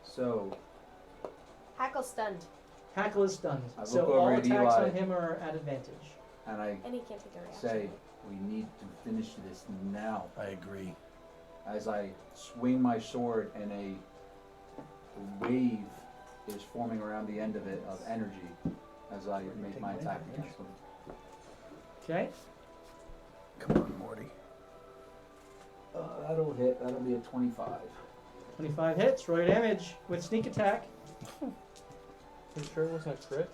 S7: So,
S2: Hackle stunned,
S1: Hackle is stunned.
S7: I look
S1: So
S7: over
S1: all
S7: at
S1: attacks
S7: Eli.
S1: on him are at advantage.
S7: and I
S2: and he can't take a reaction.
S7: say, we need to finish this now.
S3: I agree.
S7: As I swing my sword and a wave is forming around the end of it of energy as I make my attack against them.
S1: Okay.
S3: Come on, Morty.
S7: That'll hit. That'll be a 25.
S1: 25 hits. Roll your damage with sneak attack.
S4: You sure it wasn't a crit?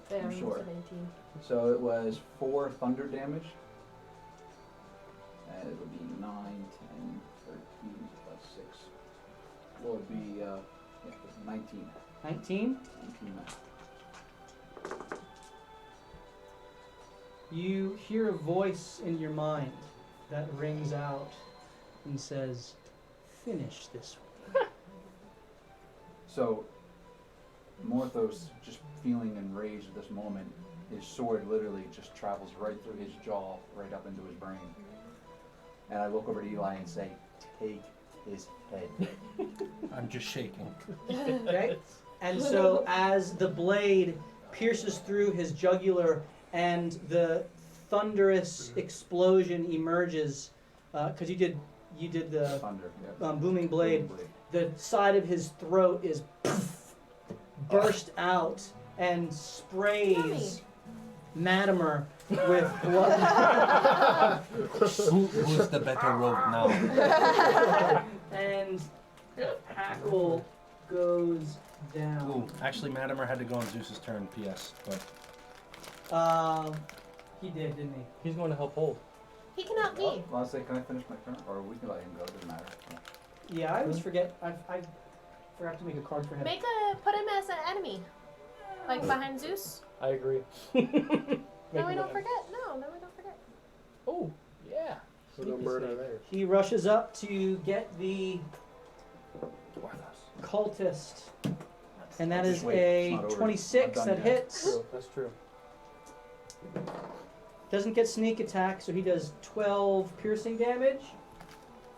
S2: There,
S7: Sure.
S2: 17.
S7: So it was 4 thunder damage. And it'll be 9, 10, 13, plus 6. Well, it'll be 19.
S1: 19.
S7: 19
S1: You hear a voice in your mind that rings out and says, "Finish this one."
S7: So, Morthos, just feeling enraged at this moment, his sword literally just travels right through his jaw, right up into his brain. And I look over to Eli and say, take his head.
S3: I'm just shaking.
S1: Okay? And so as the blade pierces through his jugular and the thunderous explosion emerges, because you did the
S7: Thunder. Yeah.
S1: booming blade, the side of his throat is burst out and sprays Matimer with blood.
S3: Who's the better rogue now?
S1: And Hackle goes down.
S3: Ooh, actually, Matimer had to go on Zeus's turn. P.S. But
S1: He did, didn't he?
S4: He's going to help hold.
S2: He can help
S7: Oh,
S2: me.
S7: well, I say, can I finish my turn? Or we can let him go, doesn't matter.
S1: Yeah, I always forget. I forgot to make a card for him.
S2: Put him as an enemy. Like behind Zeus.
S4: I agree.
S2: Then we don't forget. No, then we don't forget.
S4: Oh, yeah.
S6: So no murder there.
S1: He rushes up to get the cultist, and that is
S7: Wait,
S1: a
S7: it's not over.
S1: 26
S7: Not
S1: that
S7: done yet.
S1: hits.
S4: True. That's true.
S1: Doesn't get sneak attack, so he does 12 piercing damage,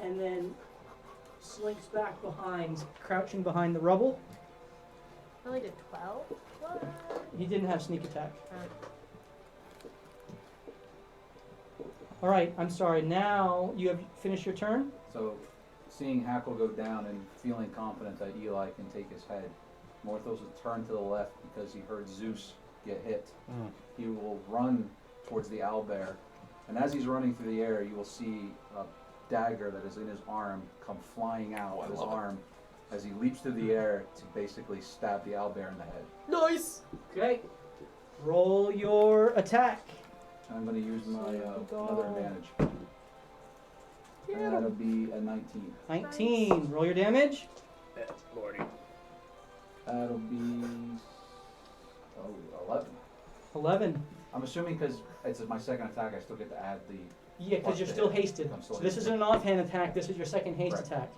S1: and then slinks back behind, crouching behind the rubble.
S2: I only did 12. What?
S1: He didn't have sneak attack.
S2: Oh.
S1: All right, I'm sorry. Now you have finished your turn.
S7: So, seeing Hackle go down and feeling confident that Eli can take his head, Morthos will turn to the left because he heard Zeus get hit.
S3: Mm.
S7: He will run towards the owlbear, and as he's running through the air, you will see a dagger that is in his arm come flying out of his arm as he leaps through the air to basically stab the owlbear in the head.
S4: Nice.
S1: Okay. Roll your attack.
S7: And I'm going to use my
S1: Go.
S7: another advantage. And that'll be a 19.
S1: 19. Roll your damage.
S7: That'll be 11.
S1: 11.
S7: I'm assuming because it's my second attack, I still get to add the.
S1: Yeah, because you're still hasted.
S7: I'm still
S1: So this
S7: hasted.
S1: isn't an offhand attack. This is your second haste
S7: Right.
S1: attack.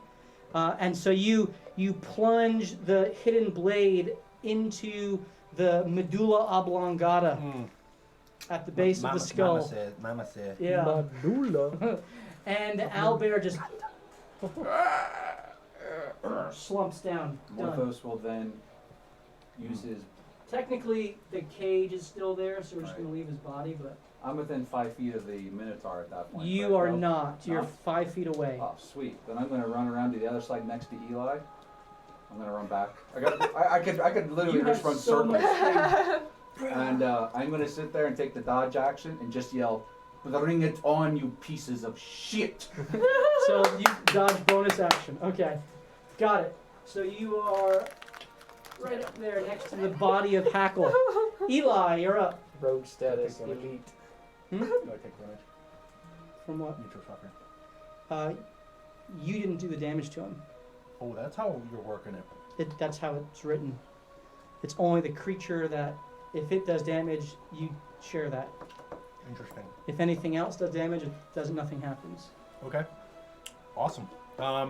S1: And so you plunge the hidden blade into the medulla oblongata at the base of the skull.
S3: Mama said.
S1: Yeah.
S4: Madula.
S1: And Owlbear just slumps down. Done.
S7: Morthos will then use his.
S1: Technically, the cage is still there, so we're just
S7: Right.
S1: going to leave his body, but
S7: I'm within 5 feet of the Minotaur at that point.
S1: you
S7: correct?
S1: are
S7: No?
S1: not. You're
S7: Not?
S1: 5 feet away.
S7: Oh, sweet. Then I'm going to run around to the other side next to Eli. I'm going to run back. I could literally
S1: You
S7: just
S1: have
S7: run
S1: so
S7: circles.
S1: much strength.
S7: And I'm going to sit there and take the dodge action and just yell, "Bring it on, you pieces of shit!"
S1: So you dodge bonus action. Okay, got it. So you are right up there next to the body of Hackle. Eli, you're up.
S4: Rogue status
S3: Take damage.
S4: elite.
S1: Hmm?
S3: Do I take damage?
S1: From what?
S3: Neutral shocker.
S1: You didn't do the damage to him.
S3: Oh, that's how you're working it.
S1: That's how it's written. It's only the creature that, if it does damage, you share that.
S3: Interesting.
S1: If anything else does damage, nothing happens.
S3: Okay. Awesome. I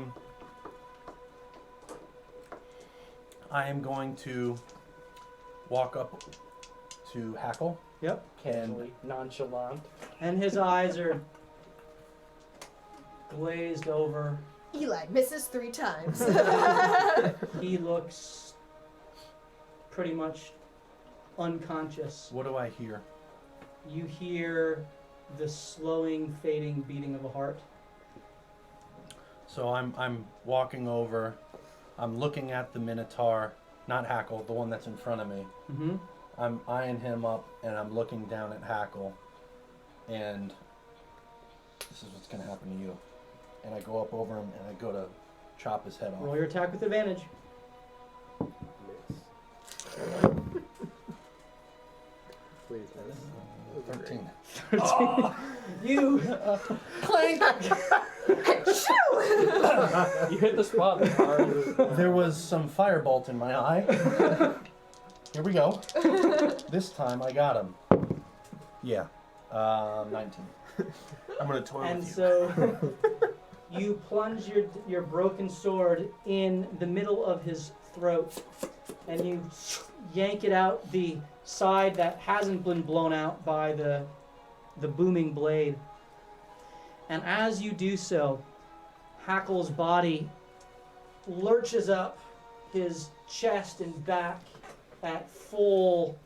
S3: am going to walk up to Hackle.
S1: Yep.
S3: And
S4: Casually nonchalant.
S1: And his eyes are glazed over.
S2: Eli misses 3 times.
S1: He looks pretty much unconscious.
S3: what do I hear?
S1: You hear the slowing, fading beating of a heart.
S3: So I'm walking over. I'm looking at the Minotaur, not Hackle, the one that's in front of me.
S1: Mm-hmm.
S3: I'm eyeing him up, and I'm looking down at Hackle, and this is what's gonna happen to you. And I go up over him, and I go to chop his head
S1: Roll
S3: off.
S1: your attack with advantage.
S6: Miss. Please, miss.
S3: 13.
S1: You
S3: Clank!
S4: You hit the spot. that already was-
S3: There was some firebolt in my eye. Here we go. This time I got him. Yeah. 19.
S8: I'm gonna toy
S1: and
S8: with you.
S1: so you plunge your broken sword in the middle of his throat, and you yank it out the side that hasn't been blown out by the booming blade. And as you do so, Hackle's body lurches up, his chest and back at full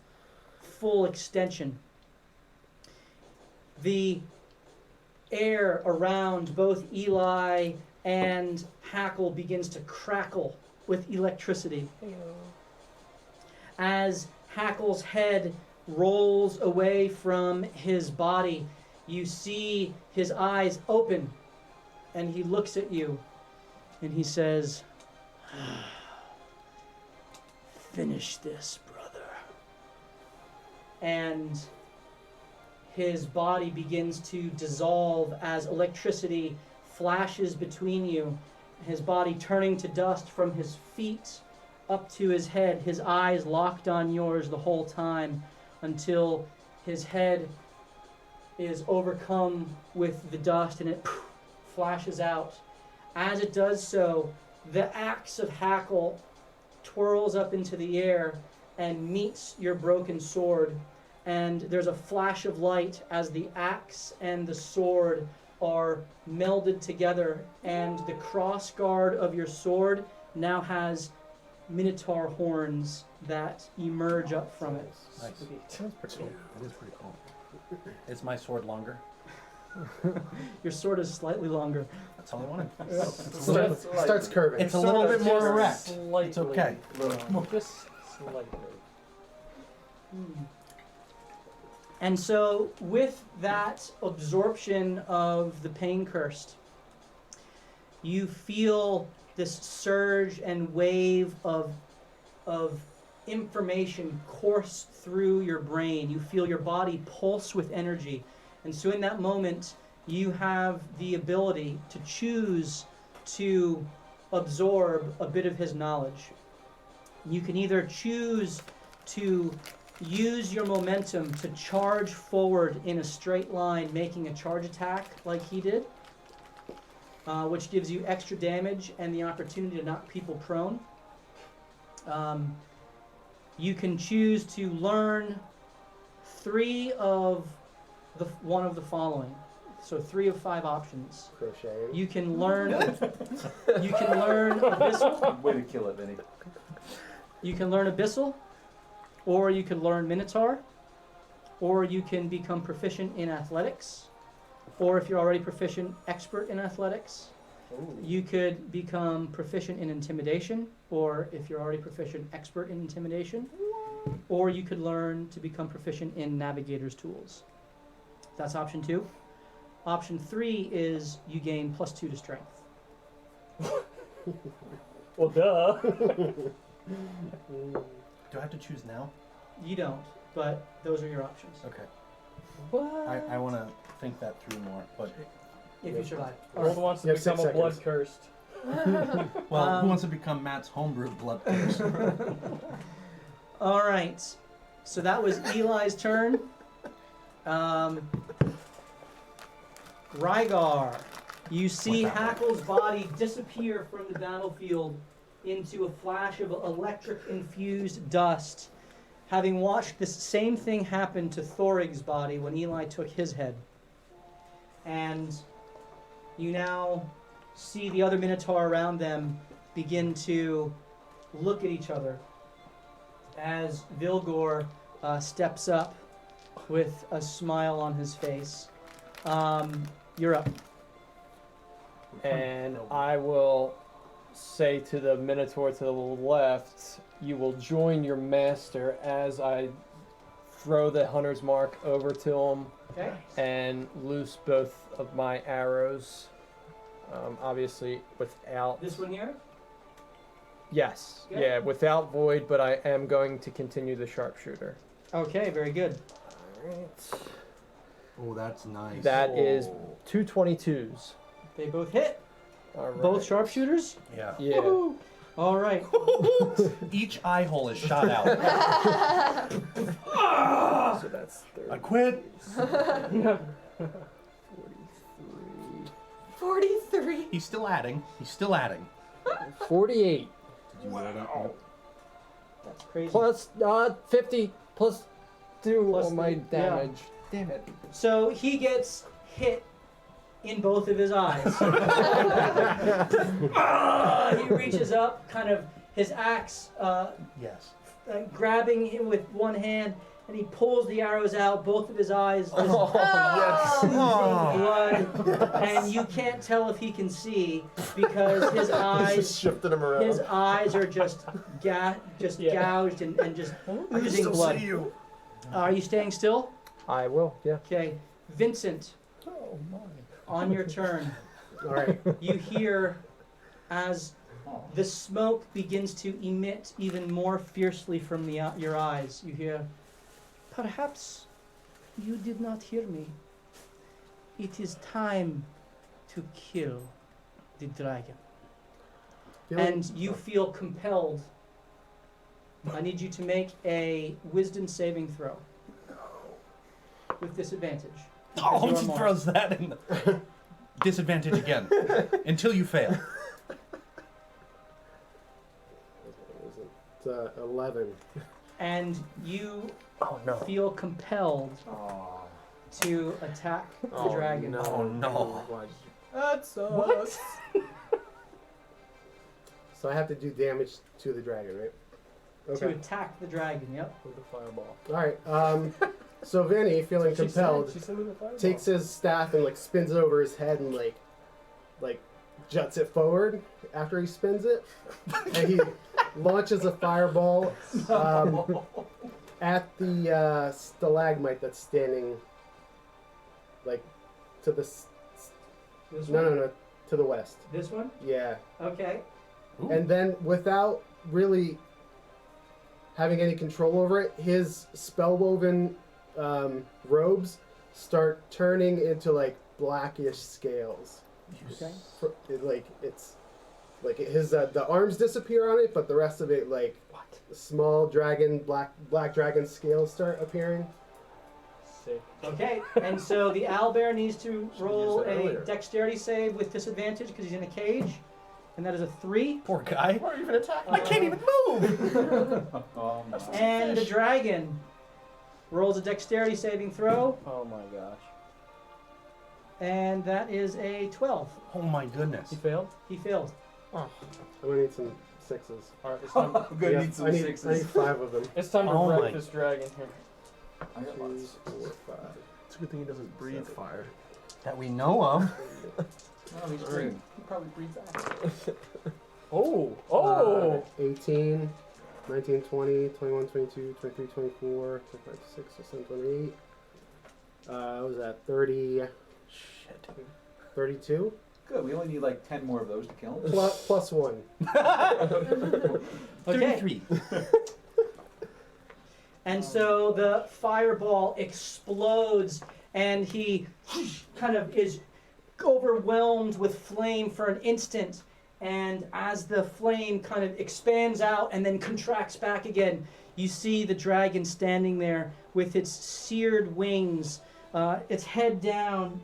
S1: extension. The air around both Eli and Hackle begins to crackle with electricity. As Hackle's head rolls away from his body, you see his eyes open, and he looks at you, and he says, "Finish this, brother." And his body begins to dissolve as electricity flashes between you, his body turning to dust from his feet up to his head, his eyes locked on yours the whole time until his head is overcome with the dust and it flashes out. As it does so, the axe of Hackle twirls up into the air and meets your broken sword, and there's a flash of light as the axe and the sword are melded together, and the cross guard of your sword now has minotaur horns that emerge up from it.
S3: Nice.
S4: Sweet.
S3: It is pretty cool. Is my sword longer?
S1: Your sword is slightly longer.
S3: That's all I wanted.
S6: Starts curving.
S3: It's a little bit more erect.
S4: Slightly
S3: It's okay.
S4: Just slightly.
S1: And so, with that absorption of the pain cursed, you feel this surge and wave of information course through your brain. You feel your body pulse with energy. And so in that moment, you have the ability to choose to absorb a bit of his knowledge. You can either choose to use your momentum to charge forward in a straight line, making a charge attack like he did, which gives you extra damage and the opportunity to knock people prone. You can choose to learn one of the following. So 3 of 5 options.
S6: Crocheting.
S1: You can learn Abyssal.
S7: Way to kill it, Vinny.
S1: You can learn Abyssal, or you can learn Minotaur, or you can become proficient in athletics, or if you're already proficient, expert in athletics. You could become proficient in intimidation, or if you're already proficient, expert in intimidation, or you could learn to become proficient in navigator's tools. That's option 2. Option 3 is you gain +2 to strength.
S4: Well, duh.
S3: Do I have to choose now?
S1: You don't, but those are your options.
S3: Okay.
S4: What?
S3: I want to think that through more, but
S1: If you survive.
S4: World wants to
S6: You have
S4: become
S6: 6
S4: a blood
S6: seconds.
S4: cursed.
S3: well, who wants to become Matt's homebrew blood curse?
S1: All right. So that was Eli's turn. Rygar, you see
S3: What's that?
S1: Hackle's body disappear from the battlefield into a flash of electric-infused dust, having watched this same thing happen to Thorig's body when Eli took his head. And you now see the other Minotaur around them begin to look at each other as Vilgor steps up with a smile on his face. You're up.
S9: And I will say to the Minotaur to the left, you will join your master as I throw the hunter's mark over to him
S1: Okay.
S9: and loose both of my arrows. Obviously without...
S1: This one here?
S9: Yes.
S1: Okay.
S9: Yeah, without void, but I am going to continue the sharpshooter.
S1: Okay, very good.
S9: Alright.
S3: Oh, that's nice.
S9: That is 2 22s.
S1: They both hit.
S9: Alright.
S1: Both sharpshooters?
S3: Yeah.
S9: Yeah.
S1: Woohoo. All right.
S3: Each eye hole is shot out.
S9: So that's 30.
S3: I quit.
S9: 43.
S2: 43.
S3: He's still adding.
S9: 48.
S1: That's crazy.
S9: Plus 50 plus 2
S1: Plus
S9: on my
S1: the-
S9: damage. Damn it.
S1: So he gets hit in both of his eyes. He reaches up, kind of his axe
S3: Yes.
S1: grabbing him with one hand, and he pulls the arrows out. Both of his eyes just blood, and you can't tell if he can see because his eyes
S8: shifted him around.
S1: his eyes are just gouged and just oozing blood.
S3: you.
S1: Are you staying still?
S9: I will, yeah.
S1: Okay, Vincent.
S9: Oh my.
S1: On your turn,
S6: All right.
S1: you hear as the smoke begins to emit even more fiercely from your eyes. You hear, perhaps You did not hear me. It is time to kill the dragon. And you feel compelled. I need you to make a wisdom saving throw. With disadvantage.
S3: Oh,
S1: Because
S3: she
S1: you are
S3: throws that in the disadvantage again until you fail.
S6: It's 11.
S1: And you
S8: Oh no.
S1: feel compelled
S5: Oh.
S1: to attack the
S8: Oh,
S1: dragon.
S8: No.
S3: Oh, no.
S8: Why-
S9: That sucks.
S1: What?
S6: So I have to do damage to the dragon, right?
S1: To
S6: Okay.
S1: attack the dragon, yep.
S4: With a fireball.
S6: Alright, so Vinny, feeling compelled,
S4: She said with a fireball.
S6: takes his staff and like spins it over his head and like juts it forward after he spins it. And he launches a fireball at the stalagmite that's standing like to the
S1: This
S6: no
S1: one?
S6: no no to the west.
S1: This one?
S6: Yeah.
S1: Okay.
S3: Ooh.
S6: And then without really having any control over it, his spell-woven robes start turning into like blackish scales.
S1: Okay.
S6: It's like his the arms disappear on it, but the rest of it like small dragon black dragon scales start appearing.
S4: Sick.
S1: Okay, and so the owlbear needs to roll
S8: used that
S1: a
S8: earlier.
S1: dexterity save with disadvantage because he's in a cage, and that is a 3.
S3: Poor guy.
S8: Why are you even attacking?
S3: I can't even move.
S5: Oh my.
S1: And the dragon rolls a dexterity saving throw,
S4: Oh my gosh.
S1: and that is a 12.
S3: Oh my goodness.
S4: He failed?
S1: He failed.
S6: I'm gonna need some 6s.
S4: Alright, it's time,
S5: I'm gonna
S6: Yeah,
S5: need some
S6: I need
S5: sixes.
S6: 5 of them.
S4: it's time to
S3: Oh
S4: wreck
S3: my-
S4: this dragon here.
S5: I got
S6: 2,
S5: lots.
S6: 4, 5.
S8: It's a good thing he doesn't breathe fire.
S3: That we know of.
S5: No, he's green. He probably breathes acid.
S4: Oh! Oh!
S6: 18, 19, 20, 21, 22, 23, 24, 25, 26, 27, 28. What was that? 30,
S3: Shit.
S6: 32?
S5: Good. We only need like 10 more of those to kill him.
S6: Plus 1.
S1: Okay.
S3: 33.
S1: And so the fireball explodes, and he kind of is overwhelmed with flame for an instant. And as the flame kind of expands out and then contracts back again, you see the dragon standing there with its seared wings, its head down,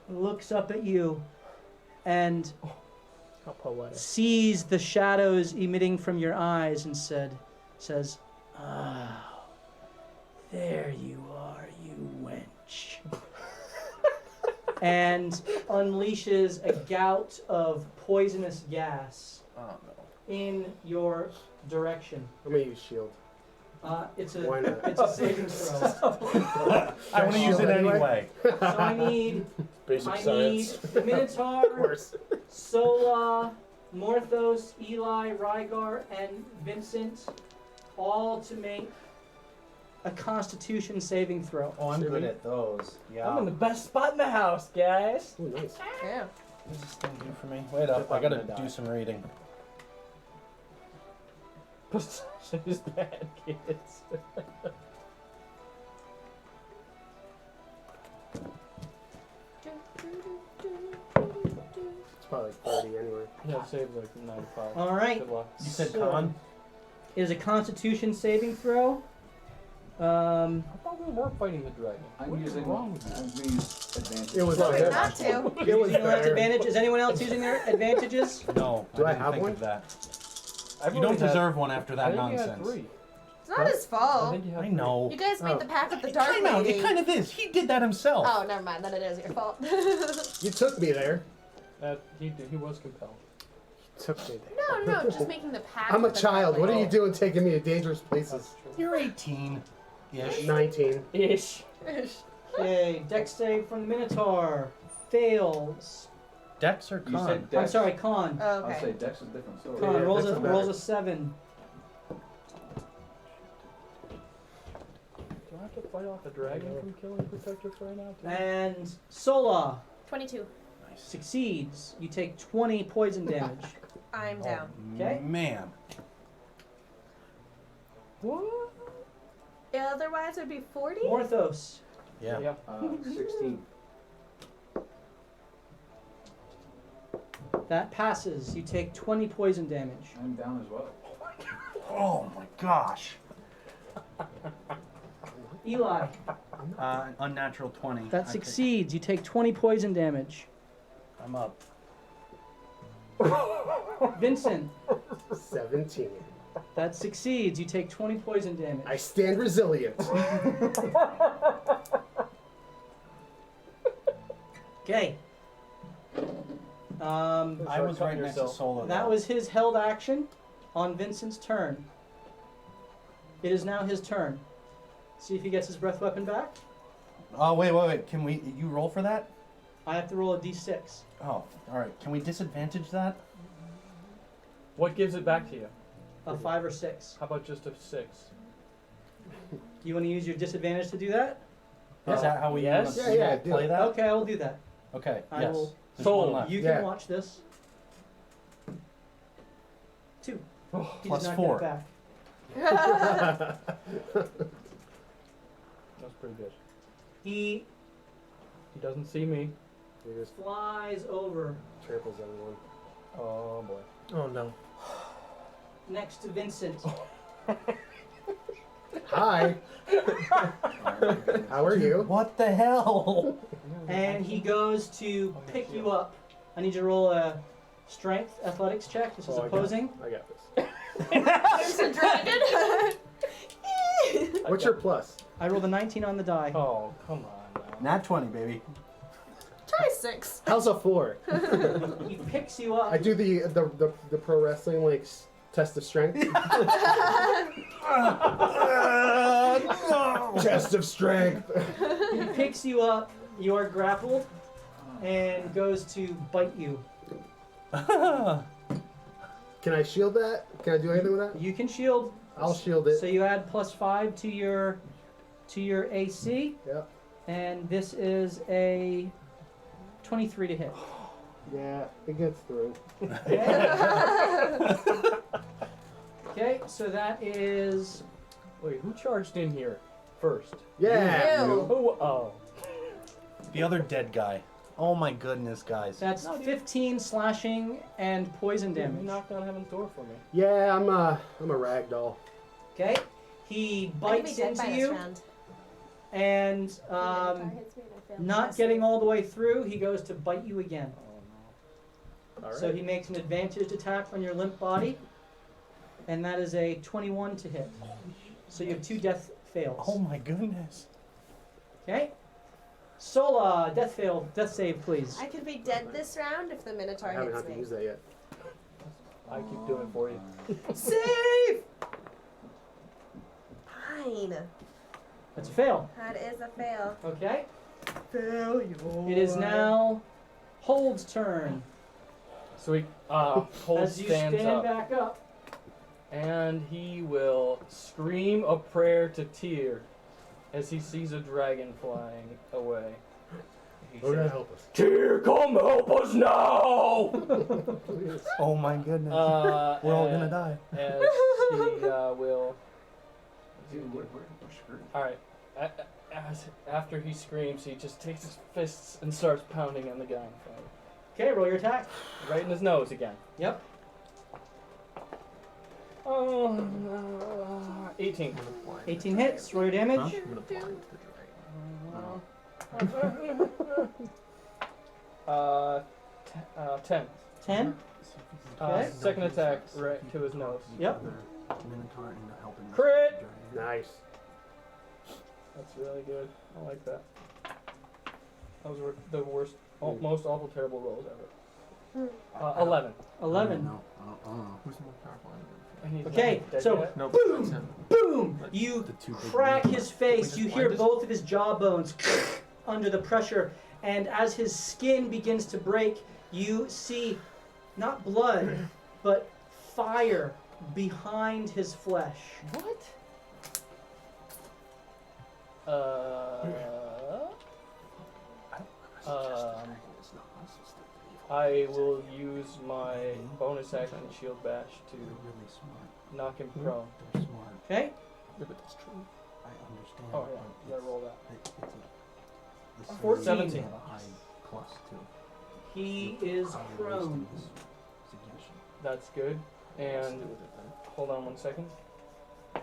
S1: looks up at you, and
S4: How poetic.
S1: sees the shadows emitting from your eyes and says, "Ah, there you are, you wench." And unleashes a gout of poisonous gas
S3: Oh no.
S1: in your direction.
S6: I'm gonna use shield.
S1: It's
S6: Why not?
S1: a saving throw.
S3: I want to use it anyway.
S1: So I need
S8: Basic
S1: I
S8: science.
S1: need the Minotaur,
S6: Of course.
S1: Sola, Morthos, Eli, Rygar, and Vincent all to make a Constitution saving throw.
S10: Oh, I'm
S8: Should
S10: good
S8: we?
S10: at those. Yeah.
S4: I'm in the best spot in the house, guys.
S6: Ooh, nice.
S2: Yeah.
S3: What's this thing do for me? Wait up, I gotta do some reading.
S4: Perception is bad, kids.
S6: It's probably like 30 anyway.
S4: Yeah, saves like 95.
S1: All right.
S4: Good luck.
S3: You said
S1: So-
S3: con?
S1: It is a Constitution saving throw.
S4: I thought we weren't fighting the dragon.
S5: I'm
S4: What is
S5: using.
S4: wrong with you?
S5: I'm gonna use advantage.
S6: It was
S2: Tell me
S6: better.
S2: not to.
S6: It was
S1: Using your left
S6: better.
S1: advantage. Is anyone else using their advantages?
S3: No.
S6: Do I
S3: didn't
S6: have
S3: think
S6: one?
S3: Of that.
S4: I've
S3: You don't
S4: only had-
S3: deserve one after
S4: I
S3: that
S4: think you had
S3: nonsense.
S4: 3.
S2: It's not his
S4: I
S2: fault.
S4: think you had
S3: I
S4: 3.
S3: know.
S2: You guys made
S6: Oh.
S2: the pact with the dark
S3: Time out.
S2: lady.
S3: It kind of is. He did that himself.
S2: Oh, never mind. Then it is your fault.
S6: You took me there.
S4: He was compelled.
S6: Took me there.
S2: No, just making the pact.
S6: I'm a
S2: with the
S6: child.
S2: dark
S6: What are
S2: lady.
S6: you doing taking me to dangerous places?
S4: That's true.
S3: You're 18. Ish.
S6: 19.
S4: Ish.
S1: Okay, Dex save from the Minotaur fails.
S3: Dex or
S5: You
S3: con?
S5: said Dex.
S1: I'm sorry, Con.
S2: Oh,
S5: I'll say
S2: okay.
S5: Dex is different. So
S1: Con
S6: Yeah,
S1: rolls
S6: Dex
S1: a
S6: is better.
S1: rolls a 7.
S4: Do I have to fight off a dragon from killing Protector right now? Too?
S1: And Sola
S2: 22.
S1: succeeds. You take 20 poison damage.
S2: I'm down.
S1: Okay.
S3: Man.
S4: What?
S2: Otherwise, it would be 40.
S1: Morthos.
S3: Yeah.
S4: Yeah.
S7: 16.
S1: That passes. You take 20 poison damage.
S7: I'm down as well.
S3: Oh my gosh.
S1: Eli,
S3: An unnatural 20.
S1: that succeeds. You take 20 poison damage.
S3: I'm up.
S1: Vincent,
S6: 17.
S1: that succeeds. You take 20 poison damage.
S6: I stand resilient.
S1: Okay.
S3: I was right next to Solo.
S1: That
S3: though.
S1: was his held action on Vincent's turn. It is now his turn. See if he gets his breath weapon back.
S3: Oh, wait. Can you roll for that?
S1: I have to roll a d6.
S3: Oh, alright. Can we disadvantage that?
S4: What gives it back to you?
S1: A 5 or 6.
S4: How about just a 6?
S1: You want to use your disadvantage to do that?
S3: Is that how we
S4: yes.
S3: wanna
S6: Yeah, do
S3: play
S6: it.
S3: that?
S1: Okay, I will do that.
S3: Okay,
S1: I
S3: yes.
S1: will-
S3: There's
S4: Sold.
S3: one left.
S1: You
S6: Yeah.
S1: can watch this. 2. He
S3: Plus
S1: does not
S3: 4.
S1: get it back.
S4: That's pretty good.
S1: He
S4: He doesn't see me.
S6: He just
S1: flies over
S6: tramples everyone.
S4: Oh boy.
S8: Oh no.
S1: next to Vincent.
S6: Hi. How are you?
S3: What the hell?
S1: And he goes to pick you up. I need you to roll a strength athletics check. This is
S6: Oh,
S1: opposing.
S6: I got this.
S2: It's a dragon.
S6: What's your plus?
S1: I rolled a 19 on the die.
S4: Oh, come on now.
S3: Nat 20, baby.
S2: Try 6.
S6: How's a 4?
S1: He picks you up.
S6: I do the pro wrestling like test of strength. Test of strength.
S1: He picks you up. You are grappled and goes to bite you.
S6: Can I shield that? Can I do anything with that?
S1: You can shield.
S6: I'll shield it.
S1: So you add +5 to your AC,
S6: Yep.
S1: and this is a 23 to hit.
S6: Yeah, it gets through.
S1: Okay, so that is
S4: Wait, who charged in here first?
S6: Yeah.
S2: Ew.
S4: Who? Oh.
S3: The other dead guy. Oh my goodness, guys.
S1: that's
S4: No, dude.
S1: 15 slashing and poison
S4: You
S1: damage.
S4: knocked on heaven's door for me.
S6: Yeah, I'm a ragdoll.
S1: Okay, he
S2: I'm gonna be
S1: bites
S2: dead
S1: into
S2: by this
S1: you,
S2: round.
S1: and
S2: If Minotaur hits me and I fail
S1: not
S2: my
S1: getting
S2: save.
S1: all the way through, he goes to bite you again.
S4: Oh
S6: All right.
S1: So he makes an advantage attack on your limp body, and that is a 21 to hit. So you have 2 death fails.
S3: Oh my goodness.
S1: Okay. Sola, death save, please.
S2: I could be dead this round if the Minotaur
S6: I haven't
S2: hits
S6: had to
S2: me.
S6: use that yet.
S4: no. I keep doing it for you.
S1: Save!
S2: Fine.
S1: That's a fail.
S2: That is a fail.
S1: Okay.
S6: Failure.
S1: It is now Hold's turn.
S4: So he Holt
S1: As you
S4: stands
S1: stand
S4: up,
S1: back up,
S4: and he will scream a prayer to Tyr as he sees a dragon flying away. He
S6: Oh,
S4: says,
S6: God, help us.
S4: Tyr, come help us now!
S6: Please.
S3: Oh my goodness.
S4: We're
S3: We're all gonna die.
S4: As he will.
S7: Dude, we're screwed.
S4: All right. After he screams, he just takes his fists and starts pounding on the guy in front of him.
S1: okay, roll your attack.
S4: Right in his nose again.
S1: Yep.
S4: Oh, 18.
S1: 18 hits, roll your damage.
S3: Huh?
S6: I'm gonna blind the dragon.
S4: 10.
S1: 10. Okay.
S4: Second attack right to his nose.
S1: Yep.
S4: Crit!
S6: Nice.
S4: That's really good. I like that. Those were the worst, most awful, terrible rolls ever. 11.
S1: 11.
S3: No, I don't know.
S8: Who's more powerful?
S4: And he's
S1: Okay,
S4: not dead
S1: so
S4: yet.
S8: No,
S1: Boom!
S8: besides him.
S1: Boom! You
S3: The two big
S1: crack
S3: ones.
S1: his face.
S8: just
S1: You hear
S8: blind us?
S1: both of his jawbones under the pressure, and as his skin begins to break, you see not blood, but fire behind his flesh.
S4: What? I will use my bonus action shield bash to
S3: Really smart.
S4: knock him prone.
S3: They're smart.
S1: Okay?
S8: Yeah, but that's true.
S3: I understand.
S4: Oh yeah, you gotta roll that.
S3: The
S1: 14.
S4: 17.
S3: have a high plus too.
S1: He is prone.
S3: Suggestion.
S4: That's good. And hold on one second.
S3: You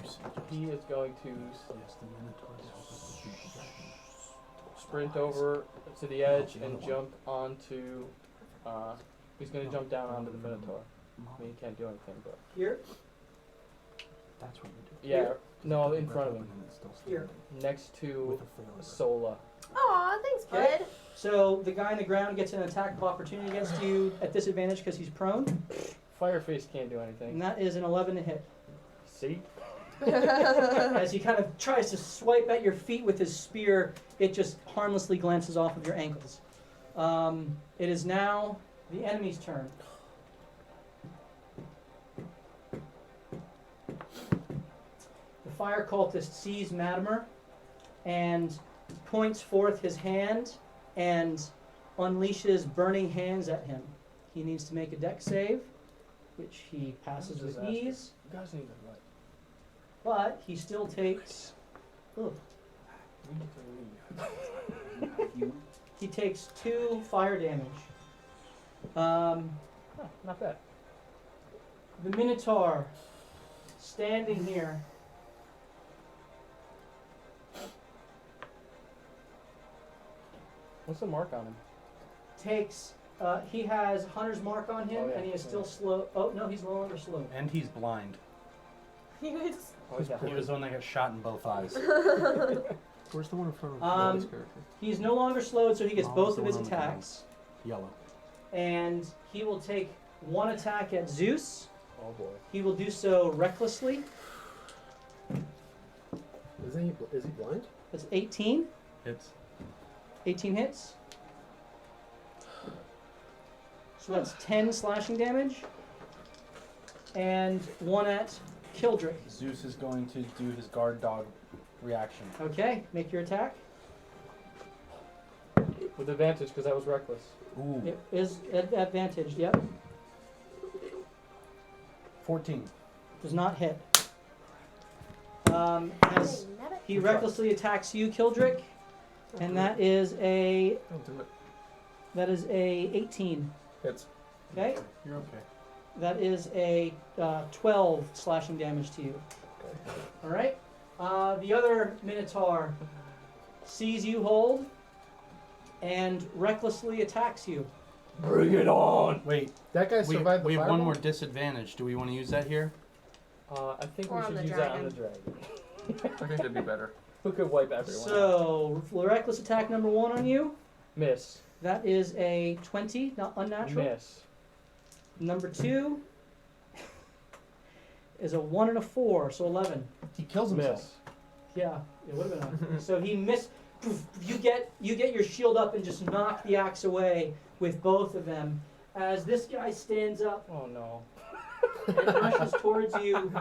S3: suggest.
S4: He is going to
S3: Yes, the Minotaur to help us defeat the dragon.
S4: sprint over to the edge and jump onto. He's going to jump down onto the Minotaur. I mean, he can't do anything, but
S1: Here.
S3: That's what you do.
S4: yeah, no, in front of him,
S3: And it's still
S1: Here.
S3: standing
S4: next to
S3: with a failure.
S4: Sola.
S2: Aw, thanks,
S1: Okay.
S2: bud.
S1: So the guy on the ground gets an attack of opportunity against you at disadvantage because he's prone,
S4: Fireface can't do anything.
S1: and that is an 11 to hit.
S4: See?
S1: As he kind of tries to swipe at your feet with his spear, it just harmlessly glances off of your ankles. It is now the enemy's turn. The fire cultist sees Matimer and points forth his hand and unleashes burning hands at him. He needs to make a dex save, which he passes with
S4: Disaster.
S1: ease,
S4: You guys need to like.
S1: but he still takes. Ugh.
S4: We need to leave.
S1: He takes 2 fire damage.
S4: Not bad.
S1: The Minotaur, standing here,
S4: What's the mark on him?
S1: takes. He has Hunter's Mark on him,
S4: Oh, yeah.
S1: and he is still slow. Oh no, he's no longer slow.
S3: And he's blind.
S2: He was.
S4: Oh, he's got
S3: He was the one that got shot in both eyes.
S8: Where's the one in front of
S1: Um,
S8: character?
S1: He's no longer slowed, so he gets
S3: Oh,
S1: both
S3: the
S1: of his
S3: one on the ground.
S1: attacks,
S3: Yellow.
S1: and he will take 1 attack at Zeus.
S4: Oh boy.
S1: He will do so recklessly.
S6: Is he blind?
S1: That's 18.
S3: It's
S1: 18 hits. So that's 10 slashing damage. And 1 at Kildrick.
S3: Zeus is going to do his guard dog reaction.
S1: Okay, make your attack.
S4: With advantage because that was reckless.
S3: Ooh.
S1: It is advantaged, yep.
S3: 14.
S1: Does not hit. As he recklessly attacks you, Kildrick, and that is a
S8: Don't do it.
S1: 18.
S8: Hits.
S1: Okay,
S3: You're okay.
S1: that is a 12 slashing damage to you. All right. The other Minotaur sees you hold and recklessly attacks you.
S4: Bring it on!
S3: Wait,
S6: That guy
S3: we
S6: survived the
S3: have one
S6: fireball?
S3: more disadvantage. Do we want to use that here?
S4: I think
S2: Or
S4: we
S2: on
S4: should
S2: the
S4: use that on the dragon.
S8: I think that'd be better.
S4: Who could wipe everyone?
S1: So, reckless attack number 1 on you.
S4: Miss.
S1: That is a 20, not unnatural.
S4: Miss.
S1: Number 2 is a 1 and a 4, so 11.
S3: He kills himself.
S4: Miss.
S1: Yeah, it would have been. So he missed. Poof, you get your shield up and just knock the axe away with both of them. As this guy stands up
S4: Oh no.
S1: and rushes towards you.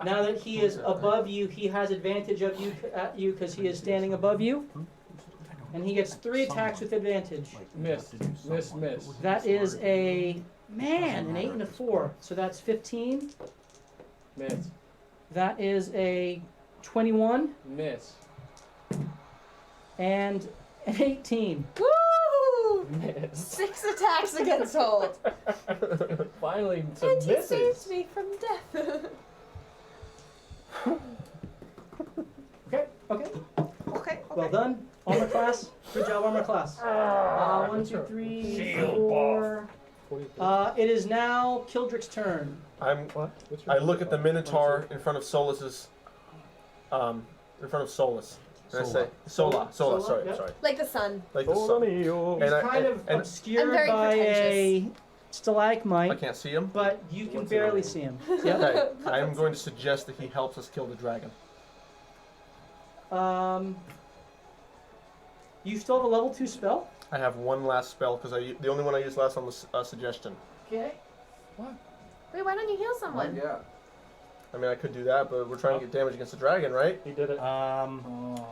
S1: Now that he is above you, he has advantage of you at you because he is standing above you, and he gets 3 attacks with advantage.
S4: Miss. Miss. Miss.
S1: That is an 8 and a 4, so that's 15.
S4: Miss.
S1: That is a 21
S4: Miss.
S1: and an 18.
S2: Woo!
S4: Miss.
S2: 6 attacks against Hold.
S4: Finally, some
S2: And he
S4: misses.
S2: saves me from death.
S1: Okay.
S2: Okay.
S1: Well done. Armor class. Good job, armor class. 1, 2, 3, 4. It is now Kildrick's turn.
S8: I look at the Minotaur in front of Solas's, in front of Solus, and I say, Sola, sorry,
S1: yep.
S8: sorry,
S2: Like the sun.
S8: like the sun.
S1: He's
S8: And I-
S1: kind of
S8: and-
S1: obscured
S2: I'm very
S1: by a
S8: I
S1: stalagmite,
S8: can't see him.
S1: but you can
S8: What's
S1: barely
S8: it?
S1: see him. Yep.
S8: Okay, I am going to suggest that he helps us kill the dragon.
S1: You still have a level 2 spell.
S8: I have one last spell because the only one I used last time was suggestion.
S1: Okay.
S2: Wait, why don't you heal someone?
S7: Yeah.
S8: I mean, I could do that, but we're trying to get damage against the dragon, right?
S4: He did it.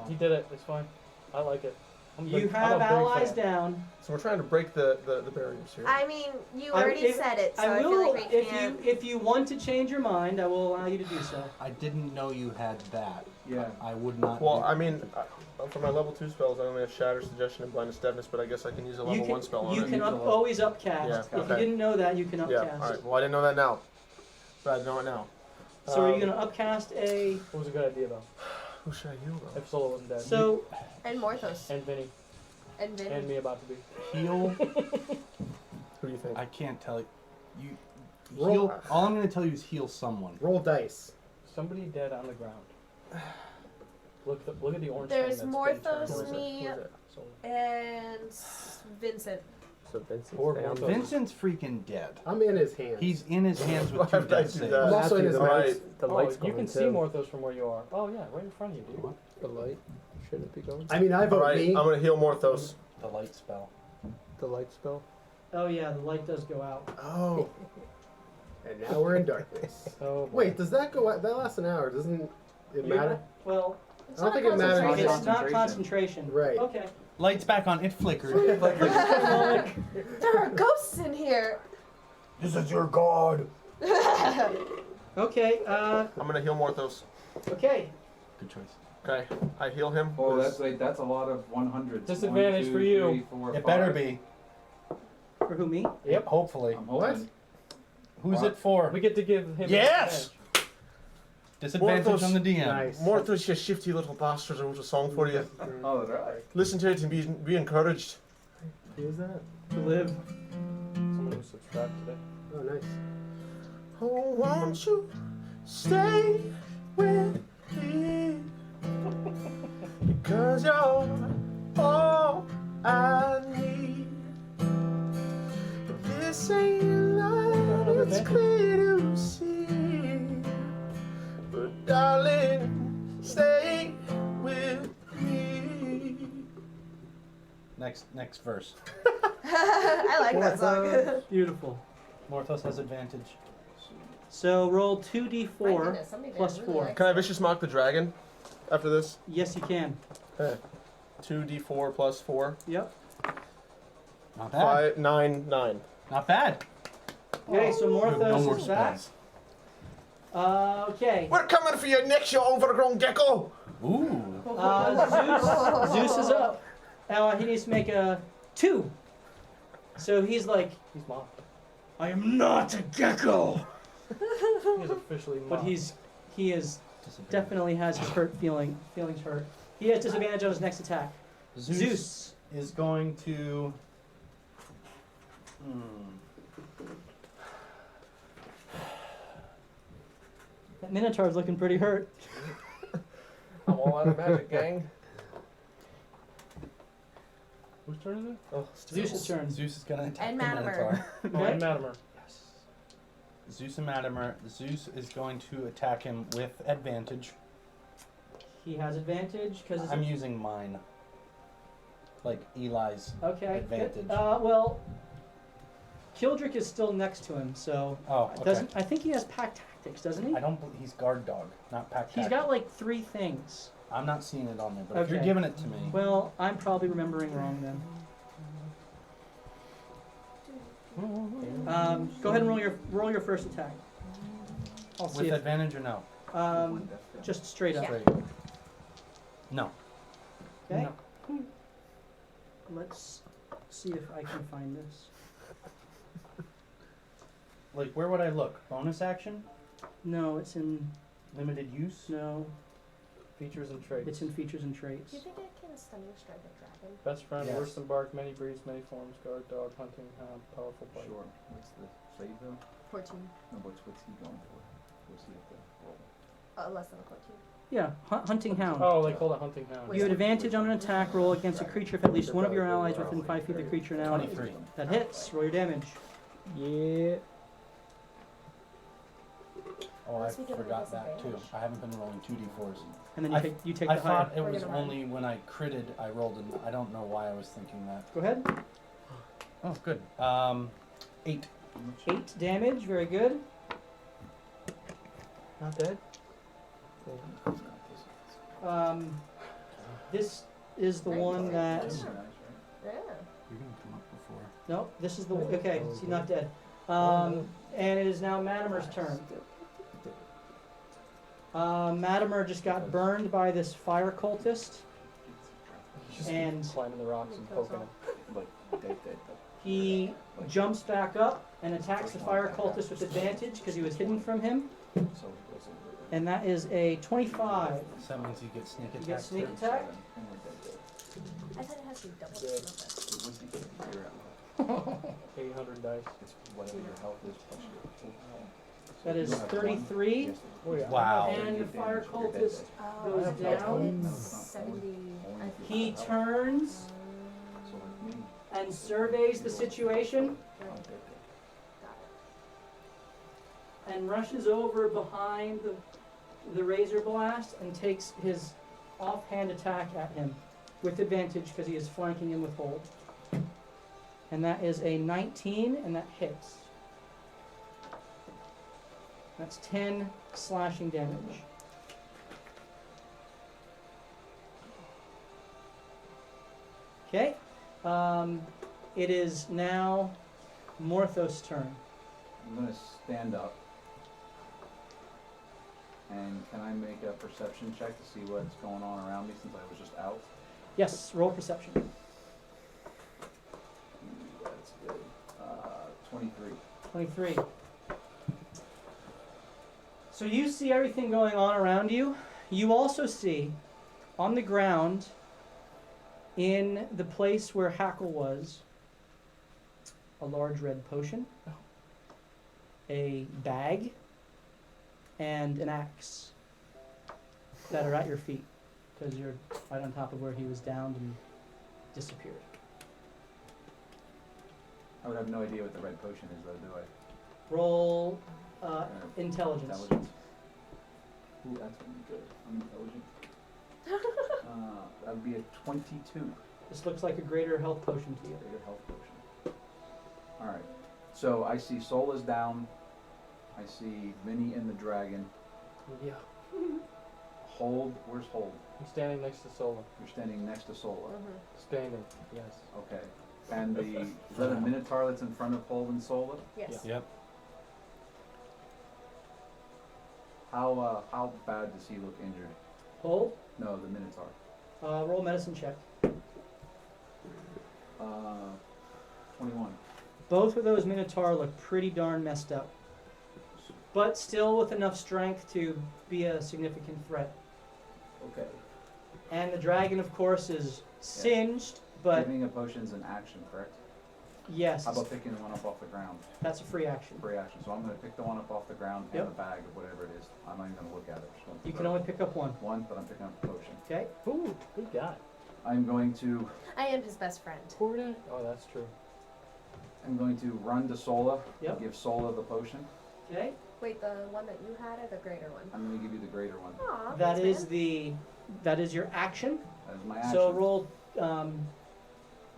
S4: He did it. It's fine. I like it.
S1: You have allies down.
S8: So we're trying to break the barriers here.
S2: I mean, you already said it, so I feel
S1: will,
S2: like we can't.
S1: if you want to change your mind, I will allow you to do so.
S3: I didn't know you had that.
S7: Yeah.
S3: I would not.
S8: Well, I mean, for my level 2 spells, I only have Shatter, Suggestion, and Blindness, Deafness, but I guess I can use a level 1 spell on
S1: You
S8: it.
S1: can always upcast.
S8: Yeah,
S1: If you
S8: okay.
S1: didn't know that, you can upcast.
S8: Yeah, alright. Well, I didn't know that now. But I know it now.
S1: So are you going to upcast a...
S4: What was a good idea though?
S8: Who should I heal, though?
S4: If Solo wasn't dead.
S1: So...
S2: And Morthos.
S4: And Vinny.
S2: And Vinny.
S4: And me about to be.
S3: Heal.
S8: Who do you think?
S3: I can't tell you. You
S6: Roll.
S3: heal. All I'm going to tell you is heal someone.
S6: Roll dice.
S4: Somebody dead on the ground. Look at the orange.
S2: There's
S4: thing
S2: Morthos,
S4: that's been turned.
S2: me,
S4: Who is it? Solo.
S2: and Vincent.
S9: So Vincent's
S4: Or
S9: down.
S4: Morthos.
S3: Vincent's freaking dead.
S6: I'm in his hands.
S3: He's in his hands with
S8: Why
S3: 2
S8: did I
S3: death
S8: do
S3: saves.
S8: that?
S6: I'm also in his
S9: the
S6: hands.
S9: lights, the
S4: Oh,
S9: lights
S4: you
S9: going
S4: can see
S9: too.
S4: Morthos from where you are. Oh yeah, right in front of you, dude.
S9: The light shouldn't be going.
S6: I mean, I vote
S8: Alright,
S6: me.
S8: I'm gonna heal Morthos.
S3: The light spell.
S9: The light spell.
S1: Oh yeah, the light does go out.
S6: Oh. And now we're in darkness.
S4: Oh, boy.
S6: Wait, does that go out? That lasts an hour. Doesn't it
S1: You're
S6: matter?
S1: not- Well,
S2: It's
S6: I don't
S2: not
S6: think it matters.
S2: concentration.
S1: it's not
S7: Concentration.
S1: concentration.
S6: Right.
S1: Okay.
S3: Lights back on. It flickered.
S2: There are ghosts in here.
S3: This is your god.
S1: Okay,
S8: I'm gonna heal Morthos.
S1: okay.
S3: Good choice.
S8: Okay, I heal him.
S7: Oh,
S8: with-
S7: that's a lot of 100s.
S4: Disadvantage for you.
S3: It better be.
S1: For who, me?
S3: Yep. Hopefully.
S7: I'm hoping.
S3: Who's
S7: What?
S3: it for?
S4: We get to give him.
S3: Yes! Disadvantage
S8: Morthos.
S3: on the DM.
S6: Nice.
S8: Morthos, you shifty little bastard, I wrote a song for you.
S7: Oh, right.
S8: Listen to it and be encouraged.
S6: Who is that?
S1: To live.
S4: Someone who subscribed today.
S6: Oh, nice.
S8: Oh, won't you stay with me? Because you're all I need. This ain't love, it's clear to see. But darling, stay with me.
S3: Next verse.
S2: I like that song.
S1: Beautiful.
S3: Morthos has advantage.
S1: So roll
S2: My
S1: 2d4
S2: goodness, somebody did
S1: plus
S2: really
S1: 4.
S2: like
S8: Can I
S2: that.
S8: Vicious Mock the Dragon after this?
S1: Yes, you can.
S8: 2d4 plus 4.
S1: Yep.
S3: Not bad.
S8: 5, 9, 9.
S3: Not bad.
S1: Okay, so
S3: You have no
S1: Morthos
S3: more
S1: is back.
S3: spells.
S1: Okay.
S8: We're coming for you next, you overgrown gecko!
S3: Ooh.
S1: Zeus is up. Now he needs to make a 2. So he's like,
S4: He's mocked.
S1: I am not a gecko.
S4: He's officially mocked.
S1: But he is
S3: Disadvantage.
S1: definitely has his feelings hurt. He has disadvantage on his next attack. Zeus.
S3: is going to.
S1: That Minotaur's looking pretty hurt.
S8: I'm all out of magic, gang.
S4: Whose turn is it?
S8: Oh,
S1: Zeus' turn.
S3: Zeus is gonna attack
S2: And
S3: the
S2: Madamer.
S3: Minotaur.
S4: Oh, and Madamer.
S3: Yes. Zeus and Madamer. Zeus is going to attack him with advantage.
S1: He has advantage because
S3: I'm using mine. Like Eli's.
S1: okay.
S3: advantage.
S1: Well, Kildrick is still next to him, so
S3: Oh, okay.
S1: doesn't I think he has pack tactics, doesn't he?
S3: I don't. He's guard dog, not pack.
S1: He's got like 3 things.
S3: I'm not seeing it on there, but if you're
S1: Okay.
S3: giving it to me,
S1: Well, I'm probably remembering wrong then. Go ahead and roll your first attack. I'll see
S3: with
S1: if
S3: advantage or no?
S1: just straight up.
S2: Yeah.
S3: Straight. No.
S1: Okay. Let's see if I can find this.
S3: Like, where would I look? Bonus action?
S1: No, it's in
S3: Limited use?
S1: no,
S4: Features and traits.
S1: it's in features and traits.
S2: Do you think I can stunning strike a dragon?
S4: Best friend,
S3: Yes.
S4: worse than bark, many breeds, many forms, guard dog, hunting hound, powerful bite.
S7: Sure. What's the save though?
S2: 14.
S7: No, what's he going for? What's he have to roll?
S2: Less than a 14.
S1: Yeah, hunting hound.
S4: Oh, they call it hunting hound.
S1: You have advantage on an attack roll against a creature if at least one of your allies within 5 feet of the creature now.
S3: 23.
S1: That hits. Roll your damage.
S9: Yeah.
S3: Oh, I
S2: Unless we give him
S3: forgot that too.
S2: disadvantage.
S3: I haven't been rolling 2d4s.
S1: And then
S3: I-
S1: you take
S3: I
S1: the higher.
S3: thought it
S2: We're
S3: was
S2: gonna run.
S3: only when I critted I rolled an. I don't know why I was thinking that.
S1: Go ahead.
S3: Oh, good. 8.
S1: 8 damage. Very good.
S9: Not dead.
S1: This is the one that.
S7: Nice, right?
S2: Yeah.
S3: You're gonna come up before.
S1: No, this is the. Okay, so he's not dead. And it is now Matimer's turn. Matimer just got burned by this fire cultist.
S4: Just
S1: And
S4: climbing the rocks and poking him.
S1: he jumps back up and attacks the fire cultist with advantage because he was hidden from him. And that is a 25.
S3: So that means you get sneak
S1: You
S3: attack.
S1: get sneak
S3: too.
S1: attack.
S2: I thought it has to be double.
S4: Good.
S2: Not
S4: 800 dice.
S1: That is 33.
S4: Oh yeah.
S3: Wow.
S1: And the fire cultist
S2: Oh,
S1: goes down.
S2: it's 70.
S1: He turns and surveys the situation and rushes over behind the razor blast and takes his offhand attack at him with advantage because he is flanking him with hold. And that is a 19, and that hits. That's 10 slashing damage. Okay. It is now Morthos' turn.
S7: I'm gonna stand up. And can I make a perception check to see what's going on around me since I was just out?
S1: Yes, roll perception.
S7: That's good. 23.
S1: 23. So you see everything going on around you. You also see on the ground in the place where Hackle was a large red potion, a bag, and an axe that are at your feet because you're right on top of where he was downed and disappeared.
S7: I would have no idea what the red potion is though, do I?
S1: Roll intelligence.
S7: Intelligence. Ooh, that's gonna be good. I'm intelligent. That would be a 22.
S1: This looks like a greater health potion to you.
S7: Very good health potion. Alright. So I see Sola's down. I see Vinny and the dragon.
S4: Yeah.
S7: Hold. Where's Hold?
S4: I'm standing next to Sola.
S7: You're standing next to Sola.
S4: Standing. Yes.
S7: Okay. And is that a Minotaur that's in front of Hold and Sola?
S2: Yes.
S3: Yep.
S7: How bad does he look injured?
S1: Hold.
S7: No, the Minotaur.
S1: Roll medicine check.
S7: 21.
S1: Both of those Minotaur look pretty darn messed up, but still with enough strength to be a significant threat.
S7: Okay.
S1: And the dragon, of course, is singed, but
S7: Giving a potion's an action, correct?
S1: yes,
S7: How about picking one up off the ground?
S1: that's a free action.
S7: Free action. So I'm going to pick the one up off the ground and
S1: Yep.
S7: the bag of whatever it is. I'm not even going to look at it. Just gonna
S1: You
S7: pick
S1: can
S7: it
S1: only
S7: up.
S1: pick up one.
S7: One, but I'm picking up the potion.
S1: Okay.
S4: Ooh, good guy.
S7: I'm going to
S2: I am his best friend.
S4: Poured it. Oh, that's true.
S7: run to Sola
S1: Yep.
S7: and give Sola the potion.
S1: Okay.
S2: Wait, the one that you had or the greater one?
S7: I'm going to give you the greater one.
S2: Aw,
S1: That
S2: thanks,
S1: is
S2: man.
S1: that is your action.
S7: That is my action.
S1: So roll.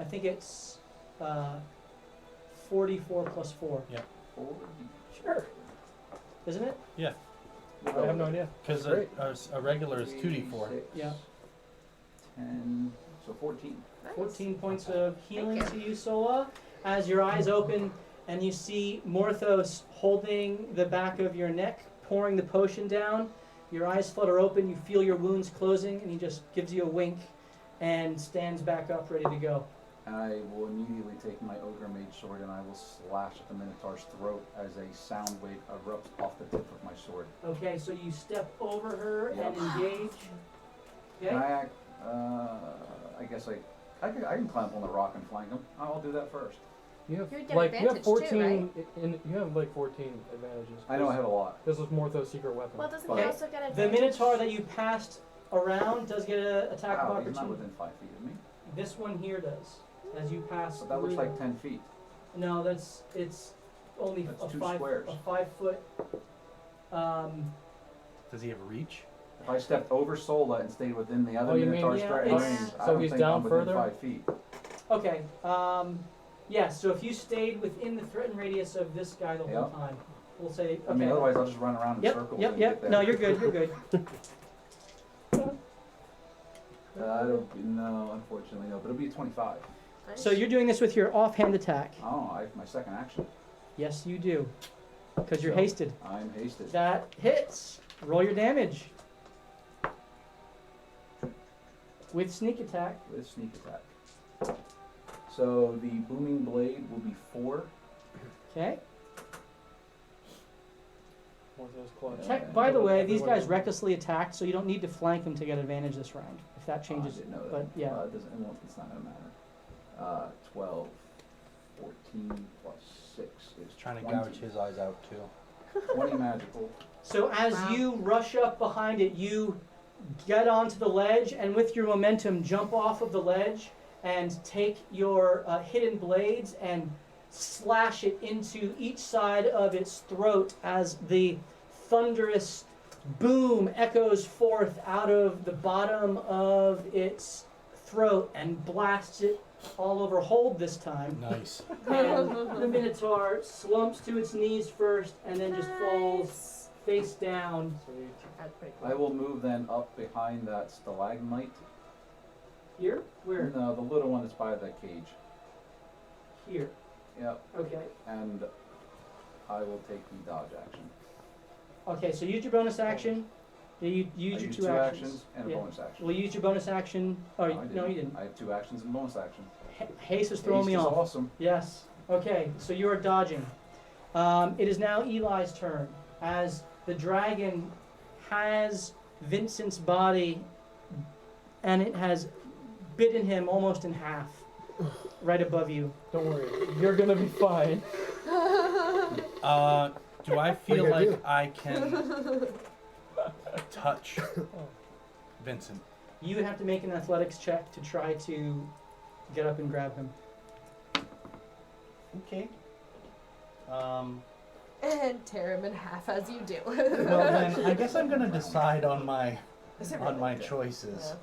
S1: I think it's 44 plus 4.
S7: Four.
S1: Sure. Isn't it?
S4: I have no idea.
S3: Because
S4: Great.
S3: a regular is 2d4.
S7: 6,
S1: Yeah.
S7: 10, so 14.
S2: Nice.
S1: 14 points of healing
S2: Thank
S1: to you, Sola, as your eyes open and you see Morthos holding the back of your neck, pouring the potion down. Your eyes flutter open, you feel your wounds closing, and he just gives you a wink and stands back up ready to go.
S7: I will immediately take my Ogre Mage sword and I will slash at the Minotaur's throat as a sound wave erupts off the tip of my sword.
S1: Okay, so you step over her
S7: Yep.
S1: and engage.
S7: Can
S1: Okay?
S7: I act, I guess I can climb up on the rock and flank him. I'll do that first.
S4: You have
S2: You would get
S4: like you have
S2: advantage too,
S4: 14.
S2: right?
S4: You have like 14 advantages.
S7: I know I have a lot.
S4: This is Morthos' secret weapon.
S2: Well, doesn't
S7: Okay.
S2: he also get
S1: The
S2: advantage?
S1: Minotaur that you passed around does get an attack of
S7: Wow, he's not
S1: opportunity.
S7: within 5 feet of me.
S1: This one here does, as you pass.
S7: But that looks
S1: through.
S7: like 10 feet.
S1: No, it's only
S7: That's
S1: a
S7: two
S1: 5
S7: squares.
S1: a 5 foot.
S3: Does he have reach?
S7: If I stepped over Sola and stayed within the other
S4: Oh, you mean-
S7: Minotaur's
S1: Yeah,
S7: threatened
S1: it's-
S7: range, I
S4: So
S7: don't
S4: he's
S7: think
S4: down
S7: I'm within
S4: further?
S7: 5 feet.
S1: Okay. Yeah. So if you stayed within the threatened radius of this guy the whole
S7: Yep.
S1: time, we'll say. Okay.
S7: I mean, otherwise I'll just run around in
S1: Yep.
S7: circles
S1: Yep.
S7: and
S1: Yep.
S7: get there.
S1: No, you're good. You're good.
S7: I don't know, unfortunately, no. But it'll be 25.
S2: Nice.
S1: So you're doing this with your offhand attack.
S7: Oh, I have my second action.
S1: Yes, you do. Because you're
S7: So,
S1: hasted.
S7: I'm hasted.
S1: That hits. Roll your damage. With sneak attack.
S7: With sneak attack. So the booming blade will be 4.
S1: Okay.
S4: One of those clutch.
S1: Check, by the way, these guys recklessly attacked, so you don't need to flank them to get advantage this round. If that changes.
S7: I didn't know that.
S1: But yeah.
S7: It doesn't. It won't. It's not gonna matter. 12, 14 plus 6 is
S3: Trying to
S7: 20.
S3: gouge his eyes out too.
S7: 20 magical.
S1: So as
S2: Wow.
S1: you rush up behind it, you get onto the ledge, and with your momentum, jump off of the ledge and take your hidden blades and slash it into each side of its throat as the thunderous boom echoes forth out of the bottom of its throat and blasts it all over hold this time.
S3: Nice.
S1: And the Minotaur slumps to its knees first and then just falls
S2: Nice.
S1: face down.
S4: Sweet.
S2: That's pretty
S7: I will move then up behind that stalagmite.
S1: Here? Where?
S7: No, the little one that's by that cage.
S1: Here.
S7: Yep.
S1: Okay.
S7: And I will take the dodge action.
S1: Okay, so use your bonus action. Yeah, you
S7: I
S1: use your
S7: use
S1: two
S7: two
S1: actions.
S7: and a
S1: Yeah.
S7: bonus action.
S1: Well, use your bonus action. Oh,
S7: No, I
S1: no, you didn't.
S7: I have 2 actions and bonus action.
S1: Haste is throwing me
S7: Haste is
S1: off.
S7: awesome.
S1: Yes. Okay, so you are dodging. It is now Eli's turn as the dragon has Vincent's body and it has bitten him almost in half right above you.
S4: Don't worry, you're gonna be fine.
S3: Do I feel
S6: you
S3: like
S6: do?
S3: I can touch Vincent?
S1: You would have to make an athletics check to try to get up and grab him.
S3: Okay.
S2: And tear him in half as you do.
S3: Well then, I guess I'm gonna decide on my
S2: Is it
S3: on my
S2: really?
S3: choices.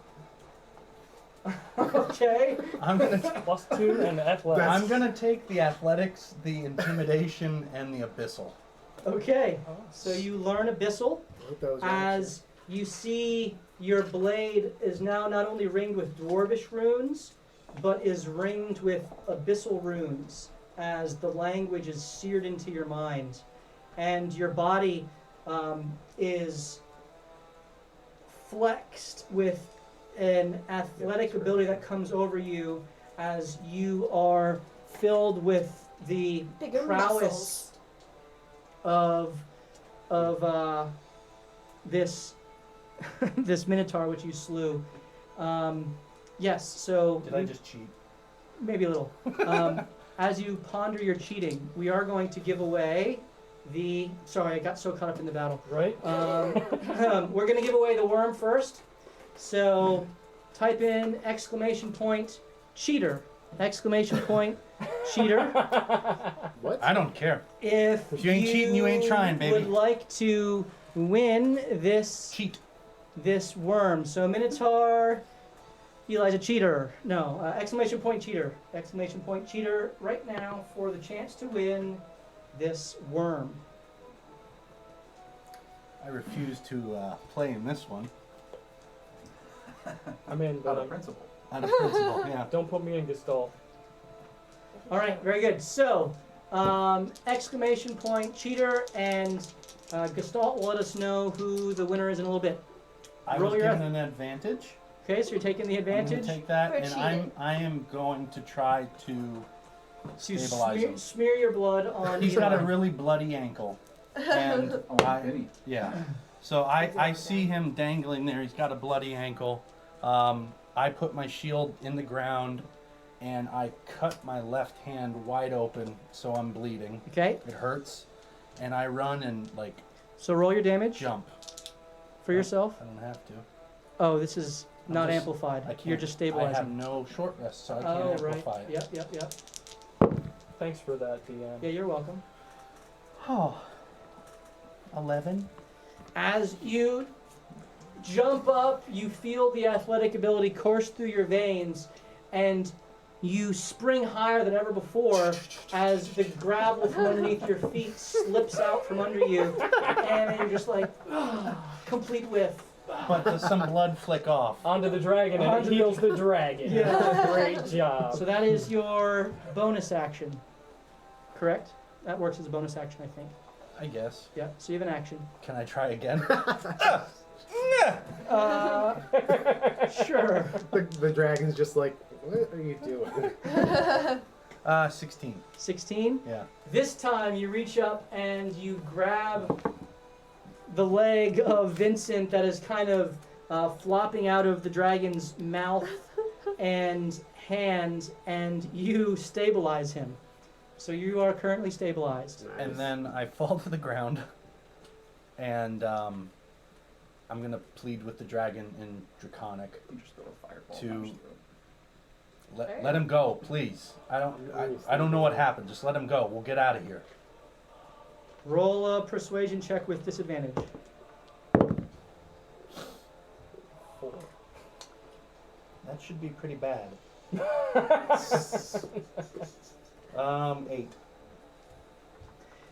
S1: Okay.
S3: I'm gonna
S4: +2 and athletics.
S3: I'm gonna take the athletics, the intimidation, and the abyssal.
S1: Okay. So you learn Abyssal.
S6: I hope that was your
S1: As you see, your blade is now not only ringed with dwarvish runes, but is ringed with abyssal runes as the language is seared into your mind. And your body is flexed with an athletic ability that comes over you as you are filled with the
S2: Bigger
S1: prowess
S2: muscles.
S1: of this this minotaur which you slew. Yes, so
S3: Did I just cheat?
S1: maybe a little. As you ponder your cheating, we are going to give away the. Sorry, I got so caught up in the battle.
S4: Right?
S1: We're going to give away the worm first. So type in !cheater! !cheater!
S6: What?
S3: I don't care.
S1: If
S3: you ain't cheating, you ain't trying, baby.
S1: would like to win this
S3: Cheat.
S1: this worm. So Minotaur, Eli's a cheater. No, !cheater! !cheater right now for the chance to win this worm.
S3: I refuse to play in this one.
S4: I'm in,
S7: Out
S4: but
S7: of principle.
S3: Out of principle, yeah.
S4: don't put me in Gestalt.
S1: All right, very good. So, !cheater and Gestalt will let us know who the winner is in a little bit.
S3: I
S1: Roll
S3: was
S1: your
S3: given an advantage.
S1: Okay, so you're taking the
S3: I'm gonna
S1: advantage.
S3: take that,
S2: For
S3: and
S2: cheating.
S3: I am going to try to
S1: to
S3: stabilize him.
S1: smear your blood on.
S3: He's got a
S1: Eli.
S3: really bloody ankle, and
S7: Oh,
S3: I,
S7: Vinny.
S3: yeah. So I see him dangling there. He's got a bloody ankle. I put my shield in the ground, and I cut my left hand wide open, so I'm bleeding.
S1: Okay,
S3: It hurts, and I run and like
S1: so roll your damage
S3: jump.
S1: for yourself.
S3: I don't have to.
S1: Oh, this is
S3: I'm
S1: not
S3: just-
S1: amplified.
S3: I can't.
S1: You're just
S3: I have
S1: stabilizing.
S3: no short rest, so I can't
S1: Oh,
S3: amplify
S1: right.
S3: it.
S1: Yep.
S4: Thanks for that, DM.
S1: Yeah, you're welcome.
S3: Oh. 11.
S1: As you jump up, you feel the athletic ability course through your veins, and you spring higher than ever before as the gravel from underneath your feet slips out from under you, and then you're just like, complete whiff.
S3: but does some blood flick off?
S4: Onto the dragon, and
S1: Onto
S4: it
S1: the-
S4: heals the dragon.
S1: Yeah.
S4: Great job.
S1: So that is your bonus action. Correct? That works as a bonus action, I think.
S3: I guess.
S1: Yeah, so you have an action.
S3: Can I try again?
S1: Sure.
S6: The dragon's just like, what are you doing?
S3: 16.
S1: 16.
S3: Yeah.
S1: This time you reach up and you grab the leg of Vincent that is kind of flopping out of the dragon's mouth and hand, and you stabilize him. So you are currently stabilized.
S3: And then I fall to the ground, and I'm gonna plead with the dragon in Draconic
S5: You just throw a fireball.
S3: To-
S5: punch through it.
S3: let him go, please. I don't know what happened. Just let him go. We'll get out of here.
S1: Roll a persuasion check with disadvantage.
S3: 4. That should be pretty bad. 8.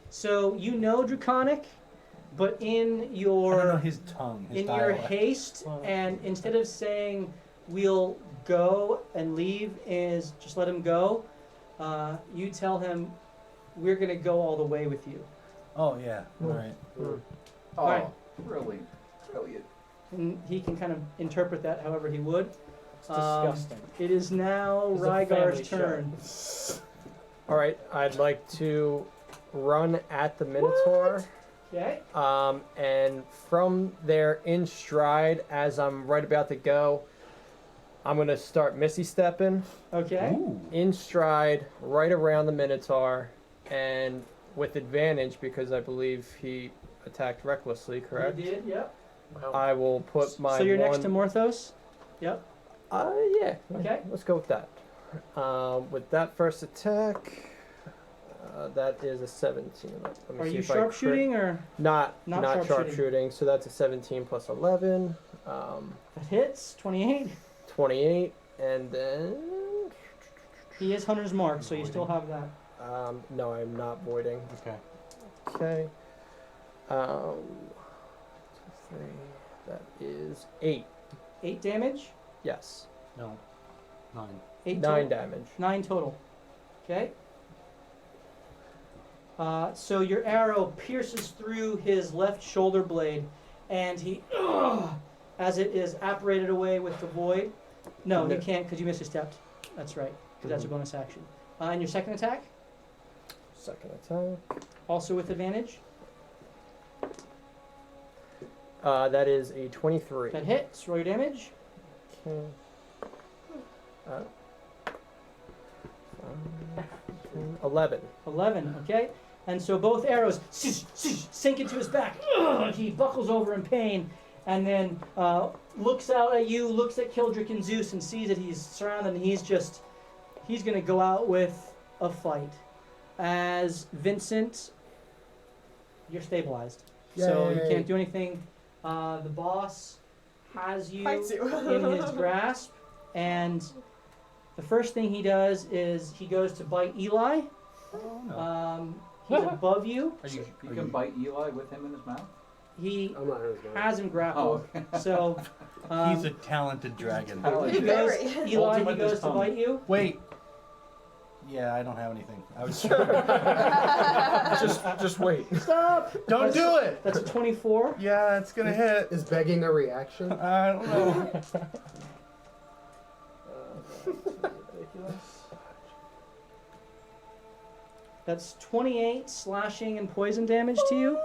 S1: So you know Draconic, but in
S3: I don't know
S1: your
S3: his tongue, his
S1: in your
S3: dialect.
S1: haste, and instead of saying we'll go and leave, is just let him go. You tell him we're gonna go all the way with you.
S3: Oh yeah. All right.
S5: Oh,
S1: Alright.
S5: really? Brilliant.
S1: And he can kind of interpret that however he would.
S4: It's disgusting.
S1: It is now
S4: It's a
S1: Rygar's
S4: family
S1: turn.
S9: All right, I'd like to run at the Minotaur.
S1: Okay.
S9: And from there, in stride, as I'm right about to go, I'm gonna start Misty stepping
S1: Okay.
S3: Ooh.
S9: in stride right around the Minotaur, and with advantage because I believe he attacked recklessly. Correct.
S1: You did. Yep.
S9: I will put my.
S1: So you're
S9: one...
S1: next to Morthos. Yep.
S9: Yeah.
S1: Okay.
S9: Let's go with that. With that first attack, that is a 17. Let me
S1: Are
S9: see
S1: you
S9: if I crit-
S1: sharpshooting or
S9: Not
S1: Not
S9: sharpshooting.
S1: sharpshooting.
S9: So that's a 17 plus 11,
S1: that hits? 28.
S9: 28, and then
S1: He is Hunter's Mark, so you still have that.
S9: no, I'm not voiding.
S3: Okay.
S9: Okay. 2, 3. That is 8.
S1: 8 damage.
S9: Yes.
S3: No. 9.
S1: 8
S9: 9
S1: total.
S9: damage.
S1: 9 total. Okay. So your arrow pierces through his left shoulder blade, and he, as it is apparated away with the void. No, you
S9: No.
S1: can't because you missed a step. That's right, because that's a bonus action. And your second attack,
S9: Second attack.
S1: also with advantage.
S9: That is a 23.
S1: That hits. Roll your damage.
S9: Okay. 11.
S1: 11. Okay. And so both arrows sink into his back. He buckles over in pain, and then looks out at you, looks at Kildrick and Zeus, and sees that he's surrounded, and he's going to go out with a fight. As Vincent, you're stabilized. So you
S6: Yay.
S1: can't do anything. The boss has you
S2: Fights you.
S1: in his grasp, and the first thing he does is he goes to bite Eli.
S3: Oh no.
S1: He's above you.
S7: You can bite Eli with him in his mouth?
S1: He
S6: I'm not hurt as
S1: has him grappled.
S7: Oh, okay.
S1: So
S3: He's a talented dragon.
S1: he goes,
S2: Very.
S1: Eli, he
S7: Ultimate
S1: goes
S7: is
S1: to
S7: tongue.
S1: bite you.
S3: Wait. Yeah, I don't have anything. I was
S8: Just wait.
S1: Stop!
S3: Don't do it.
S1: That's a 24.
S3: Yeah, it's gonna hit.
S6: Is begging a reaction?
S3: I don't know.
S4: Ridiculous.
S1: That's 28 slashing and poison damage to you.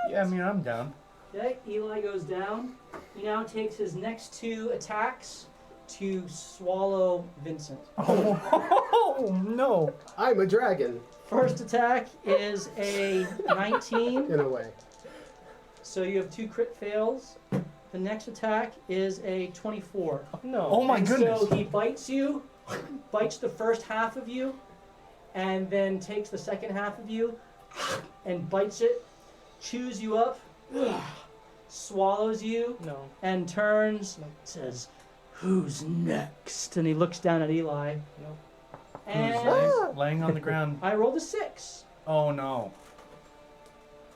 S3: Yeah, I mean I'm down.
S1: Okay, Eli goes down. He now takes his next 2 attacks to swallow Vincent.
S3: Oh no.
S6: I'm a dragon,
S1: First attack is a 19,
S6: in a way.
S1: so you have 2 crit fails. The next attack is a 24.
S4: No.
S3: Oh my
S1: And
S3: goodness.
S1: So he bites you, bites the first half of you, and then takes the second half of you and bites it, chews you up, swallows you,
S4: No.
S1: and turns, says, "Who's next?" And he looks down at Eli.
S4: No.
S3: Who's
S1: And
S3: laying on the ground?
S1: I rolled a 6.
S3: Oh no.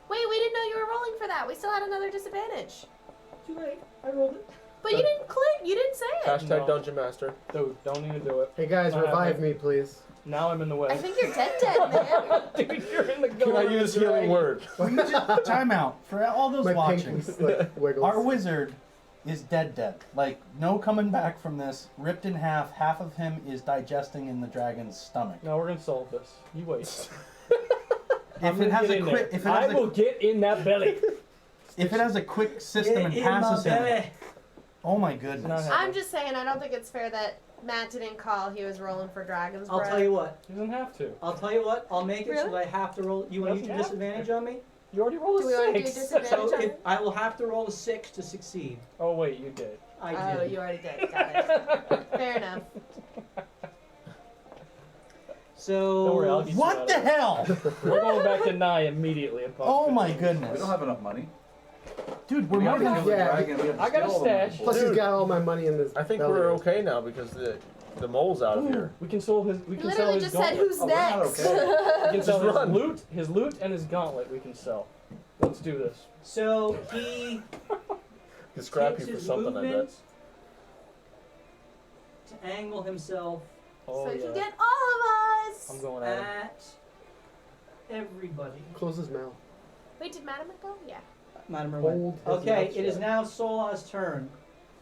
S2: Wait, we didn't know you were rolling for that. We still had another disadvantage.
S1: Too late. I rolled it.
S2: But you didn't click. You didn't say it.
S8: Hashtag
S4: No.
S8: Dungeon Master.
S4: Dude, don't even do it.
S6: Hey guys,
S4: Not
S6: revive
S4: happening.
S6: me, please.
S4: Now I'm in the way.
S2: I think you're dead, man.
S4: Dude, you're in the
S8: Can
S4: gutter.
S8: I use healing word?
S3: Will you just time out for all those
S6: My
S3: watching?
S6: pinky's like wiggles.
S3: Our wizard is dead. Like, no coming back from this. Ripped in half. Half of him is digesting in the dragon's stomach.
S4: No, we're gonna solve this. You wait.
S3: If it has a quick, if it
S4: I
S3: has
S4: will
S3: a,
S4: get in that belly.
S3: if it has a quick system and passes him, oh my
S4: Not
S3: goodness!
S4: happening.
S2: I'm just saying, I don't think it's fair that Matt didn't call. He was rolling for Dragon's
S1: I'll
S2: Breath.
S1: tell you what.
S4: You don't have to.
S1: I'll tell you what. I'll make it so
S2: Really?
S1: that I have to roll. You want to use your
S4: Doesn't
S1: disadvantage on me?
S4: You already rolled
S2: Do
S4: a
S2: we wanna do
S4: 6.
S2: disadvantage?
S1: So
S2: on
S1: if
S2: it?
S1: I will have to roll a 6 to succeed.
S4: Oh wait, you did.
S1: I
S2: Oh,
S1: did.
S2: you already did. Got it. Fair enough.
S1: So
S4: Don't worry, I'll get you
S3: What
S4: out
S3: the
S4: of it.
S3: hell?
S4: We're going back to Nye immediately. Upon
S3: Oh my
S4: finish.
S7: We
S3: goodness,
S7: don't have enough money.
S3: dude, we're
S7: We have
S3: more
S7: to
S3: than
S7: kill the
S6: Yeah.
S7: dragon. We have to
S4: I got a
S7: steal all the money.
S4: stash.
S6: Plus, he's
S8: Dude.
S6: got all my money in this.
S8: I think
S6: belly.
S8: we're okay now because the mole's out of here.
S4: We can sell his. We
S2: He
S4: can sell
S2: literally
S4: his
S2: just
S4: gauntlet.
S2: said, "Who's
S7: Oh, we're not
S2: next?"
S7: okay.
S4: We can sell
S8: Just run.
S4: his loot and his gauntlet. We can sell. Let's do this.
S1: So he
S8: He's scrappy
S1: takes
S8: for
S1: his
S8: something, I
S1: movement
S8: bet.
S1: to angle himself
S4: Oh
S2: So he
S4: yeah.
S2: can get all of us.
S4: I'm going at him.
S1: at everybody.
S6: Close his mouth.
S2: Wait, did Madam go? Yeah.
S1: Madam
S6: Hold
S1: Merwin.
S6: his
S1: Okay,
S6: mouth
S1: it is
S6: shut.
S1: now Sola's turn.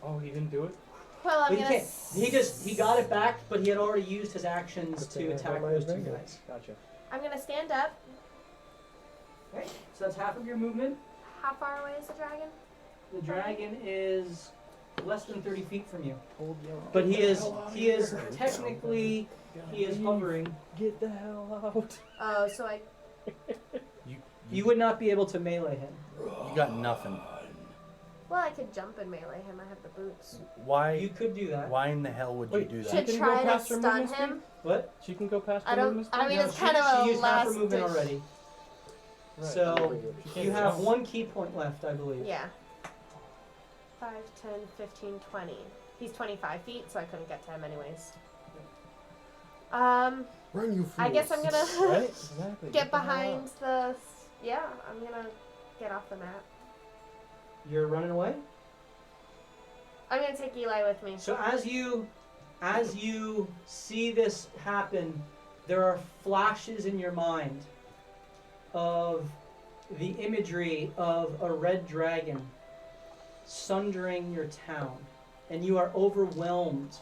S4: Oh, he didn't do it.
S2: Well, I'm
S1: But he
S2: gonna.
S1: can't. He got it back, but he had already used his actions
S8: Good
S1: to
S8: thing I
S1: attack
S8: got my
S1: those two
S8: advantage.
S1: guys.
S4: Gotcha.
S2: I'm gonna stand up.
S1: Okay, so that's half of your movement.
S2: How far away is the dragon?
S1: The dragon is less than 30 feet from you,
S4: Hold yellow.
S1: but he is technically hovering.
S4: Get the hell out.
S2: Oh, so I.
S1: You would not be able to melee him.
S3: you got nothing.
S2: Well, I could jump and melee him. I have the boots.
S1: You
S3: Why?
S1: could do that.
S3: Why in the hell would
S4: Wait,
S3: you do
S2: To
S3: that?
S4: Can you go
S2: try to
S4: past her
S2: stun
S4: movement
S2: him.
S1: What?
S4: She can go past
S2: I
S4: the
S2: don't.
S4: movement
S2: I mean,
S1: No,
S2: it's
S1: she-
S2: kind of
S1: she
S2: a
S1: used half her
S2: last.
S1: movement
S2: ditch-
S1: already.
S4: Right.
S1: So
S4: She can't
S1: you have
S4: jump.
S1: one key point left, I believe.
S2: Yeah. 5, 10, 15, 20. He's 25 feet, so I couldn't get to him anyways.
S6: Run, you fools.
S2: I guess I'm gonna
S4: Right? Exactly.
S2: get
S4: the hell
S2: behind
S4: out.
S2: the. Yeah, I'm gonna get off the map.
S1: You're running away.
S2: I'm gonna take Eli with me.
S1: So as you see this happen, there are flashes in your mind of the imagery of a red dragon sundering your town, and you are overwhelmed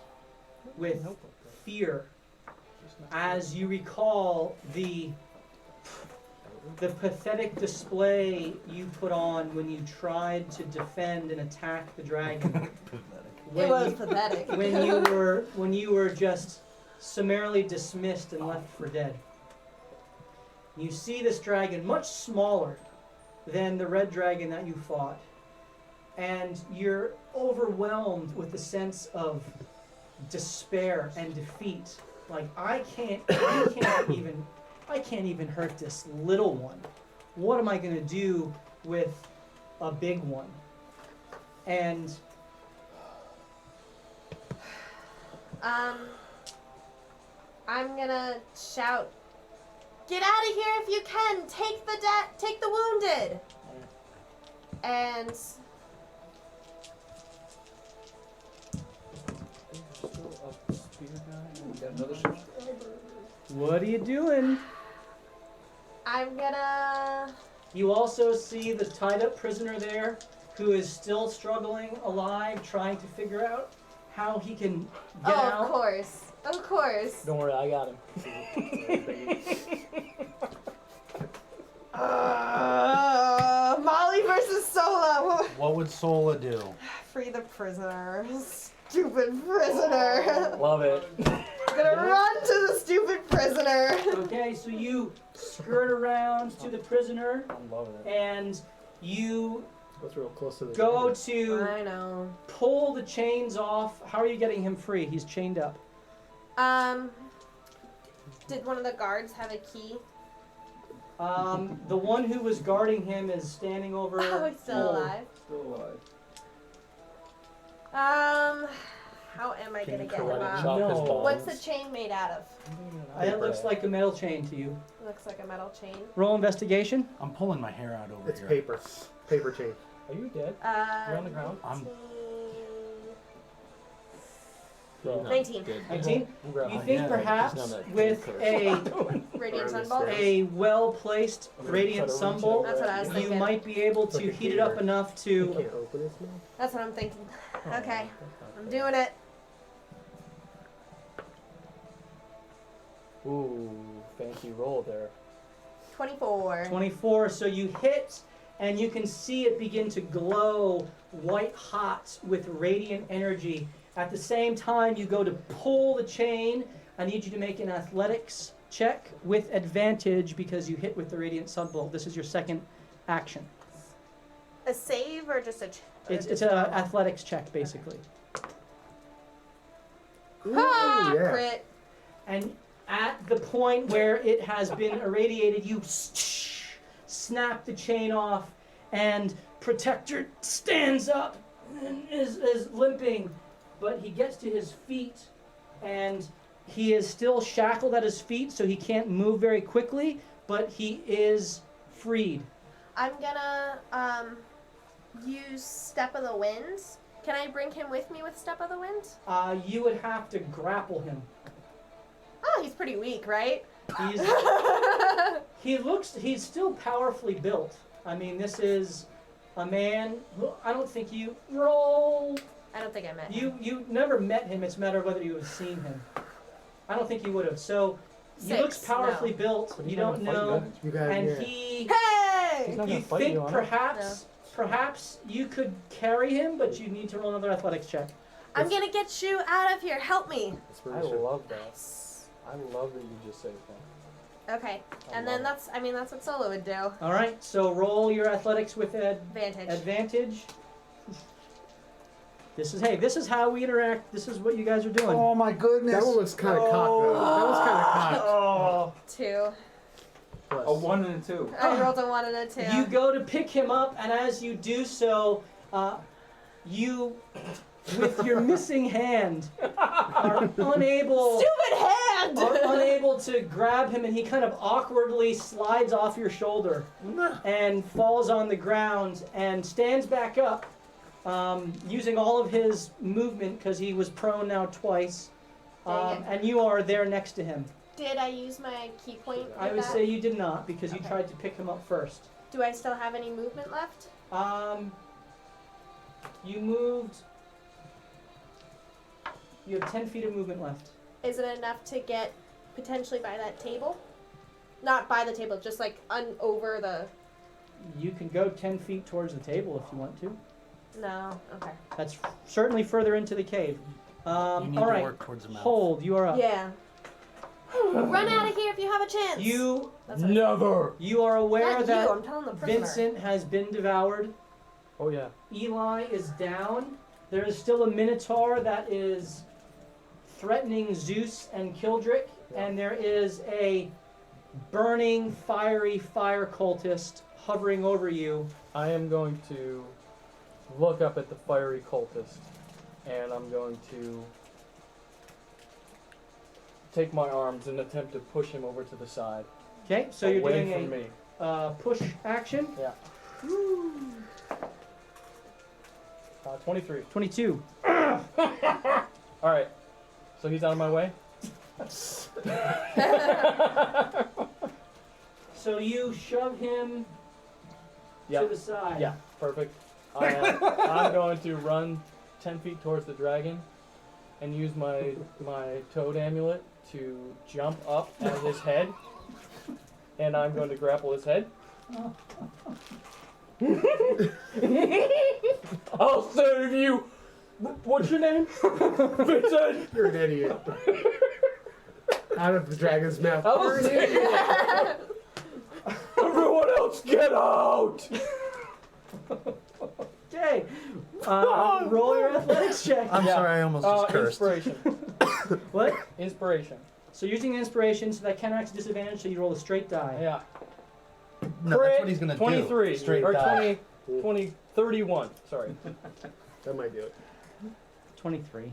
S1: with fear as you recall the pathetic display you put on when you tried to defend and attack the dragon.
S2: It was pathetic.
S1: when you were just summarily dismissed and left for dead. You see this dragon much smaller than the red dragon that you fought, and you're overwhelmed with the sense of despair and defeat. Like I can't even hurt this little one. What am I gonna do with a big one? And
S2: I'm gonna shout, "Get out of here if you can! Take the wounded!" And
S7: We got another subscriber.
S1: what are you doing?
S2: I'm gonna.
S1: You also see the tied up prisoner there who is still struggling alive, trying to figure out how he can get
S2: Oh,
S1: out.
S2: of course.
S4: Don't worry, I got him.
S2: Molly versus Sola.
S3: What would Sola do?
S2: Free the prisoner. Stupid prisoner.
S4: Love it.
S2: I'm gonna run to the stupid prisoner.
S1: Okay, so you skirt around to the prisoner
S4: I'm loving it.
S1: and you
S6: That's real close to the
S1: go
S6: dragon.
S1: to
S2: I know.
S1: pull the chains off. How are you getting him free? He's chained up.
S2: Did one of the guards have a key?
S1: The one who was guarding him is standing over.
S2: Oh, he's still
S1: Cole.
S2: alive.
S7: Still alive.
S2: How am I
S8: Can
S2: gonna
S8: you
S2: get him
S8: karate
S2: out?
S8: chop his
S4: No.
S8: balls?
S2: What's the chain made out of?
S1: It looks like a metal chain to you.
S2: Looks like a metal chain.
S1: Roll investigation.
S3: I'm pulling my hair out over
S6: It's
S3: here.
S6: paper. Paper chain.
S4: Are you dead? You're on the ground?
S2: 19.
S1: 19.
S4: Grab
S1: You
S4: him.
S1: think
S3: yeah,
S1: perhaps
S8: he's not a
S1: with a
S2: Radiant Sunbolt?
S1: a well-placed radiant
S4: Try to reach
S1: sunbolt,
S4: it.
S2: That's what I was
S1: you
S2: thinking.
S1: might be able to
S6: Like a
S1: heat it up
S6: gator.
S1: enough
S6: I
S1: to.
S6: can't open his mouth.
S2: That's what I'm thinking. Okay, I'm doing it.
S4: Ooh, fancy roll there.
S2: 24.
S1: 24. So you hit, and you can see it begin to glow white hot with radiant energy. At the same time, you go to pull the chain. I need you to make an athletics check with advantage because you hit with the radiant sunbolt. This is your second action.
S2: A save or just a...
S1: It's an athletics check, basically.
S2: Ah,
S6: yeah.
S2: crit.
S1: And at the point where it has been irradiated, you snap the chain off, and Protector stands up and is limping, but he gets to his feet, and he is still shackled at his feet, so he can't move very quickly, but he is freed.
S2: I'm gonna use Step of the Wind. Can I bring him with me with Step of the Wind?
S1: You would have to grapple him.
S2: Oh, he's pretty weak, right?
S1: He's still powerfully built. I mean, this is a man who I don't think you roll.
S2: I don't think I met him.
S1: You never met him. It's a matter of whether you have seen him. I don't think you would have. So he looks
S2: 6,
S1: powerfully
S2: no.
S1: built.
S4: But he's
S1: You
S4: not
S1: don't
S4: gonna fight
S1: know,
S6: You got
S1: and
S6: yeah.
S1: he.
S2: Hey!
S4: He's not
S1: You
S4: gonna fight
S1: think
S4: you on it.
S1: perhaps you could carry him, but you need to roll another athletics check.
S2: I'm gonna get you out of here. Help me.
S4: I
S6: Inspiration.
S4: love that. I love that you just saved him.
S2: Okay,
S4: I
S2: and then
S4: love
S2: that's what Solo would do.
S1: All right. So roll your athletics with
S2: Advantage.
S1: advantage. This is how we interact. This is what you guys are doing.
S5: Oh my goodness.
S6: That one looks kind of cocked, though. That was kind of cocked.
S1: Oh.
S2: 2.
S6: Plus.
S7: A 1 and a 2.
S2: I rolled a 1 and a 2.
S1: You go to pick him up, and as you do so, you, with your missing hand, are unable
S2: Stupid hand!
S1: to grab him, and he kind of awkwardly slides off your shoulder and falls on the ground and stands back up, using all of his movement because he was prone now twice,
S2: Dang it.
S1: and you are there next to him.
S2: Did I use my key point?
S1: I
S2: with
S1: would
S2: that?
S1: say you did not because you
S2: Okay.
S1: tried to pick him up first.
S2: Do I still have any movement left?
S1: You moved. You have 10 feet of movement left.
S2: Is it enough to get potentially by that table? Not by the table, just like over the.
S1: You can go 10 feet towards the table if you want to.
S2: No. Okay.
S1: That's certainly further into the cave.
S3: You need
S1: all
S3: to
S1: right.
S3: work towards the mouth.
S1: Hold. You are up.
S2: Yeah. Run out of here if you have a chance.
S1: You
S2: That's what
S4: Never!
S1: you are aware
S2: Not
S1: that
S2: you. I'm telling the prisoner.
S1: Vincent has been devoured.
S4: Oh yeah.
S1: Eli is down. There is still a Minotaur that is threatening Zeus and Kildrick, and there is a burning, fiery fire cultist hovering over you.
S4: I am going to look up at the fiery cultist, and I'm going to take my arms and attempt to push him over to the side.
S1: Okay, so you're
S4: away
S1: doing
S4: from me.
S1: a push action.
S4: Yeah. 23.
S1: 22.
S4: All right. So he's out of my way.
S1: So you shove him to
S4: Yep.
S1: the side.
S4: Yeah. Perfect. I'm going to run 10 feet towards the dragon, and use my toad amulet to jump up at his head, and I'm going to grapple his head. I'll save you. What's your name? Vincent.
S6: You're an idiot. Out of the dragon's mouth.
S4: I'll save you. Everyone else, get out!
S1: Okay. Roll your athletics check.
S3: I'm sorry, I almost just cursed.
S4: Inspiration.
S1: What?
S4: Inspiration.
S1: So using inspiration, so that counteracts disadvantage, so you roll a straight die.
S4: Yeah.
S3: No, that's what he's gonna
S4: 23.
S3: do. Straight
S4: or
S3: die.
S4: 20, 31. Sorry.
S6: That might do it.
S1: 23.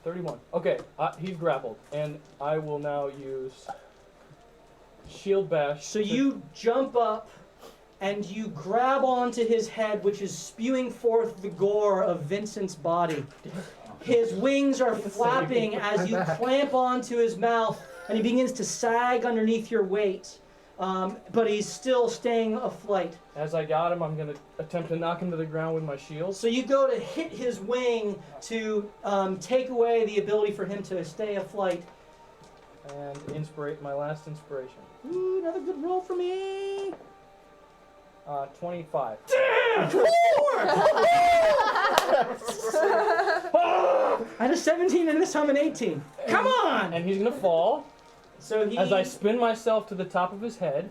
S4: 31. Okay, he's grappled, and I will now use Shield Bash.
S1: So you jump up and you grab onto his head, which is spewing forth the gore of Vincent's body. His wings are flapping as you clamp onto his mouth, and he begins to sag underneath your weight. But he's still staying afloat.
S4: As I got him, I'm going to attempt to knock him to the ground with my shield.
S1: So you go to hit his wing to take away the ability for him to stay afloat.
S4: And my last inspiration.
S1: Ooh, another good roll for me.
S4: 25.
S1: I had a 17 and this time an 18. Come on!
S4: And he's going to fall.
S1: So he...
S4: As I spin myself to the top of his head.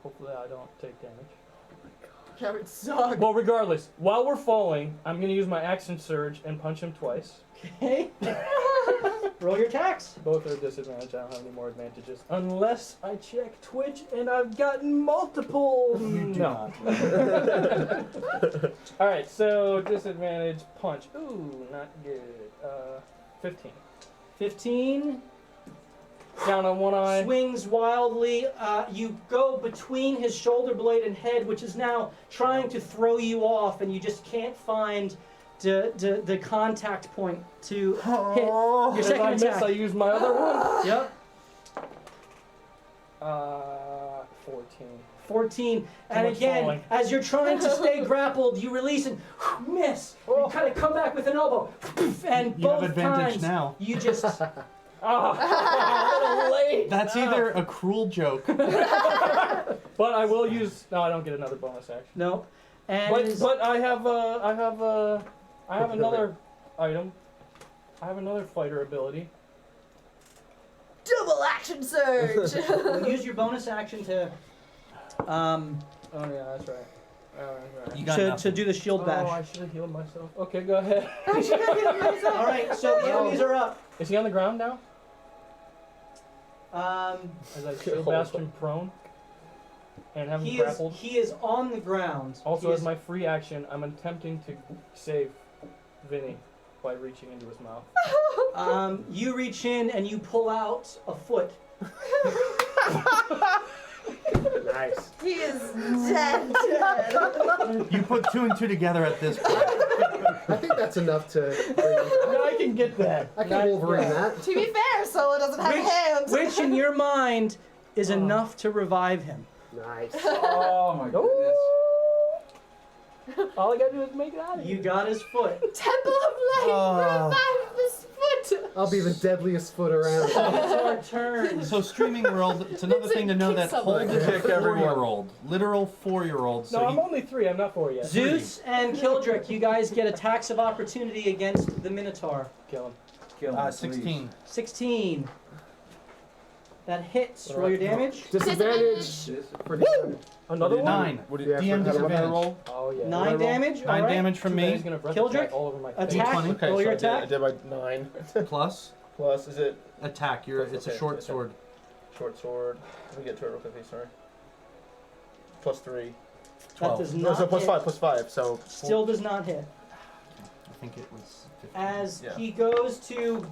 S4: Hopefully I don't take damage.
S2: That would suck.
S4: Well, regardless, while we're falling, I'm going to use my action surge and punch him twice.
S1: Okay. Roll your attacks.
S4: Both are a disadvantage. I don't have any more advantages. Unless I check Twitch and I've gotten multiple. No. Alright, so disadvantage punch. Ooh, not good. 15.
S1: 15.
S4: Down on one eye.
S1: Swings wildly. You go between his shoulder blade and head, which is now trying to throw you off, and you just can't find the contact point to hit your
S4: As
S1: second
S4: I miss,
S1: attack.
S4: I use my other one.
S1: Yep.
S4: 14.
S1: 14. And
S4: much
S1: again,
S4: falling.
S1: as you're trying to stay grappled, you release and miss. You kind of come back with an elbow. And
S3: You have
S1: both
S3: advantage
S1: times,
S3: now.
S1: you just...
S4: Oh, late.
S3: That's either a cruel joke.
S4: But I will use. No, I don't get another bonus action.
S1: No. And
S4: But I have another item. I have another fighter ability.
S2: Double action surge.
S1: you'll use your bonus action to
S4: Oh yeah, that's right.
S3: You got
S1: to
S3: nothing.
S1: do the shield
S4: Oh,
S1: bash.
S4: I should have healed myself. Okay, go ahead.
S1: All right, so the enemies are up.
S4: Is he on the ground now?
S1: As
S4: I shield bashed him prone and have him
S1: he
S4: grappled.
S1: is on the ground.
S4: Also,
S1: He
S4: as
S1: is-
S4: my free action, I'm attempting to save Vinny by reaching into his mouth.
S1: You reach in and you pull out a foot.
S6: Nice.
S2: He is dead.
S3: You put 2 and 2 together at this point.
S6: I think that's enough to bring you back.
S4: I can get that.
S6: I can Wolverine that.
S2: To be fair, Solo doesn't have hands.
S1: Which in your mind is enough to revive him.
S6: Nice.
S7: Oh my goodness.
S4: All I gotta do is make it out of
S1: You
S4: here.
S1: got his foot.
S2: Temple of Light, revive this foot.
S6: I'll be the deadliest foot around.
S1: It's our turn.
S3: So streaming world, it's another thing to know that Hold is a
S8: Kick everyone.
S3: 4-year-old. Literal 4-year-old. So
S4: No, I'm
S3: he-
S4: only 3. I'm not 4 yet.
S1: Zeus and Kildrick, you guys get attacks of opportunity against the Minotaur.
S4: Kill him.
S7: Kill him,
S3: 16.
S1: 16. That hits. Roll your damage.
S6: Disadvantage for the
S4: Another one?
S3: 9.
S8: What do
S6: Yeah,
S3: DM
S6: for-
S3: disadvantage.
S8: roll?
S4: Oh yeah.
S1: 9 damage.
S3: 9
S1: all right.
S3: damage from
S4: He's
S3: me.
S4: gonna breath
S1: Kildrick,
S4: attack all over my face.
S1: attack.
S3: D20.
S8: Okay,
S1: Roll
S8: so
S1: your
S8: I did
S1: attack.
S8: my 9.
S3: Plus
S8: Plus, is it
S3: attack. It's a
S8: Okay,
S3: short
S8: okay.
S3: sword.
S8: short sword? Let me get to it real quickly, sorry. Plus 3.
S1: That
S3: 12.
S1: does
S8: No,
S1: not
S8: so plus
S1: hit.
S8: 5, plus 5. So
S1: Still does not hit.
S3: I think it was 15.
S1: As
S8: Yeah.
S1: he goes to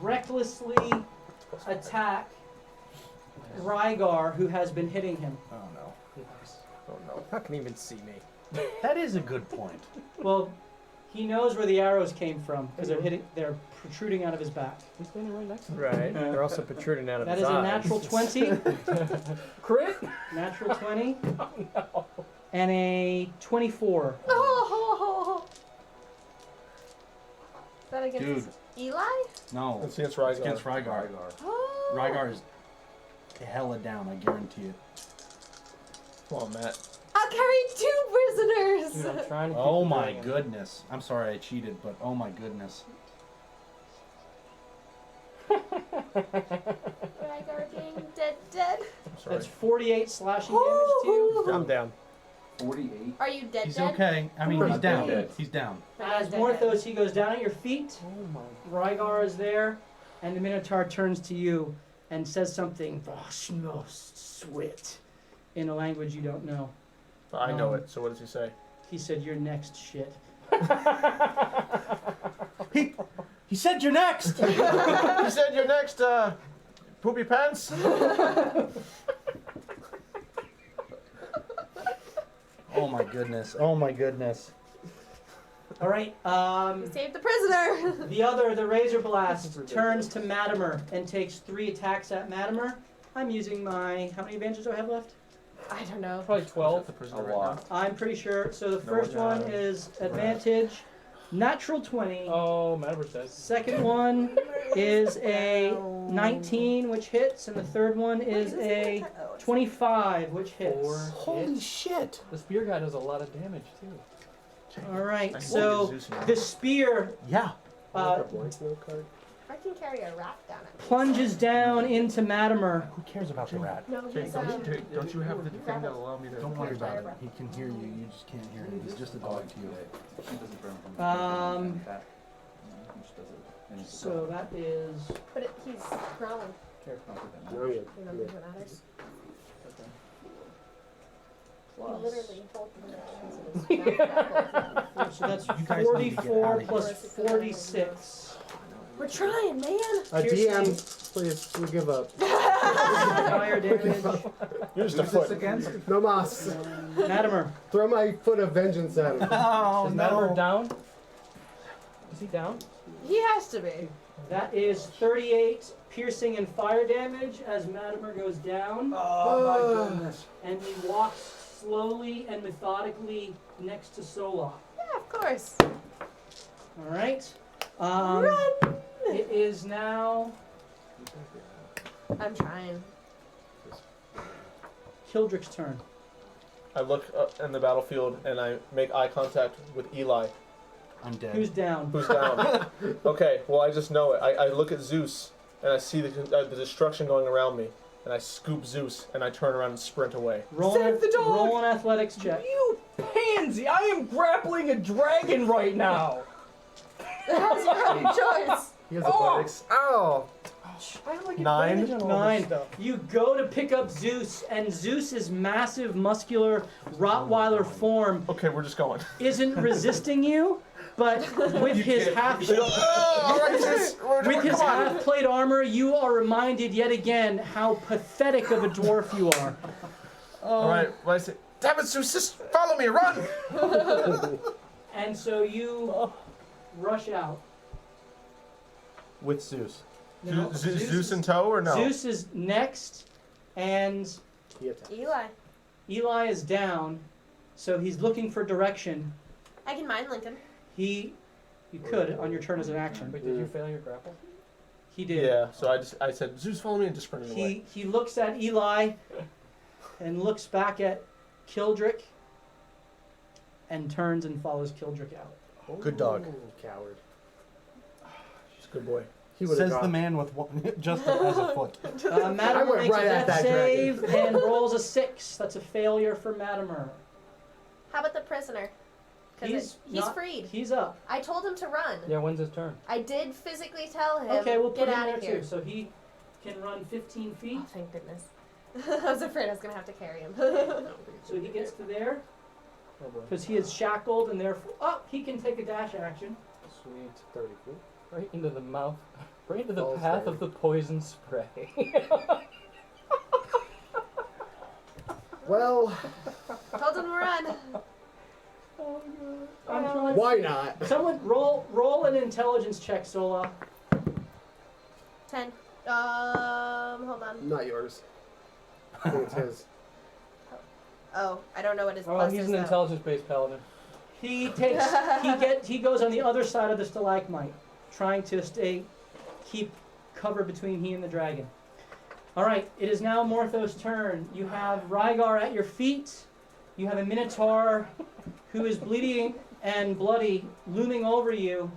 S1: recklessly
S8: plus 5.
S1: attack Rygar, who has been hitting him.
S3: Oh no.
S8: Oh no.
S9: I can even see me.
S3: That is a good point.
S1: Well, he knows where the arrows came from because they're protruding out of his back.
S4: He's standing right next to me.
S9: Right. They're also protruding out of
S1: That
S9: his
S1: is a
S9: eyes.
S1: natural 20,
S4: Crit?
S1: natural 20,
S4: Oh no.
S1: and a 24.
S2: Oh. Is that against
S3: Dude.
S2: Eli?
S3: No.
S8: It's against
S3: It's
S8: Rygar.
S3: against Rygar.
S7: Rygar.
S2: Oh.
S3: Rygar is hella down, I guarantee it.
S8: Come on, Matt.
S2: I'll carry 2
S4: Dude,
S2: prisoners.
S4: I'm trying to keep
S3: Oh
S4: the
S3: my
S4: dragon.
S3: goodness. I'm sorry I cheated, but oh my goodness.
S2: Rygar being dead.
S8: I'm sorry.
S1: That's 48 slashing damage to you.
S9: I'm down.
S7: 48.
S2: Are you dead?
S3: He's
S2: dead?
S3: okay. I mean,
S7: I'm
S3: he's
S7: not
S3: down.
S7: dead.
S3: He's down.
S1: As
S2: Dead,
S1: Morthos, he goes down at your feet.
S4: Oh my.
S1: Rygar is there, and the Minotaur turns to you and says something, "Sweat," in a language you don't know.
S8: I know it, so what does he say?
S1: He said, "You're next, shit."
S3: He said you're next!
S8: He said you're next, poopy pants.
S3: Oh my goodness. Oh my goodness.
S1: All right.
S2: Save the prisoner.
S1: The Razor Blast turns to Matimer and takes 3 attacks at Matimer. I'm using my. How many advantages do I have left?
S2: I don't know.
S4: Probably 12.
S8: The
S7: A
S8: prisoner
S7: lot.
S1: I'm pretty sure. So the
S8: No
S1: first
S8: one
S1: one is advantage, natural 20.
S4: Oh, Matamer says.
S1: Second one is a 19, which hits, and the third one is a 25, which hits.
S3: Holy shit.
S4: The spear guy does a lot of damage too.
S1: All right.
S8: I
S1: So
S8: Zeus in
S1: the spear
S3: Yeah.
S6: A blank note card.
S2: I can carry a rat down it.
S1: plunges down into Matimer.
S3: Who cares about the rat?
S2: No,
S8: Jake,
S2: he's
S8: don't you have the thing that allow me to?
S3: Don't worry about it. He can hear you. You just can't hear him. He's just a dog to you.
S7: She doesn't burn from that. Which does it. And it's a
S1: So
S7: dog.
S1: that is.
S2: But he's prone.
S7: Care not do that.
S6: No, I'm good.
S2: You know,
S6: I'm
S2: if
S6: good.
S2: it matters. He
S1: Plus.
S2: literally told me that.
S1: So that's
S3: You guys need to get
S1: 44
S3: outta
S1: plus
S2: here.
S1: 46.
S2: We're trying, man.
S6: DM, please, we give up.
S1: Fire damage.
S8: You're just a
S7: Who's this
S8: foot.
S7: against?
S6: No mas.
S1: Matimer.
S6: Throw my foot of vengeance at him.
S3: Oh
S4: Is Matamer down? Is he down?
S2: He has to be.
S1: That is 38 piercing and fire damage as Matimer goes down,
S3: Oh my goodness.
S1: and he walks slowly and methodically next to Sola.
S2: Yeah, of course.
S1: All right.
S2: Run.
S1: It is now
S2: I'm trying.
S1: Kildrick's turn.
S8: I look up in the battlefield and I make eye contact with Eli,
S3: I'm dead.
S1: Who's down?
S8: who's down. Okay, well I just know it. I look at Zeus and I see the destruction going around me, and I scoop Zeus and I turn around and sprint away.
S4: Save the dog!
S1: Roll an athletics check.
S4: You pansy! I am grappling a dragon right now.
S2: That's your own choice.
S6: He has athletics.
S8: Ow!
S4: I have like
S8: 9?
S4: advantage on all
S1: Nine.
S4: this stuff.
S1: You go to pick up Zeus, and Zeus's massive, muscular Rottweiler form
S8: Okay, we're just going.
S1: isn't resisting you, but with his half plate armor, you are reminded yet again how pathetic of a dwarf you are.
S8: Alright, well I say, damn it, Zeus, just follow me, run!
S1: And so you rush out.
S3: With Zeus.
S1: Now,
S8: Zeus in tow or no?
S1: Zeus is next, and
S6: He attacks.
S2: Eli.
S1: Eli is down, so he's looking for direction.
S2: I can mind link him.
S1: You could on your turn as an action.
S4: Wait, did you fail your grapple?
S1: He did.
S8: Yeah, so I said, Zeus, follow me, and just sprinted away.
S1: He looks at Eli and looks back at Kildrick and turns and follows Kildrick out.
S3: Good dog.
S6: Coward.
S8: He's a good boy.
S6: He would have
S3: Says the
S6: gone.
S3: man with one, just as a foot.
S1: Matimer
S6: went
S1: makes
S6: right
S1: a
S6: at
S1: death
S6: that dragon.
S1: save and rolls a 6. That's a failure for Matimer.
S2: How about the prisoner? Because he's
S1: not-
S2: freed.
S1: He's up.
S2: I told him to run.
S4: Yeah, when's his turn?
S2: I did physically tell him.
S1: Okay, we'll put
S2: get
S1: him
S2: out
S1: there
S2: of here.
S1: too. So he can run 15 feet.
S2: Oh, thank goodness. I was afraid I was gonna have to carry him.
S1: So he gets to there
S4: Oh boy.
S1: because he is shackled and therefore, he can take a dash action.
S4: Sweet.
S6: 30 feet.
S4: Right into the mouth. Right into the
S6: Falls
S4: path
S6: down.
S4: of the poison spray.
S6: Well,
S2: Told him to run.
S1: I'm trying-
S6: why not?
S1: Someone roll an intelligence check, Sola.
S2: 10. Hold on.
S6: Not yours. I think it's his.
S2: Oh, I don't know what his
S4: Oh,
S2: plus
S4: he's
S2: is.
S4: an
S2: though.
S4: intelligence-based paladin.
S1: He goes on the other side of the stalagmite, trying to keep cover between he and the dragon. All right, it is now Morthos' turn. You have Rygar at your feet. You have a Minotaur who is bleeding and bloody, looming over you,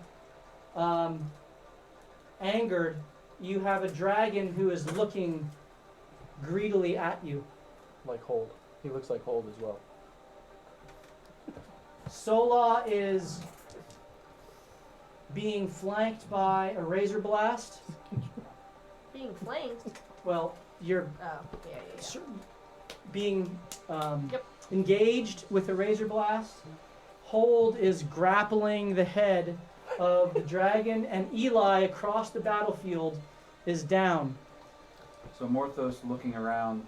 S1: angered. You have a dragon who is looking greedily at you.
S4: Like Hold. He looks like Hold as well.
S1: Sola is being flanked by a Razor Blast.
S2: Being flanked.
S1: Well, you're
S2: Oh, yeah.
S1: being
S2: Yep.
S1: engaged with a Razor Blast. Hold is grappling the head of the dragon, and Eli across the battlefield is down.
S7: So Morthos looking around,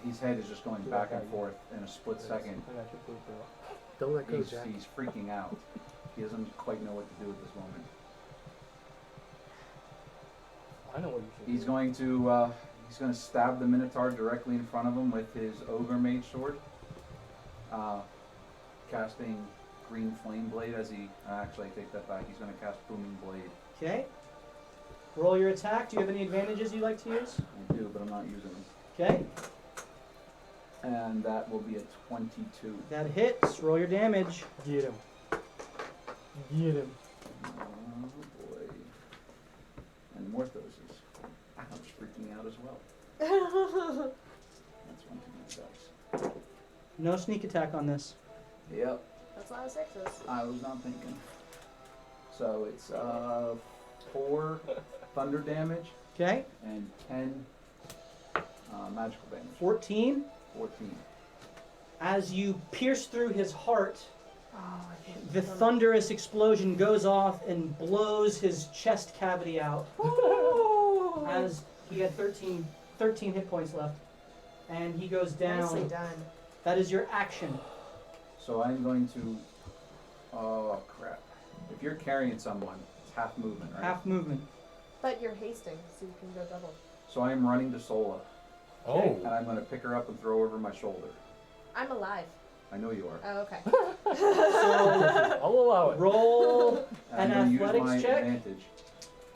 S7: his head is just going back and forth in a split second.
S4: I got your blue girl.
S6: Don't let go,
S7: He's,
S6: Jack.
S7: he's freaking out. He doesn't quite know what to do at this moment.
S4: I know what you should
S7: He's
S4: do.
S7: going to stab the Minotaur directly in front of him with his ogre mage sword. Casting green flame blade as he actually I take that back. He's going to cast booming blade.
S1: Okay. Roll your attack. Do you have any advantages you'd like to use?
S7: I do, but I'm not using them.
S1: Okay.
S7: And that will be a 22.
S1: That hits. Roll your damage.
S4: Get him. Get him.
S7: Oh boy. And Morthos is freaking out as well. That's one too many dice.
S1: No sneak attack on this.
S7: Yep,
S2: That's a lot of sixes.
S7: I was not thinking. So it's 4 thunder damage
S1: Okay.
S7: and 10 magical damage.
S1: 14.
S7: 14.
S1: As you pierce through his heart,
S2: Oh, I hate
S1: the
S2: them.
S1: thunderous explosion goes off and blows his chest cavity out. As he had 13 hit points left. And he goes
S2: Nicely
S1: down.
S2: done.
S1: That is your action.
S7: So I'm going to. Oh crap! If you're carrying someone, it's half movement, right?
S1: Half movement.
S2: But you're hasting, so you can go double.
S7: So I am running to Sola,
S3: Oh.
S7: and I'm going to pick her up and throw her over my shoulder.
S2: I'm alive.
S7: I know you are.
S2: Oh, okay.
S1: So
S4: I'll allow it.
S1: roll.
S7: And
S1: An
S7: I'm going to use
S1: athletics
S7: my
S1: check?
S7: advantage.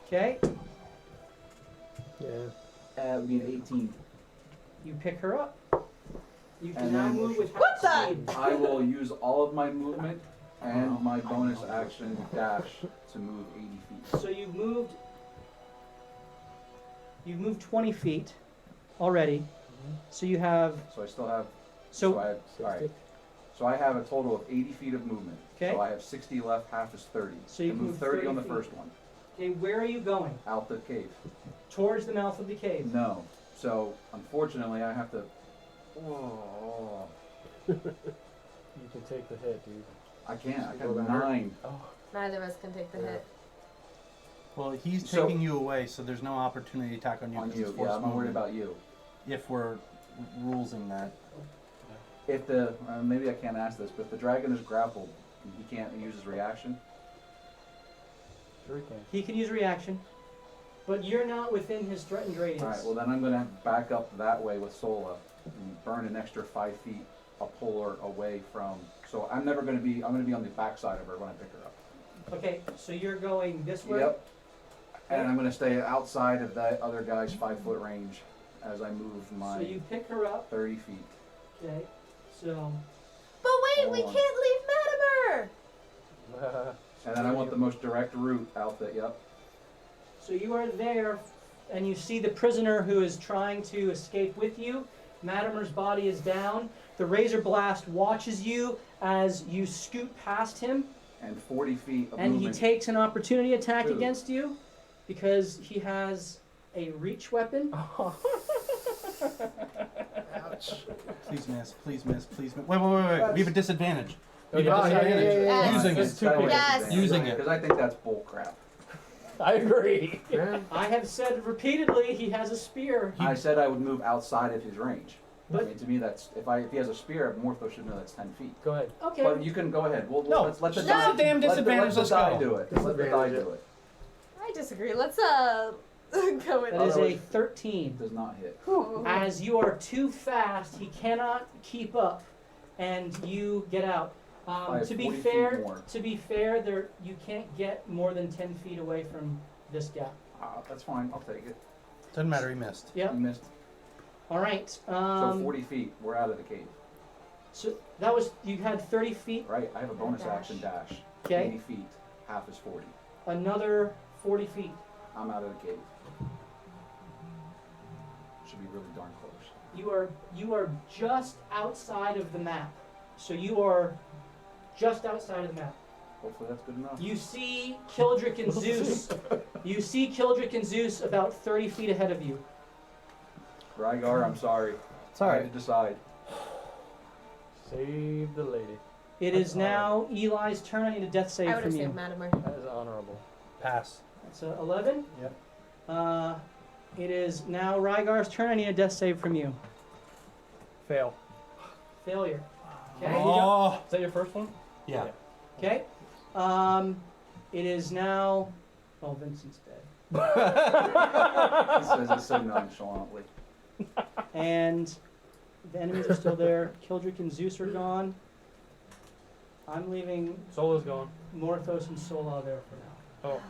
S1: Okay.
S9: Yeah.
S7: That would be an 18.
S1: You pick her up. You can
S7: And
S1: now
S7: then-
S1: move with
S2: What
S1: half
S2: the-
S1: speed.
S7: I will use all of my movement and my bonus action dash to move 80 feet.
S1: So you've moved 20 feet already. So you have
S7: So I still have.
S1: so
S7: I have, all right. So I have a total of 80 feet of movement.
S1: Okay.
S7: So I have 60 left. Half is 30.
S1: So you
S7: I
S1: moved
S7: moved 30 on the
S1: 30
S7: first one.
S1: okay, where are you going?
S7: Out the cave.
S1: Towards the mouth of the cave.
S7: No. So unfortunately, I have to. Oh.
S4: You can take the hit, dude.
S7: I can't. I
S6: Go
S7: got
S6: back.
S7: 9.
S4: Oh.
S2: Neither of us can take the hit.
S3: Well, he's
S7: So-
S3: taking you away, so there's no opportunity attack on you.
S7: On
S3: 'cause
S7: you.
S3: it's
S7: Yeah,
S3: forced
S7: I'm not worried
S3: movement.
S7: about you.
S3: If we're rulesing that.
S7: If the maybe I can't ask this, but if the dragon is grappled, he can't use his reaction.
S4: Sure he can.
S1: He can use reaction, but you're not within his threatened radius.
S7: All right. Well, then I'm gonna back up that way with Sola and burn an extra 5 feet. I'll pull her away from. So I'm never gonna be. I'm gonna be on the backside of her when I pick her up.
S1: Okay, so you're going this way.
S7: Yep. And I'm gonna stay outside of that other guy's 5-foot range as I move
S1: So
S7: my
S1: you pick her up.
S7: 30 feet.
S1: Okay. So
S2: But wait, we
S7: Hold on.
S2: can't leave Matimer!
S7: And then I want the most direct route out that. Yep.
S1: so you are there, and you see the prisoner who is trying to escape with you. Matimer's body is down. The razor blast watches you as you scoot past him,
S7: And 40 feet of
S1: and he
S7: movement.
S1: takes an opportunity attack
S7: Two.
S1: against you because he has a reach weapon.
S6: Ouch.
S3: Please miss, please miss, please miss. Wait. We have a disadvantage. We have
S6: Oh,
S3: a
S6: yeah, yeah,
S3: disadvantage.
S6: yeah,
S2: yeah.
S3: Using
S4: That's
S3: it.
S4: two
S2: Yes.
S3: Using it.
S7: Because I think that's bull crap.
S4: I agree.
S6: Yeah.
S1: I have said repeatedly he has a spear.
S7: I said I would move outside of his range.
S1: But-
S7: I mean, to me, that's if he has a spear, Mortho should know that's 10 feet.
S4: Go ahead.
S1: Okay.
S7: But you can go ahead.
S3: No,
S7: let's let the
S3: that's
S7: die.
S3: a damn disadvantage,
S7: Let the die
S3: let's go.
S7: do it. Let the die
S6: Disadvantage
S7: do it.
S2: I disagree. Let's go with
S1: That is a
S7: Otherwise-
S1: 13.
S7: Does not hit.
S2: Ooh.
S1: As you are too fast, he cannot keep up, and you get out.
S7: I have
S1: To be
S7: 40 feet
S1: fair,
S7: more.
S1: there you can't get more than 10 feet away from this gap.
S7: That's fine. I'll take it.
S3: Doesn't matter, he missed.
S1: Yep.
S7: You missed.
S1: All right.
S7: So 40 feet. We're out of the cave.
S1: So that was you had 30 feet.
S7: Right. I have a bonus
S2: Dash.
S7: action dash.
S1: Okay.
S7: 80 feet. Half is 40.
S1: Another 40 feet.
S7: I'm out of the cave. Should be really darn close.
S1: You are just outside of the map. So you are just outside of the map.
S7: Hopefully that's good enough.
S1: You see Kildrick and Zeus. You see Kildrick and Zeus about 30 feet ahead of you.
S7: Rygar, I'm sorry.
S9: It's all
S7: I
S9: right.
S7: had to decide.
S4: Save the lady.
S1: It is now Eli's turn. I need a death save
S2: I would have
S1: from you.
S2: saved Matimer.
S4: That is honorable.
S3: Pass.
S1: That's 11.
S3: Yep.
S1: It is now Rygar's turn. I need a death save from you.
S4: Fail.
S1: Failure. Okay.
S3: Oh,
S4: Is that your first one?
S3: yeah.
S1: Okay. It is now. Oh, Vincent's dead.
S7: He says it so nonchalantly.
S1: And the enemies are still there. Kildrick and Zeus are gone. I'm leaving
S4: Solo's gone.
S1: Morthos and Sola there for now.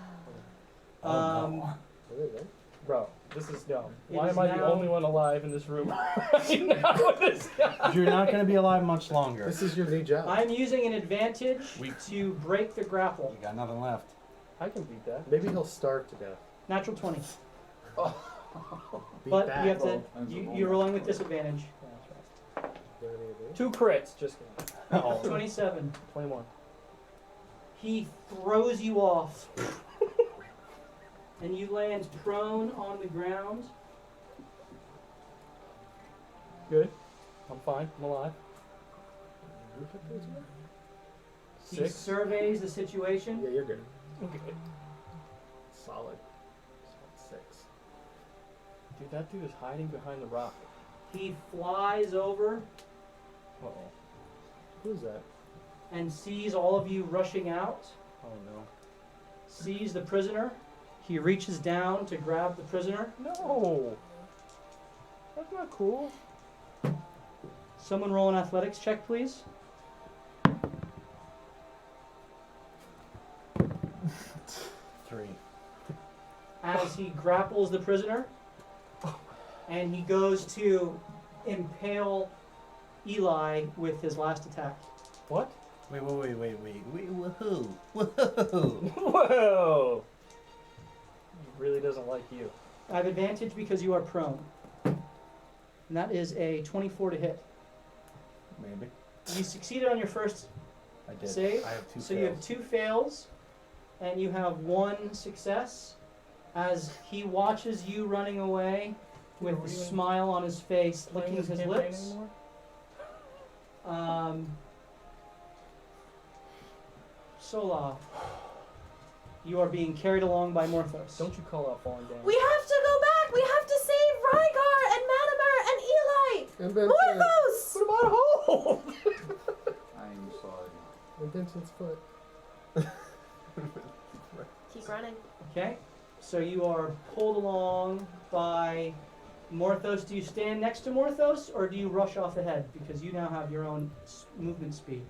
S4: Oh.
S6: There you go.
S4: Bro, this is dumb.
S1: It
S4: Why
S1: is
S4: am I the
S1: now-
S4: only one alive in this room right now with this guy?
S3: You're not going to be alive much longer.
S6: This is your new job.
S1: I'm using an advantage
S3: Weak.
S1: to break the grapple.
S3: You got nothing left.
S4: I can beat that.
S6: Maybe he'll starve to death.
S1: Natural 20.
S6: Beat
S1: But
S6: that.
S1: you have to.
S7: Well, that's a
S1: You're
S7: roll.
S1: rolling with disadvantage.
S6: You got any of these?
S4: 2 crits. Just kidding.
S3: Oh.
S1: 27.
S4: 21.
S1: He throws you off. And you land prone on the ground.
S4: Good. I'm fine. I'm alive.
S1: He
S4: 6.
S1: surveys the situation.
S6: Yeah, you're good.
S4: Okay.
S6: Solid. 6.
S4: Dude, that dude is hiding behind the rock.
S1: He flies over
S4: Uh-oh.
S6: Who's that?
S1: and sees all of you rushing out.
S4: Oh no.
S1: Sees the prisoner. He reaches down to grab the prisoner.
S4: No! That's not cool.
S1: Someone roll an athletics check, please.
S3: 3.
S1: As he grapples the prisoner, and he goes to impale Eli with his last attack.
S4: What?
S3: Wait, woohoo.
S4: Whoa! He really doesn't like you.
S1: I have advantage because you are prone. And that is a 24 to hit.
S3: Maybe.
S1: You succeeded on your first
S3: I did.
S1: save.
S3: I have 2
S1: So you have 2 fails, and you have 1 success. As he watches you running away with
S4: Are
S1: a
S4: we even
S1: smile on his face,
S4: Playing
S1: licking
S4: this
S1: his
S4: campaign
S1: lips.
S4: anymore?
S1: Sola, you are being carried along by Morthos.
S4: Don't you call out falling down.
S2: We have to go back. We have to save Rygar and Madamer and Eli.
S6: And Vincent.
S2: Morthos!
S4: What about home?
S7: I'm sorry.
S6: And Vincent's foot.
S2: Keep running.
S1: Okay, so you are pulled along by Morthos. Do you stand next to Morthos, or do you rush off ahead? Because you now have your own movement speed.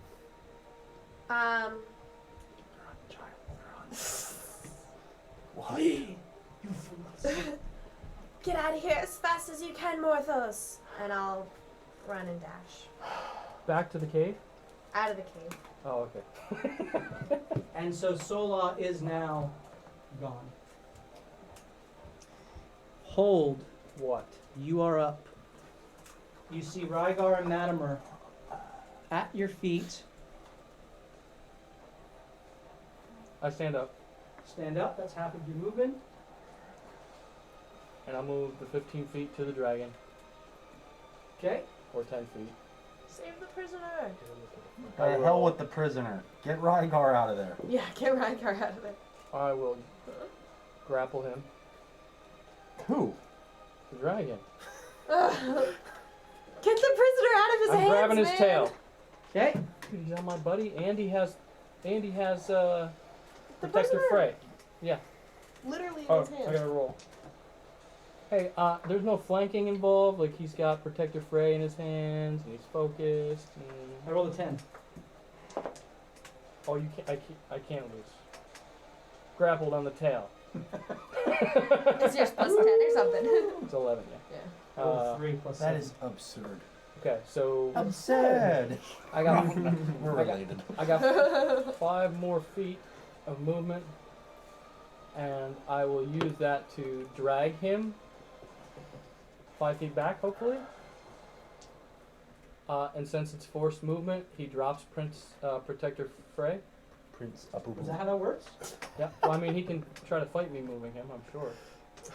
S3: What?
S2: Get out of here as fast as you can, Morthos. And I'll run and dash.
S4: Back to the cave?
S2: Out of the cave.
S4: Oh, okay.
S1: And so Sola is now gone. Hold.
S4: What?
S1: You are up. You see Rygar and Madamer at your feet.
S4: I stand up
S1: Stand up. That's half of your movement.
S4: and I'll move the 15 feet to the dragon,
S1: Okay.
S4: or 10 feet.
S2: Save the prisoner.
S3: The hell with the prisoner. Get Rygar out of there.
S2: Yeah, get Rygar out of there.
S4: I will grapple him.
S3: Who?
S4: The dragon.
S2: Get the prisoner out of his
S4: I'm
S2: hands,
S4: grabbing his
S2: man.
S4: tail.
S1: Okay.
S4: Dude, he's on my buddy, and he has
S2: The
S4: protective
S2: prisoner.
S4: fray. Yeah.
S2: Literally in
S4: Oh,
S2: his
S4: I
S2: hands.
S4: gotta roll. Hey, there's no flanking involved. Like, he's got protective fray in his hands, and he's focused.
S1: I rolled a 10.
S4: Oh, you can't. I can't lose. Grappled on the tail.
S2: Is yours plus 10 or something?
S4: It's 11. Yeah.
S2: Yeah.
S1: Rolled 3 plus
S3: That
S1: 7.
S3: is absurd.
S4: Okay, so
S3: Absurd.
S4: I got
S3: We're related.
S4: I got 5 more feet of movement, and I will use that to drag him 5 feet back, hopefully. And since it's forced movement, he drops Protector Fray.
S3: Prince Abu.
S1: Is that how that works?
S4: Yeah. Well, I mean, he can try to fight me moving him, I'm sure.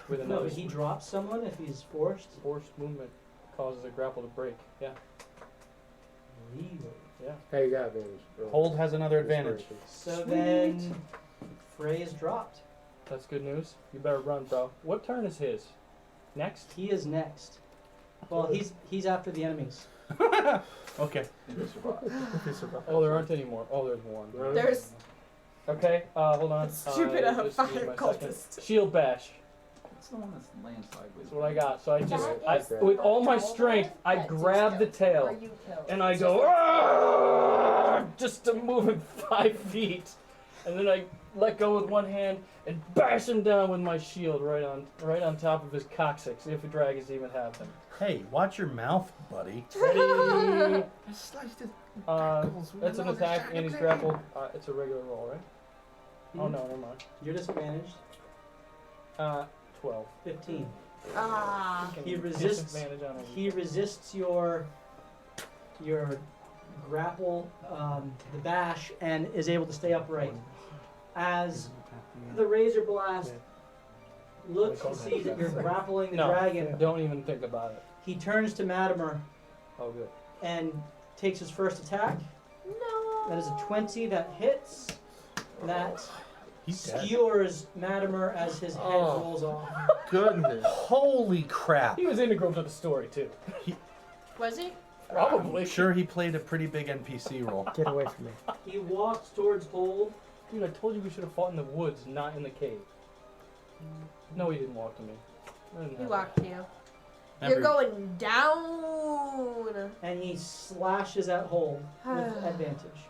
S4: With
S1: No,
S4: another
S1: but he drops someone if he's forced.
S4: forced movement causes a grapple to break. Yeah.
S1: Really?
S4: Yeah.
S6: Hey, you got advantage. Roll.
S3: Hold has another advantage.
S6: Inspiration.
S1: So then, Frey is dropped.
S4: That's good news. You better run, bro. What turn is his? Next?
S1: He is next. Well, he's after the enemies.
S3: Okay.
S7: If you survive.
S8: If you survive.
S4: Oh, there aren't any more. Oh, there's one.
S2: There's
S4: Okay, hold on.
S2: Stupid
S4: Just use
S2: fire
S4: my second.
S2: cultist.
S4: Shield bash.
S7: It's the one that's laying sideways.
S4: That's what I got. So I just,
S2: That
S4: with all my strength, I grab the
S2: Or
S4: tail
S2: you killed.
S4: and I go "Argh!" just to move him 5 feet, and then I let go with one hand and bash him down with my shield right on top of his coccyx, if the dragons even have them.
S3: Hey, watch your mouth, buddy.
S4: Ready?
S8: I sliced it.
S4: That's an attack, and he's grappled. It's a regular roll, right? Oh no, never mind.
S1: You're disadvantaged.
S4: 12.
S1: 15.
S2: Ah.
S1: He resists.
S4: Disadvantage on him.
S1: He resists your grapple, the bash, and is able to stay upright. As the razor blast looks and sees that you're grappling the
S4: No,
S1: dragon,
S4: don't even think about it.
S1: he turns to Matimer
S4: Oh, good.
S1: and takes his first attack.
S2: No.
S1: That is a 20 that hits. That
S3: He's dead.
S1: skewers Matimer as his head
S8: Oh.
S1: rolls off.
S8: Goodness.
S3: Holy crap.
S4: He was integral to the story too.
S2: Was he?
S4: Probably.
S3: I'm sure he played a pretty big NPC role.
S9: Get away from me.
S1: He walks towards Hold.
S4: Dude, I told you we should have fought in the woods, not in the cave. No, he didn't walk to me. I didn't
S2: He
S4: have
S2: walked to you.
S3: Remember,
S2: You're going down.
S1: And he slashes at Hold with advantage.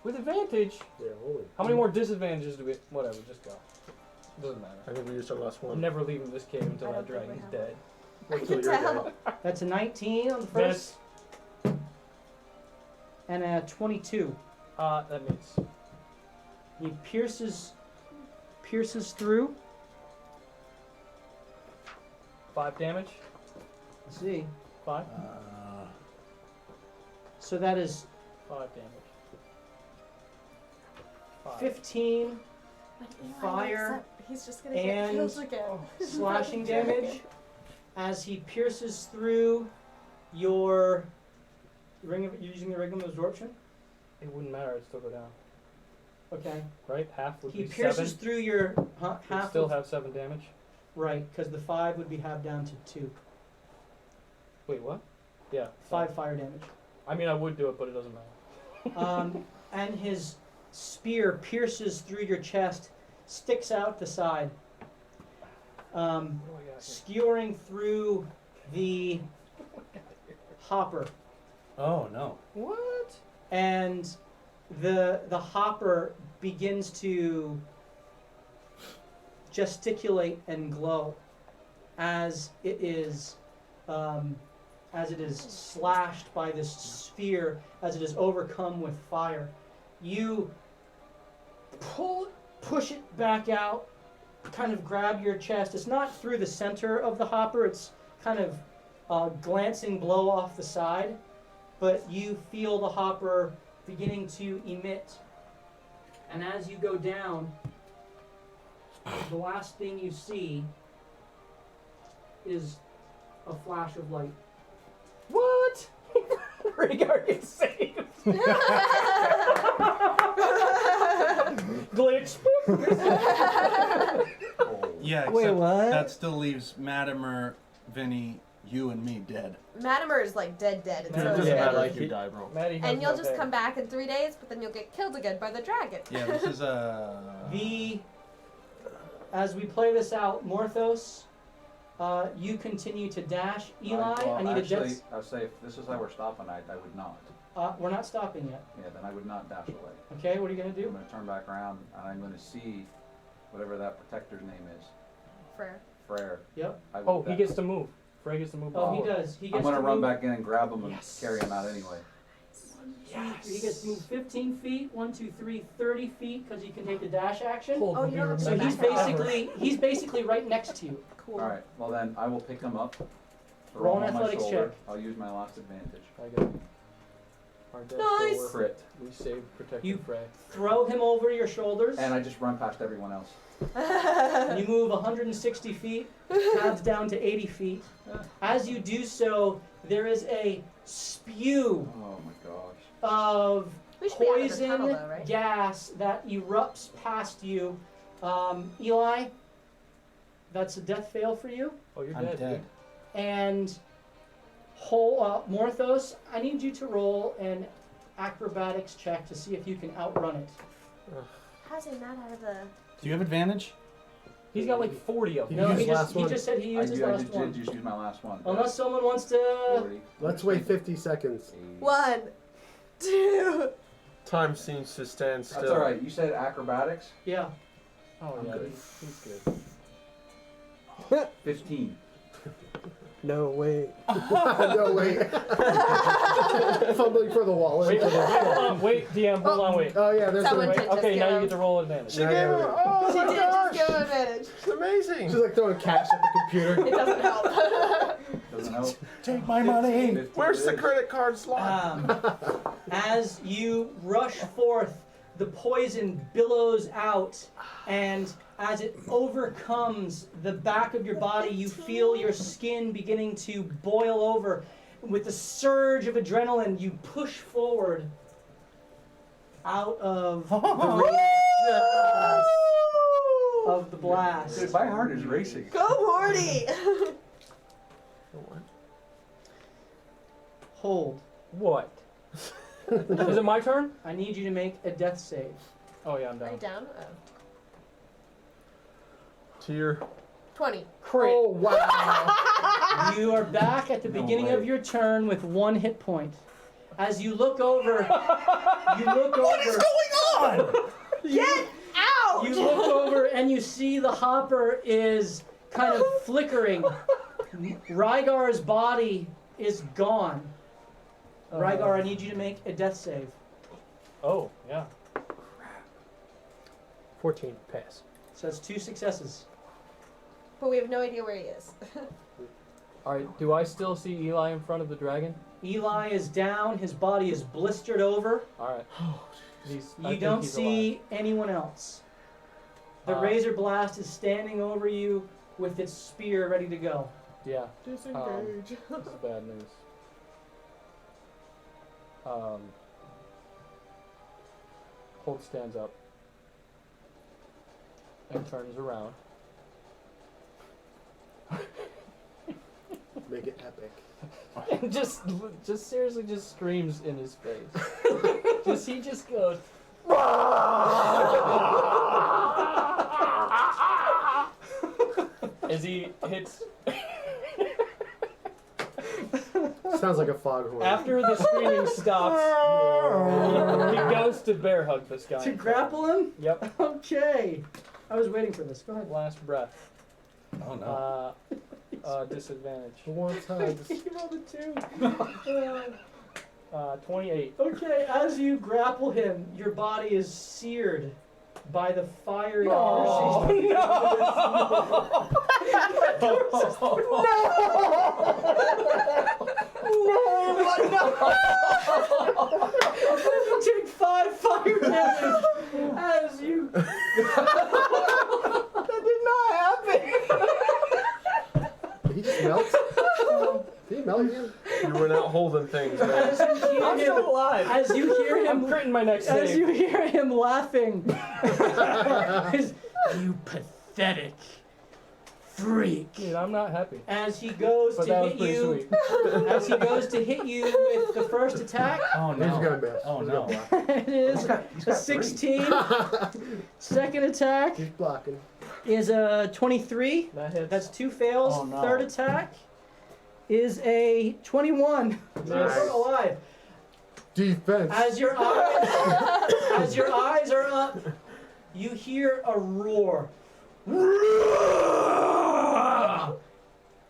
S4: With advantage.
S6: Yeah, holy.
S4: How many more disadvantages do we? Whatever, just go. Doesn't matter.
S8: I think we used our last
S4: I'm
S8: one.
S4: never leaving this cave until
S2: I
S4: that
S2: don't think we
S4: dragon's
S2: have
S4: dead.
S2: I
S8: Till
S2: can
S8: you're
S2: tell.
S1: That's a 19 on the first. And a 22.
S4: That means
S1: He pierces through.
S4: 5 damage.
S1: Let's see.
S4: 5.
S1: So that is
S4: 5 damage. 5.
S1: 15
S2: When Eli
S1: Fire
S2: wakes up, he's just gonna
S1: and-
S2: get killed again.
S1: slashing damage as he pierces through your ring of. You're using the ring of absorption.
S4: It wouldn't matter. I'd still go down.
S1: Okay.
S4: Right? Half would
S1: He
S4: be
S1: pierces
S4: 7.
S1: through your
S4: Would
S1: half.
S4: still
S1: of,
S4: have 7 damage.
S1: right, because the 5 would be halved down to 2.
S4: Wait, what? Yeah.
S1: 5 fire damage.
S4: I mean, I would do it, but it doesn't matter.
S1: And his spear pierces through your chest, sticks out the side,
S4: What do I got here?
S1: skewering through the hopper.
S3: Oh no.
S4: What?
S1: And the hopper begins to gesticulate and glow as it is slashed by this sphere, as it is overcome with fire. You push it back out, kind of grab your chest. It's not through the center of the hopper, it's kind of glancing blow off the side, but you feel the hopper beginning to emit. And as you go down, the last thing you see is a flash of light.
S4: What? Rhaegar gets saved. Glitch.
S3: Yeah,
S9: Wait,
S3: except
S9: what?
S3: that still leaves Matimer, Vinny, you, and me dead.
S2: Matimer is like dead. And
S4: Yeah,
S2: so
S8: It
S2: is
S8: doesn't
S9: Yeah,
S8: matter
S2: Vinny.
S9: like
S8: if you
S9: he-
S8: die, bro.
S4: Maddie has
S2: And you'll
S4: no
S2: just
S4: pay.
S2: come back in 3 days, but then you'll get killed again by the dragon.
S3: Yeah, this is
S1: As we play this out, Morthos, you continue to dash. Eli,
S7: well,
S1: I need
S7: actually,
S1: a jet.
S7: I would say if this is how we're stopping, I would not.
S1: We're not stopping yet.
S7: Yeah, then I would not dash away.
S1: Okay, what are you gonna
S7: I'm
S1: do?
S7: going to turn back around and I'm going to see whatever that protector's name is.
S2: Frere.
S7: Frere.
S1: Yep.
S7: I would
S4: Oh, he
S7: da-
S4: gets to move. Frey gets to move.
S1: Oh, he
S4: forward.
S1: does. He
S7: I'm
S1: gets
S7: going
S1: to
S7: to run
S1: move.
S7: back in and grab him and
S4: Yes.
S7: carry him out anyway.
S1: He gets to move 15 feet, 1, 2, 3, 30 feet, because he can take the dash action.
S4: Hold
S2: Oh,
S4: will
S2: you
S4: be
S2: don't have to
S1: So
S4: remembered
S1: he's
S4: forever.
S1: basically right next to you.
S2: Cool.
S7: Alright, well then I will pick him up.
S1: Roll
S7: Throw
S1: an
S7: him on my
S1: athletics
S7: shoulder.
S1: check.
S7: I'll use my last advantage.
S4: I get it. Our death
S2: Nice.
S4: door.
S7: Crit.
S4: We saved protected
S1: You-
S4: Frey.
S1: Throw him over your shoulders.
S7: And I just run past everyone else.
S1: And you move 160 feet, pads down to 80 feet. As you do so, there is a spew
S7: Oh my gosh.
S1: of
S2: We should be out of the
S1: poison
S2: tunnel though, right?
S1: gas that erupts past you. Eli, that's a death fail for you.
S4: Oh, you're
S3: I'm
S4: dead.
S3: dead.
S1: And Morthos, I need you to roll an acrobatics check to see if you can outrun it.
S2: How's he not out of the...
S3: Do you have advantage?
S4: He's got like 40 of them.
S1: No,
S6: used
S1: he
S6: last one.
S1: just said he used his last one.
S7: did just use my last one.
S1: Unless someone wants to...
S7: 40.
S6: Let's wait 50 seconds.
S2: 1, 2...
S8: Time seems to stand still.
S7: That's alright. You said acrobatics?
S1: Yeah.
S4: Oh,
S7: I'm
S4: yeah,
S7: good.
S4: he's good.
S7: 15.
S9: No way.
S6: No, wait. Fumbling for the wallet.
S4: Wait, hold on, wait, DM, hold on, wait.
S6: Oh, yeah, there's
S2: Someone
S6: the
S2: did.
S4: Okay,
S2: Just
S4: now
S2: give
S4: you
S2: him-
S4: get to roll advantage.
S8: She gave him. Oh
S2: She
S8: my
S2: did just
S8: gosh!
S2: give him advantage.
S8: It's amazing.
S6: She's like throwing cash at the computer.
S2: It doesn't help.
S7: Doesn't help.
S3: Take my money.
S7: 15
S8: Where's
S7: it
S8: the
S7: is.
S8: credit card slot?
S1: As you rush forth, the poison billows out, and as it overcomes the back of your body, you feel your skin beginning to boil over. With the surge of adrenaline, you push forward out of the radius of the blast.
S7: Dude, my heart is racing.
S2: Go, Morty!
S1: Hold.
S4: What? Is it my turn?
S1: I need you to make a death save.
S4: Oh, yeah, I'm
S2: Are you
S4: down.
S2: down? Oh.
S8: Tier.
S2: 20.
S1: Crit.
S6: Oh, wow.
S1: You are back at the
S7: No
S1: beginning of
S7: way.
S1: your turn with 1 hit point. As you look over, what is
S3: going on?
S2: Get out!
S1: You look over and you see the hopper is kind of flickering. Rygar's body is gone. Rygar, I need you to make a death save.
S4: Oh, yeah.
S9: 14, pass.
S1: So that's 2 successes.
S2: But we have no idea where he is.
S4: Alright, do I still see Eli in front of the dragon?
S1: Eli is down. His body is blistered over.
S4: Alright.
S1: You don't see anyone else. The Razor Blast is standing over you with its spear ready to go.
S4: Yeah,
S2: Disengage.
S4: this is bad news. Holt stands up and turns around.
S6: Make it epic.
S4: And just seriously just screams in his face. He just goes. As he hits.
S6: Sounds like a foghorn.
S4: After the screaming stops, he goes to bear hug this guy.
S1: To grapple him?
S4: Yep.
S1: Okay. I was waiting for this. Go ahead.
S4: Last breath.
S3: Oh no.
S4: Disadvantage.
S6: Who wants hugs?
S1: He rolled a 2.
S4: 28.
S1: Okay, as you grapple him, your body is seared by the fiery
S4: Oh,
S1: energy. You take 5 fire damage as you.
S9: That did not happen!
S6: Did he just melt? Did he melt again?
S8: You were not holding things, man.
S1: As you hear
S4: I'm
S1: him,
S4: still alive.
S1: as you hear
S4: I'm
S1: him,
S4: critting my next
S1: as
S4: save.
S1: you hear him laughing, you pathetic freak.
S4: Dude, I'm not happy.
S1: As he goes
S4: But
S1: to
S4: that was
S1: hit
S4: pretty
S1: you,
S4: sweet.
S1: as he goes to hit you with the first attack,
S3: Oh
S6: He's gonna
S3: no.
S6: miss.
S3: Oh
S6: He's
S3: no.
S1: it is
S7: He's
S1: a
S7: got
S1: 16. Second attack
S6: He's blocking.
S1: is a 23.
S4: That hits.
S1: That's 2 fails.
S3: Oh, no.
S1: Third attack is a 21. You're
S6: Nice.
S1: alive.
S6: Defense.
S1: As your eyes are up, you hear a roar.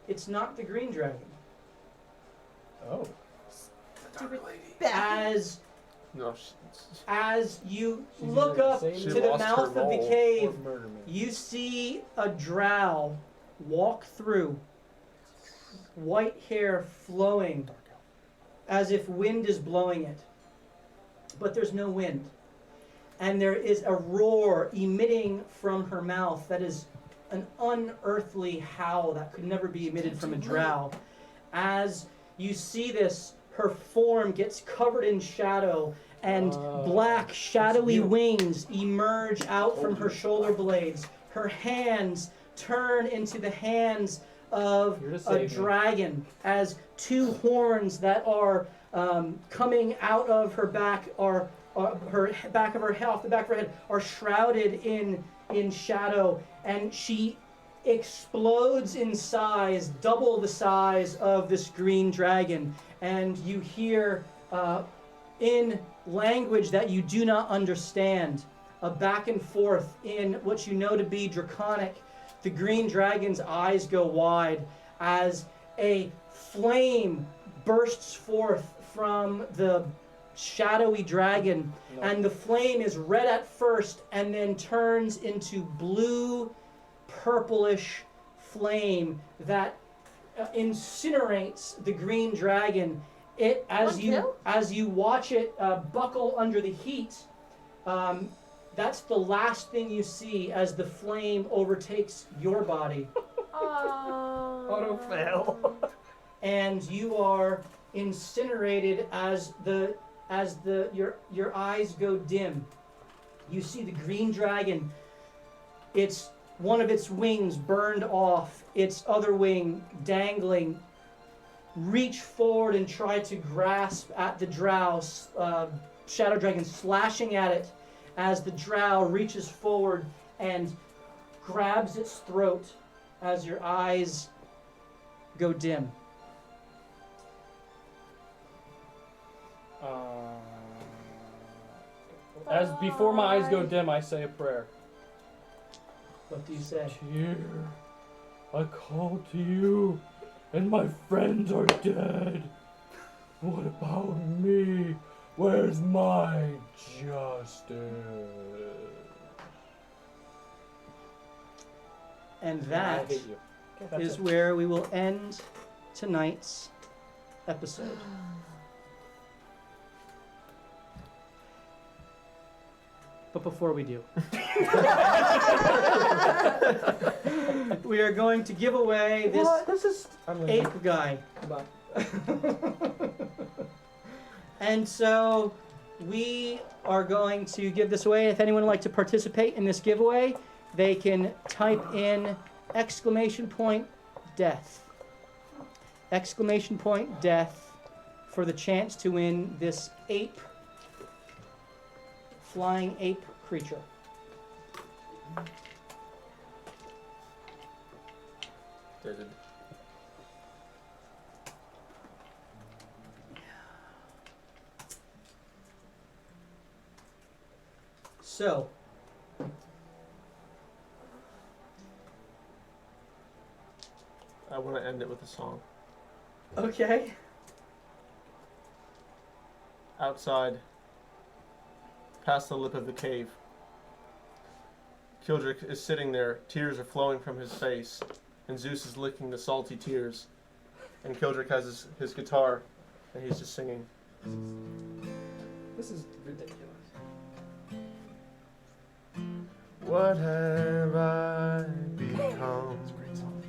S1: It's not the green dragon.
S4: Oh.
S1: As
S8: No,
S1: as you
S4: She's
S1: look
S4: either
S1: up
S4: the same
S1: to
S8: She
S1: the
S8: lost her
S1: mouth of the
S8: role.
S1: cave,
S4: Or murder me.
S1: you see a drow walk through, white hair flowing as if wind is blowing it. But there's no wind. And there is a roar emitting from her mouth that is an unearthly howl that could never be emitted from a drow. As you see this, her form gets covered in shadow, and black, shadowy wings emerge out from her shoulder blades. Her hands turn into the hands of
S4: Here to
S1: a
S4: save me.
S1: dragon as two horns that are coming out of her back are her back of her head, off the back of her head, are shrouded in shadow, and she explodes in size, double the size of this green dragon, and you hear in language that you do not understand a back and forth in what you know to be Draconic. The green dragon's eyes go wide as a flame bursts forth from the shadowy dragon, and the flame is red at first and then turns into blue purplish flame that incinerates the green dragon. It as you watch it buckle under the heat, that's the last thing you see as the flame overtakes your body.
S5: Auto fail.
S1: And you are incinerated as your eyes go dim. You see the green dragon. It's one of its wings burned off, its other wing dangling. Reach forward and try to grasp at the drow. Shadow dragon slashing at it as the drow reaches forward and grabs its throat as your eyes go dim.
S4: As before my eyes go dim, I say a prayer.
S1: What do you say?
S4: Tyr, I call to you, and my friends are dead. What about me? Where's my justice?
S1: And
S4: I
S1: that
S4: hate you. That's
S1: is
S4: it.
S1: where we will end tonight's episode. But before we do, we are going to give away this
S9: This is.
S1: ape guy.
S9: Goodbye.
S1: And so we are going to give this away. If anyone would like to participate in this giveaway, they can type in !death. !death for the chance to win this ape, flying ape creature.
S8: David.
S1: So,
S8: I want to end it with a song.
S1: okay.
S8: Outside, past the lip of the cave, Kildrick is sitting there, tears are flowing from his face, and Zeus is licking the salty tears. And Kildrick has his guitar, and he's just singing.
S5: This is ridiculous.
S8: What have I become?
S5: It's a great song.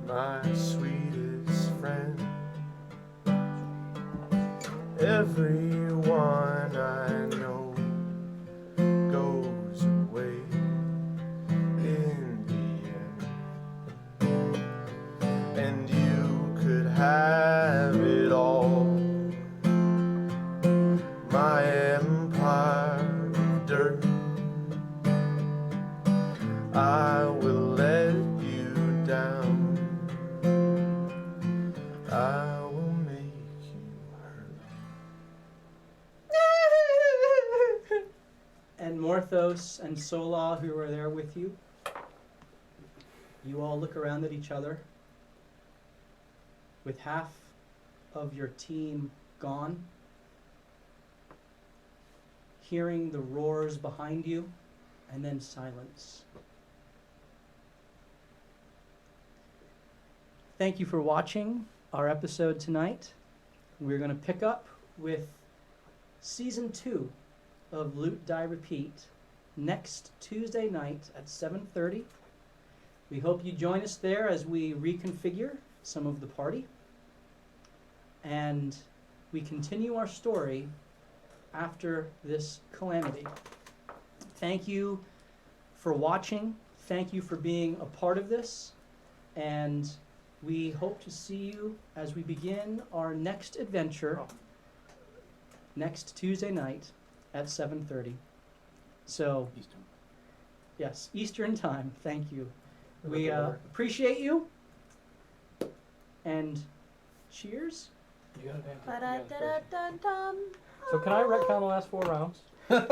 S8: My sweetest friend. Everyone I know goes away in the end. And you could have it all. My empire of dirt. I will let you down. I will make you hurt.
S1: And Morthos and Sola, who are there with you, you all look around at each other. With half of your team gone, hearing the roars behind you, and then silence. Thank you for watching our episode tonight. We're going to pick up with Season 2 of Loot, Die, Repeat next Tuesday night at 7:30. We hope you join us there as we reconfigure some of the party. And we continue our story after this calamity. Thank you for watching. thank you for being a part of this, and we hope to see you as we begin our next adventure next Tuesday night at 7:30. So,
S3: Eastern.
S1: yes, Eastern time. Thank you. We
S6: Looking over.
S1: appreciate you. And cheers.
S4: You gotta pay attention.
S2: Ba-da-da-da-dum-dum.
S4: So can I retcon the last 4 rounds?
S1: Have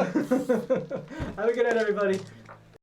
S1: a good night, everybody.